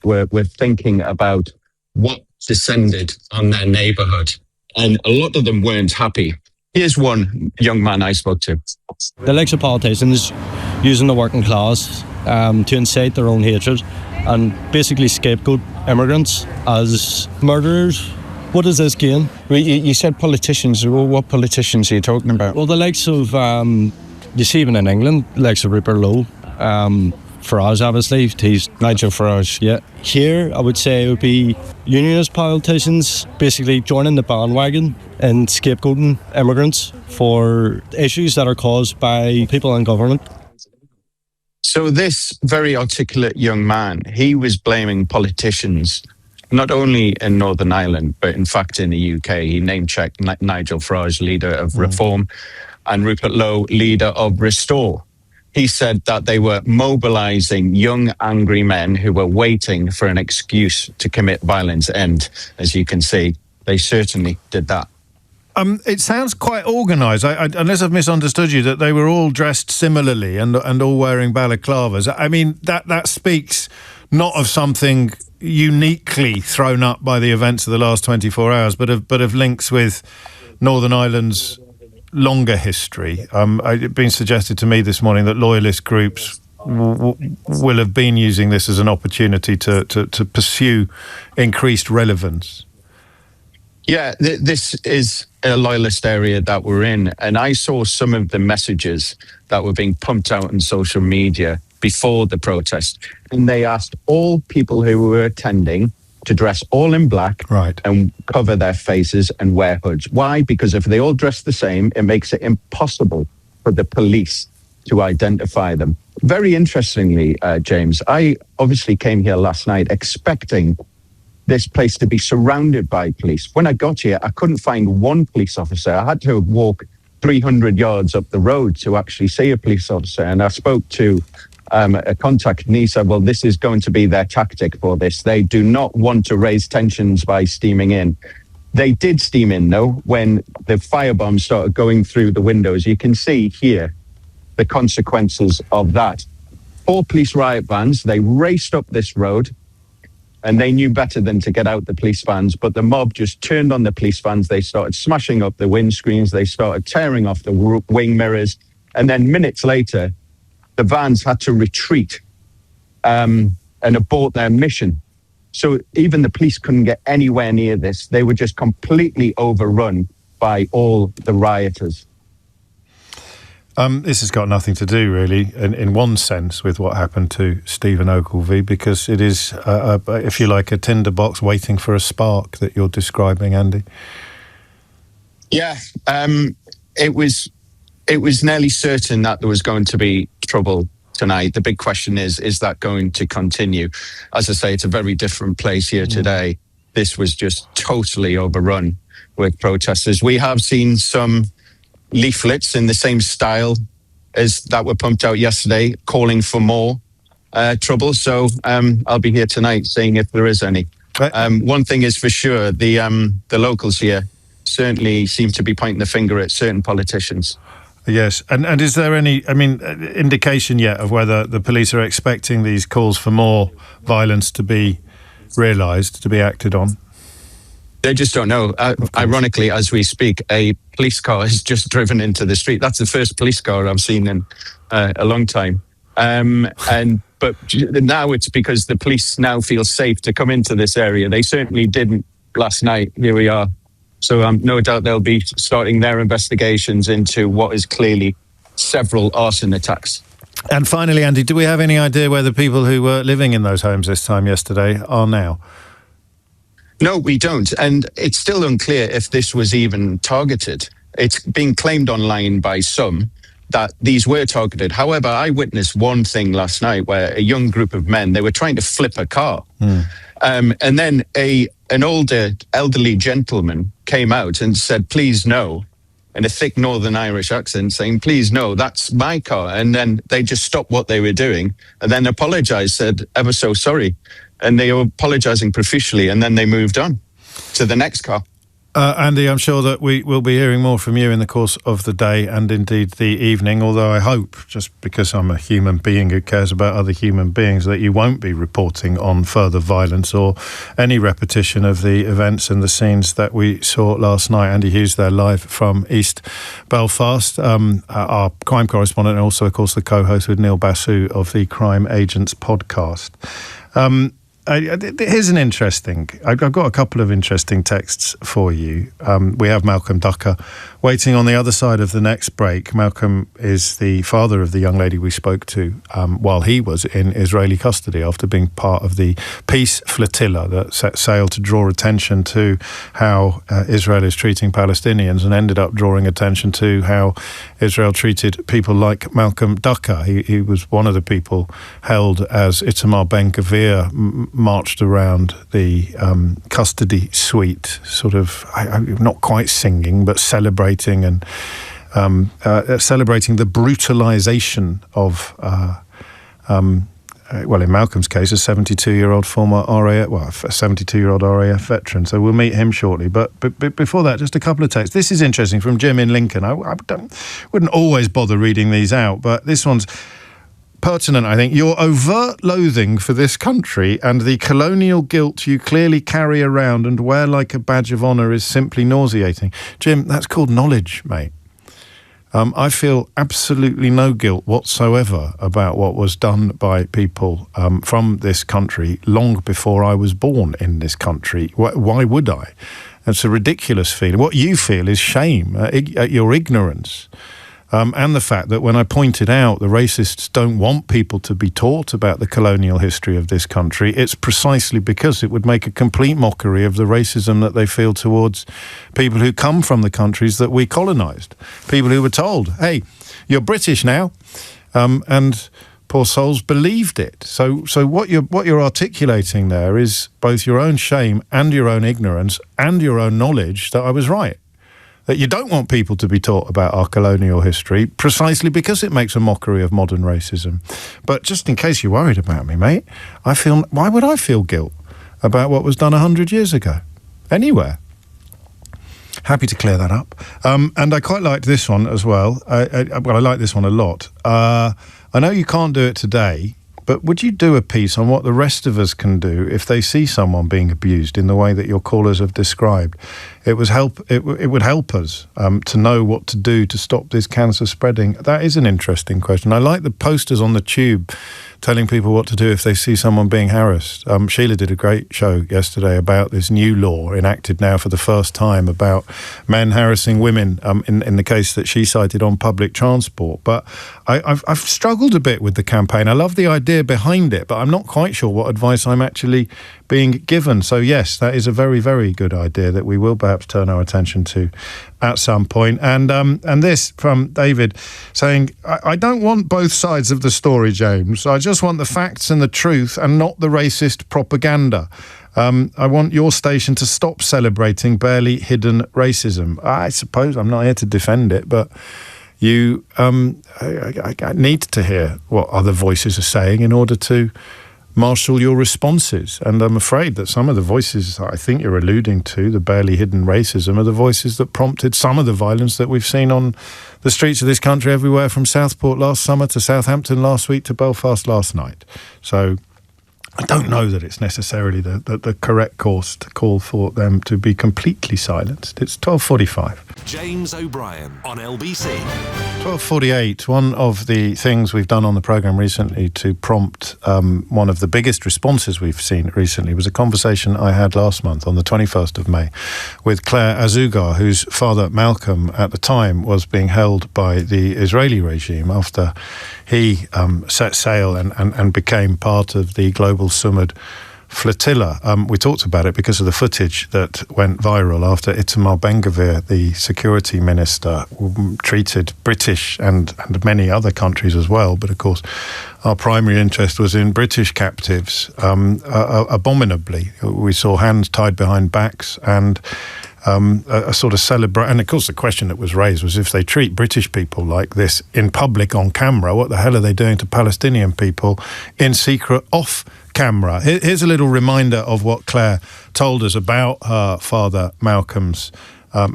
thinking about what descended on their neighborhood. And a lot of them weren't happy. Here's one young man I spoke to. The likes of politicians using the working class to incite their own hatred and basically scapegoat immigrants as murderers. What does this gain? You said politicians. What politicians are you talking about? Well, the likes of, you see even in England, the likes of Rupert Lowe, Farage, obviously, he's Nigel Farage. Yeah. Here, I would say it would be unionist politicians basically joining the bandwagon and scapegoating immigrants for issues that are caused by people in government. So this very articulate young man, he was blaming politicians, not only in Northern Ireland, but in fact in the UK. He name-checked Nigel Farage, leader of Reform, and Rupert Lowe, leader of Restore. He said that they were mobilizing young, angry men who were waiting for an excuse to commit violence. And as you can see, they certainly did that. It sounds quite organised, unless I've misunderstood you, that they were all dressed similarly and all wearing balaclavas. I mean, that speaks not of something uniquely thrown up by the events of the last 24 hours, but of links with Northern Ireland's longer history. It's been suggested to me this morning that loyalist groups will have been using this as an opportunity to pursue increased relevance. Yeah, this is a loyalist area that we're in. And I saw some of the messages that were being pumped out on social media before the protest. And they asked all people who were attending to dress all in black and cover their faces and wear hoods. Why? Because if they all dress the same, it makes it impossible for the police to identify them. Very interestingly, James, I obviously came here last night expecting this place to be surrounded by police. When I got here, I couldn't find one police officer. I had to walk 300 yards up the road to actually see a police officer. And I spoke to a contact, and he said, well, this is going to be their tactic for this. They do not want to raise tensions by steaming in. They did steam in, though, when the firebombs started going through the windows. You can see here the consequences of that. 4 police riot vans, they raced up this road, and they knew better than to get out the police vans, but the mob just turned on the police vans. They started smashing up the windscreens. They started tearing off the wing mirrors. And then minutes later, the vans had to retreat and abort their mission. So even the police couldn't get anywhere near this. They were just completely overrun by all the rioters. This has got nothing to do, really, in one sense, with what happened to Stephen Ogilvie, because it is, if you like, a tinderbox waiting for a spark that you're describing, Andy. Yeah, it was nearly certain that there was going to be trouble tonight. The big question is that going to continue? As I say, it's a very different place here today. This was just totally overrun with protesters. We have seen some leaflets in the same style as that were pumped out yesterday, calling for more trouble. So I'll be here tonight seeing if there is any. One thing is for sure, the locals here certainly seem to be pointing the finger at certain politicians. Yes, and is there any, indication yet of whether the police are expecting these calls for more violence to be realised, to be acted on? They just don't know. Ironically, as we speak, a police car has just driven into the street. That's the first police car I've seen in a long time. But now it's because the police now feel safe to come into this area. They certainly didn't last night. Here we are. So no doubt they'll be starting their investigations into what is clearly several arson attacks. And finally, Andy, do we have any idea where the people who were living in those homes this time yesterday are now? No, we don't. And it's still unclear if this was even targeted. It's being claimed online by some that these were targeted. However, I witnessed one thing last night where a young group of men, they were trying to flip a car. And then an older, elderly gentleman came out and said, please no, in a thick Northern Irish accent, saying, please no, that's my car. And then they just stopped what they were doing and then apologized, said, ever so sorry. And they were apologizing profusely, and then they moved on to the next car. Andy, I'm sure that we will be hearing more from you in the course of the day and indeed the evening, although I hope, just because I'm a human being who cares about other human beings, that you won't be reporting on further violence or any repetition of the events and the scenes that we saw last night. Andy Hughes there live from East Belfast, our crime correspondent, and also, of course, the co-host with Neil Basu of the Crime Agents podcast. Here's an interesting... I've got a couple of interesting texts for you. We have Malcolm Ducker waiting on the other side of the next break. Malcolm is the father of the young lady we spoke to while he was in Israeli custody after being part of the peace flotilla that set sail to draw attention to how Israel is treating Palestinians and ended up drawing attention to how Israel treated people like Malcolm Ducker. He was one of the people held as Itamar Ben-Gvir marched around the custody suite, sort of, not quite singing, but celebrating and celebrating the brutalization of, well, in Malcolm's case, a 72-year-old former RAF, well, a 72-year-old RAF veteran. So we'll meet him shortly. But before that, just a couple of texts. This is interesting from Jim in Lincoln. I wouldn't always bother reading these out, but this one's pertinent, I think. Your overt loathing for this country and the colonial guilt you clearly carry around and wear like a badge of honour is simply nauseating. Jim, that's called knowledge, mate. I feel absolutely no guilt whatsoever about what was done by people from this country long before I was born in this country. Why would I? It's a ridiculous feeling. What you feel is shame at your ignorance. And the fact that when I pointed out the racists don't want people to be taught about the colonial history of this country, it's precisely because it would make a complete mockery of the racism that they feel towards people who come from the countries that we colonised. People who were told, hey, you're British now, and poor souls believed it. So what you're articulating there is both your own shame and your own ignorance and your own knowledge that I was right. That you don't want people to be taught about our colonial history precisely because it makes a mockery of modern racism. But just in case you're worried about me, mate, why would I feel guilt about what was done 100 years ago? Anywhere. Happy to clear that up. And I quite liked this one as well. I like this one a lot. I know you can't do it today, but would you do a piece on what the rest of us can do if they see someone being abused in the way that your callers have described? It would help us to know what to do to stop this cancer spreading. That is an interesting question. I like the posters on the tube telling people what to do if they see someone being harassed. Sheila did a great show yesterday about this new law enacted now for the first time about men harassing women in the case that she cited on public transport. But I've struggled a bit with the campaign. I love the idea behind it, but I'm not quite sure what advice I'm actually being given. So yes, that is a very, very good idea that we will perhaps turn our attention to at some point. And this from David saying, I don't want both sides of the story, James. I just want the facts and the truth and not the racist propaganda. I want your station to stop celebrating barely hidden racism. I suppose I'm not here to defend it, but I need to hear what other voices are saying in order to marshal your responses. And I'm afraid that some of the voices I think you're alluding to, the barely hidden racism, are the voices that prompted some of the violence that we've seen on the streets of this country everywhere from Southport last summer to Southampton last week to Belfast last night. So I don't know that it's necessarily the correct course to call for them to be completely silenced. It's 12:45. James O'Brien on LBC. 12:48. One of the things we've done on the programme recently to prompt one of the biggest responses we've seen recently was a conversation I had last month on the 21st of May with Claire Azugar, whose father Malcolm at the time was being held by the Israeli regime after he set sail and became part of the Global Sumud Flotilla. We talked about it because of the footage that went viral after Itamar Ben-Gvir, the security minister, treated British and many other countries as well. But of course, our primary interest was in British captives abominably. We saw hands tied behind backs and a sort of celebrate. And of course, the question that was raised was, if they treat British people like this in public on camera, what the hell are they doing to Palestinian people in secret off camera? Here's a little reminder of what Claire told us about her father Malcolm's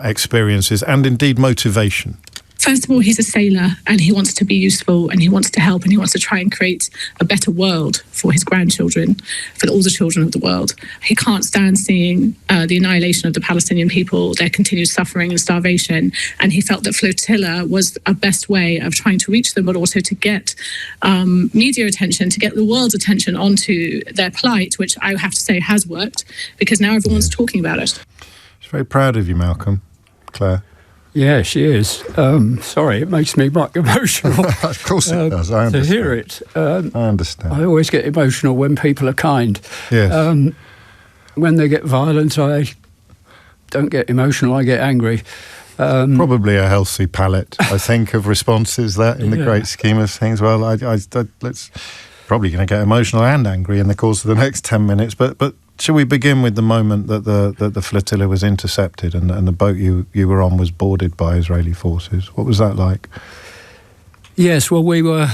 experiences and indeed motivation. First of all, he's a sailor and he wants to be useful and he wants to help and he wants to try and create a better world for his grandchildren, for all the children of the world. He can't stand seeing the annihilation of the Palestinian people, their continued suffering and starvation. And he felt that Flotilla was a best way of trying to reach them, but also to get media attention, to get the world's attention onto their plight, which I have to say has worked, because now everyone's talking about it. She's very proud of you, Malcolm, Claire. Yeah, she is. Sorry, it makes me quite emotional. Of course it does, I understand. To hear it. I understand. I always get emotional when people are kind. Yes. When they get violent, I don't get emotional, I get angry. Probably a healthy palette, I think, of responses, that, in the great scheme of things. Well, let's probably going to get emotional and angry in the course of the next 10 minutes, but shall we begin with the moment that the flotilla was intercepted and the boat you were on was boarded by Israeli forces? What was that like? Yes, well, we were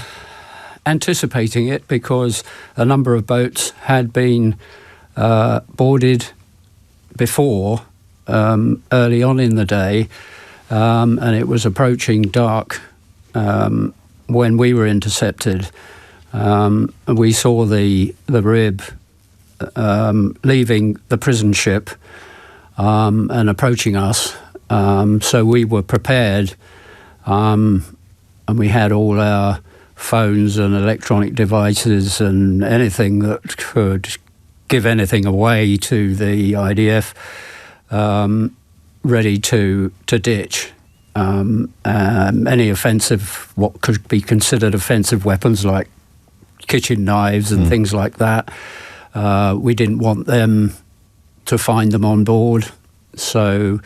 anticipating it because a number of boats had been boarded before, early on in the day, and it was approaching dark when we were intercepted. We saw the rib leaving the prison ship and approaching us. So we were prepared, and we had all our phones and electronic devices and anything that could give anything away to the IDF ready to ditch. Any offensive, what could be considered offensive weapons like kitchen knives and things like that. We didn't want them to find them on board, so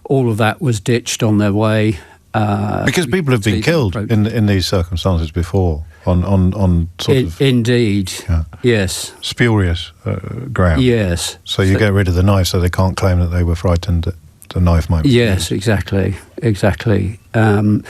all of that was ditched on their way. Because people have been killed in these circumstances before, on sort of... Indeed, yes. Spurious ground. Yes. So you get rid of the knife so they can't claim that they were frightened that the knife might be used. Exactly. And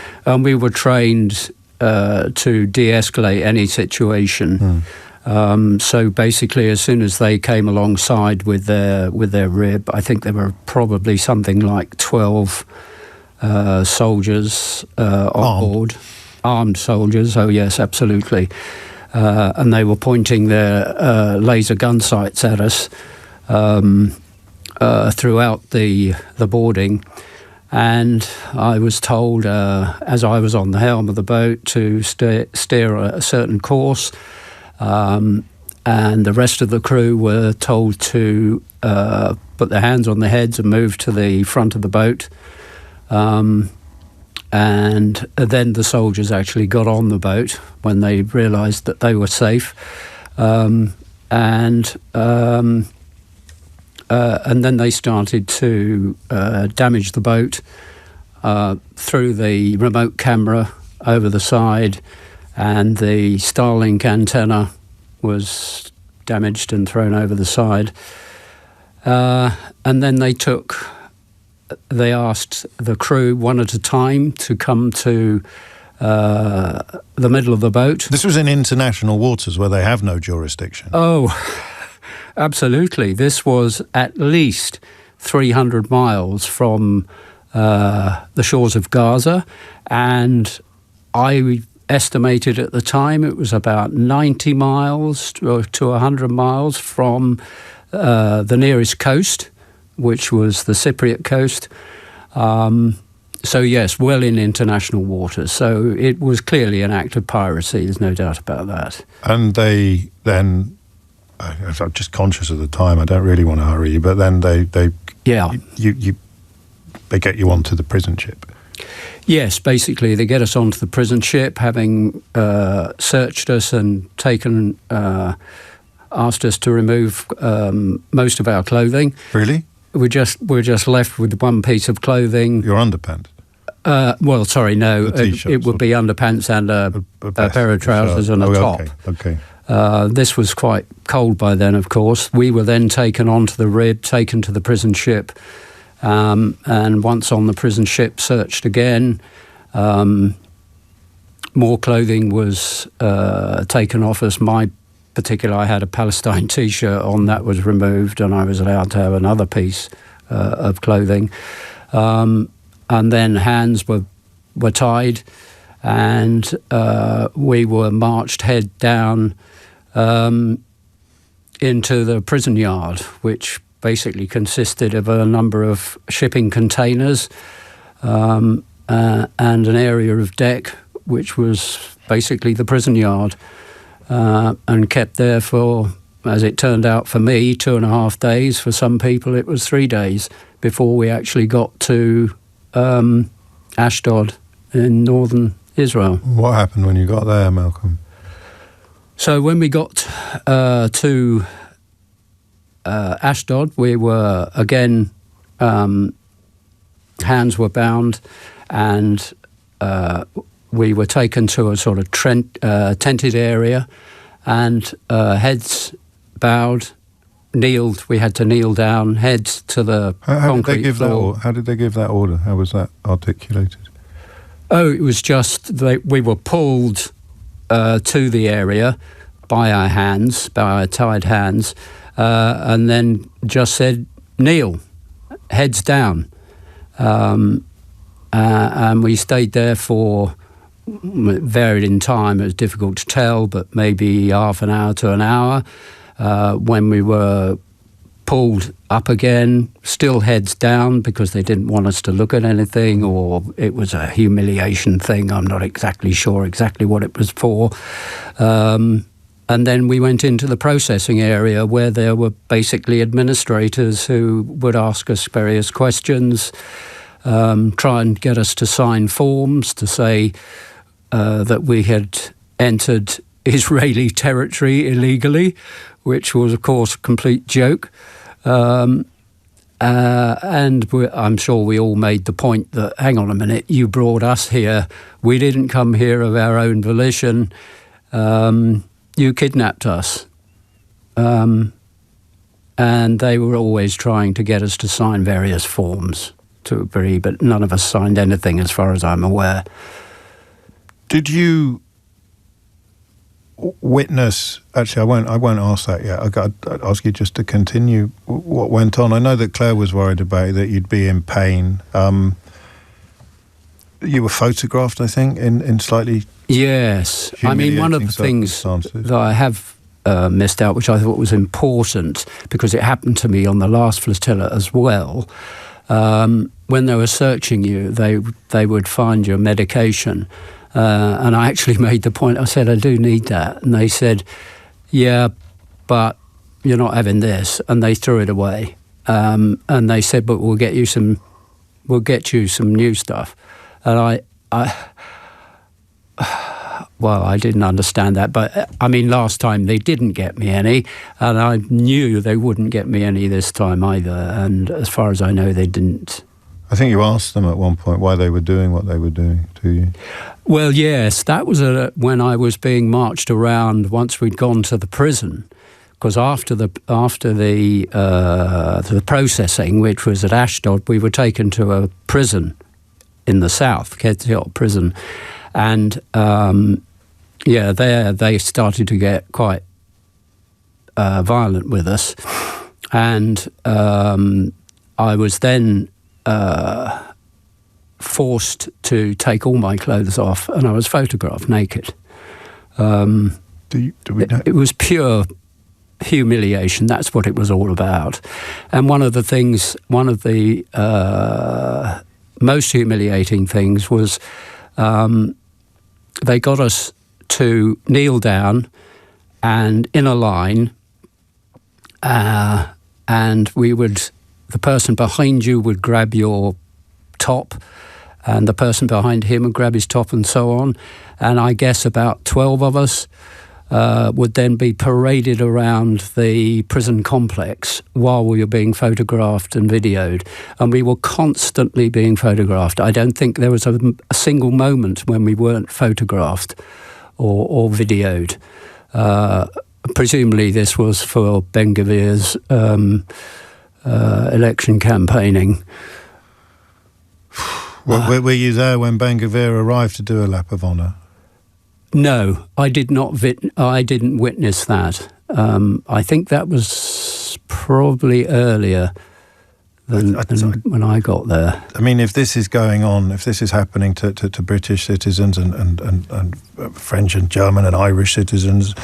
we were trained to de-escalate any situation. So basically, as soon as they came alongside with their rib, I think there were probably something like 12 soldiers on board, armed soldiers. Oh yes, absolutely. And they were pointing their laser gun sights at us throughout the boarding. And I was told, as I was on the helm of the boat, to steer a certain course. And the rest of the crew were told to put their hands on their heads and move to the front of the boat. And then the soldiers actually got on the boat when they realised that they were safe. And then they started to damage the boat through the remote camera over the side, and the Starlink antenna was damaged and thrown over the side. And then they asked the crew one at a time to come to the middle of the boat. This was in international waters where they have no jurisdiction. Oh, absolutely. This was at least 300 miles from the shores of Gaza, and I estimated at the time it was about 90 miles to 100 miles from the nearest coast, which was the Cypriot coast. So yes, well in international waters. So it was clearly an act of piracy, there's no doubt about that. And they then, I'm just conscious of the time, I don't really want to hurry you, but then they get you onto the prison ship. Yes, basically they get us onto the prison ship, having searched us and asked us to remove most of our clothing. Really? We're just left with one piece of clothing. Your underpants? Well, sorry, no. It would be underpants and a pair of trousers and a top. Okay. This was quite cold by then, of course. We were then taken onto the RIB, taken to the prison ship, and once on the prison ship, searched again. More clothing was taken off us. I had a Palestine T-shirt on, that was removed, and I was allowed to have another piece of clothing. And then hands were tied, and we were marched head down into the prison yard, which basically consisted of a number of shipping containers and an area of deck, which was basically the prison yard, and kept there for, as it turned out for me, 2.5 days. For some people it was 3 days before we actually got to Ashdod in northern Israel. What happened when you got there, Malcolm? So when we got to Ashdod, we were again, hands were bound, and we were taken to a sort of tented area, and heads bowed, kneeled. We had to kneel down, heads to the concrete floor. How did they give that order? How was that articulated? Oh, it was just we were pulled to the area by our tied hands, and then just said, kneel, heads down. And we stayed there for, varied in time, it was difficult to tell, but maybe half an hour to an hour. When we were pulled up again, still heads down, because they didn't want us to look at anything, or it was a humiliation thing. I'm not exactly sure what it was for. And then we went into the processing area, where there were basically administrators who would ask us various questions, try and get us to sign forms to say that we had entered Israeli territory illegally, which was, of course, a complete joke. And I'm sure we all made the point that, hang on a minute, you brought us here. We didn't come here of our own volition. You kidnapped us. And they were always trying to get us to sign various forms to agree, but none of us signed anything as far as I'm aware. Did you witness, actually I won't ask that yet, I'd ask you just to continue what went on. I know that Claire was worried about that you'd be in pain. You were photographed, I think, in slightly... Yes. I mean, one of the things that I have missed out, which I thought was important, because it happened to me on the last flotilla as well, when they were searching you, they would find your medication. And I actually made the point, I said, I do need that. And they said, yeah, but you're not having this. And they threw it away. And they said, but we'll get you some new stuff. And I didn't understand that. But, I mean, last time they didn't get me any, and I knew they wouldn't get me any this time either. And as far as I know, they didn't. I think you asked them at one point why they were doing what they were doing to you. Well, yes, that was when I was being marched around once we'd gone to the prison. Because after the processing, which was at Ashdod, we were taken to a prison in the south, Kedziot prison. And, there they started to get quite violent with us. And I was then forced to take all my clothes off, and I was photographed naked. It was pure humiliation. That's what it was all about. And one of the most humiliating things was they got us to kneel down and in a line, and the person behind you would grab your top, and the person behind him would grab his top, and so on. And I guess about 12 of us would then be paraded around the prison complex while we were being photographed and videoed. And we were constantly being photographed. I don't think there was a single moment when we weren't photographed or videoed. Presumably this was for Ben Gvir's election campaigning. Were you there when Ben Gvir arrived to do a lap of honour? No, I did not. I didn't witness that. I think that was probably earlier than when I got there. I mean, if this is going on, if this is happening to British citizens and French and German and Irish citizens,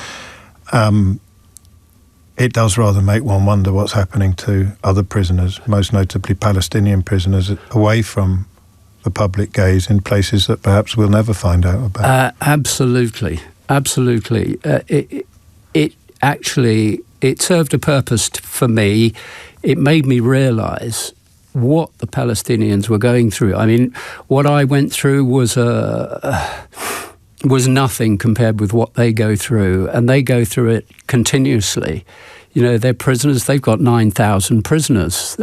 it does rather make one wonder what's happening to other prisoners, most notably Palestinian prisoners, away from the public gaze in places that perhaps we'll never find out about. Absolutely. It served a purpose for me. It made me realise what the Palestinians were going through. I mean, what I went through was nothing compared with what they go through, and they go through it continuously. You know, they're prisoners. They've got 9,000 prisoners,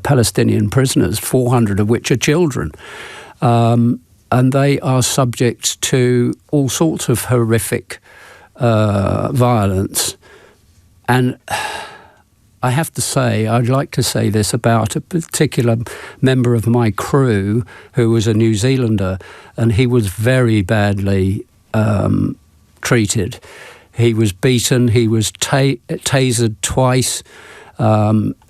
Palestinian prisoners, 400 of which are children. And they are subject to all sorts of horrific violence. And I have to say, I'd like to say this about a particular member of my crew who was a New Zealander, and he was very badly treated. He was beaten, he was tasered twice,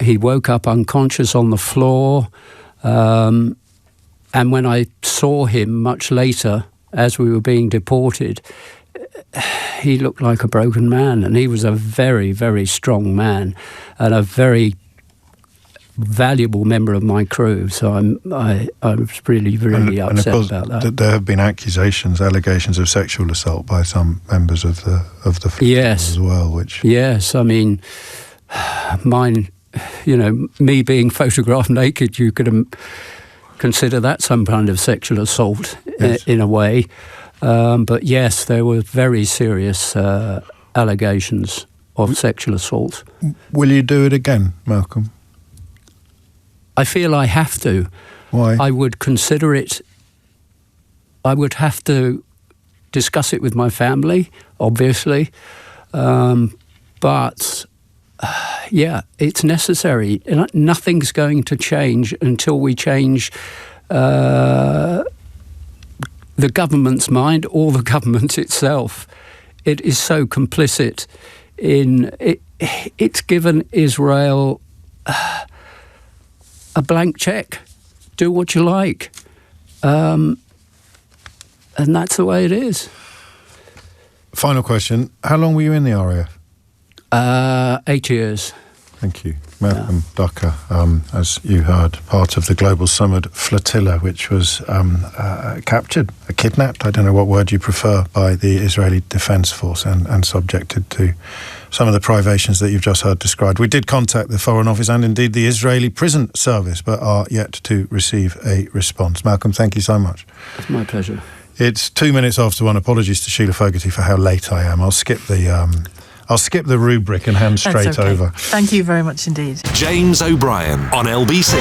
he woke up unconscious on the floor, and when I saw him much later, as we were being deported, he looked like a broken man, and he was a very, very strong man and a very valuable member of my crew. So I was really, really upset about that. There have been allegations of sexual assault by some members of the yes as well. Which yes, I mean, mine. You know, me being photographed naked, you could consider that some kind of sexual assault, yes, in a way. But yes, there were very serious allegations of sexual assault. Will you do it again, Malcolm? I feel I have to. Why? I would consider it. I would have to discuss it with my family, obviously. But yeah, it's necessary. Nothing's going to change until we change the government's mind or the government itself. It is so complicit in it. It's given Israel a blank check. Do what you like. And that's the way it is. Final question. How long were you in the RAF? 8 years. Thank you. Malcolm Ducker, as you heard, part of the Global Sumud Flotilla, which was captured, kidnapped, I don't know what word you prefer, by the Israeli Defence Force and subjected to some of the privations that you've just heard described. We did contact the Foreign Office and indeed the Israeli Prison Service, but are yet to receive a response. Malcolm, thank you so much. It's my pleasure. It's 2 minutes after 1. Apologies to Sheila Fogarty for how late I am. I'll skip the rubric and hand straight over. Thank you very much indeed. James O'Brien on LBC.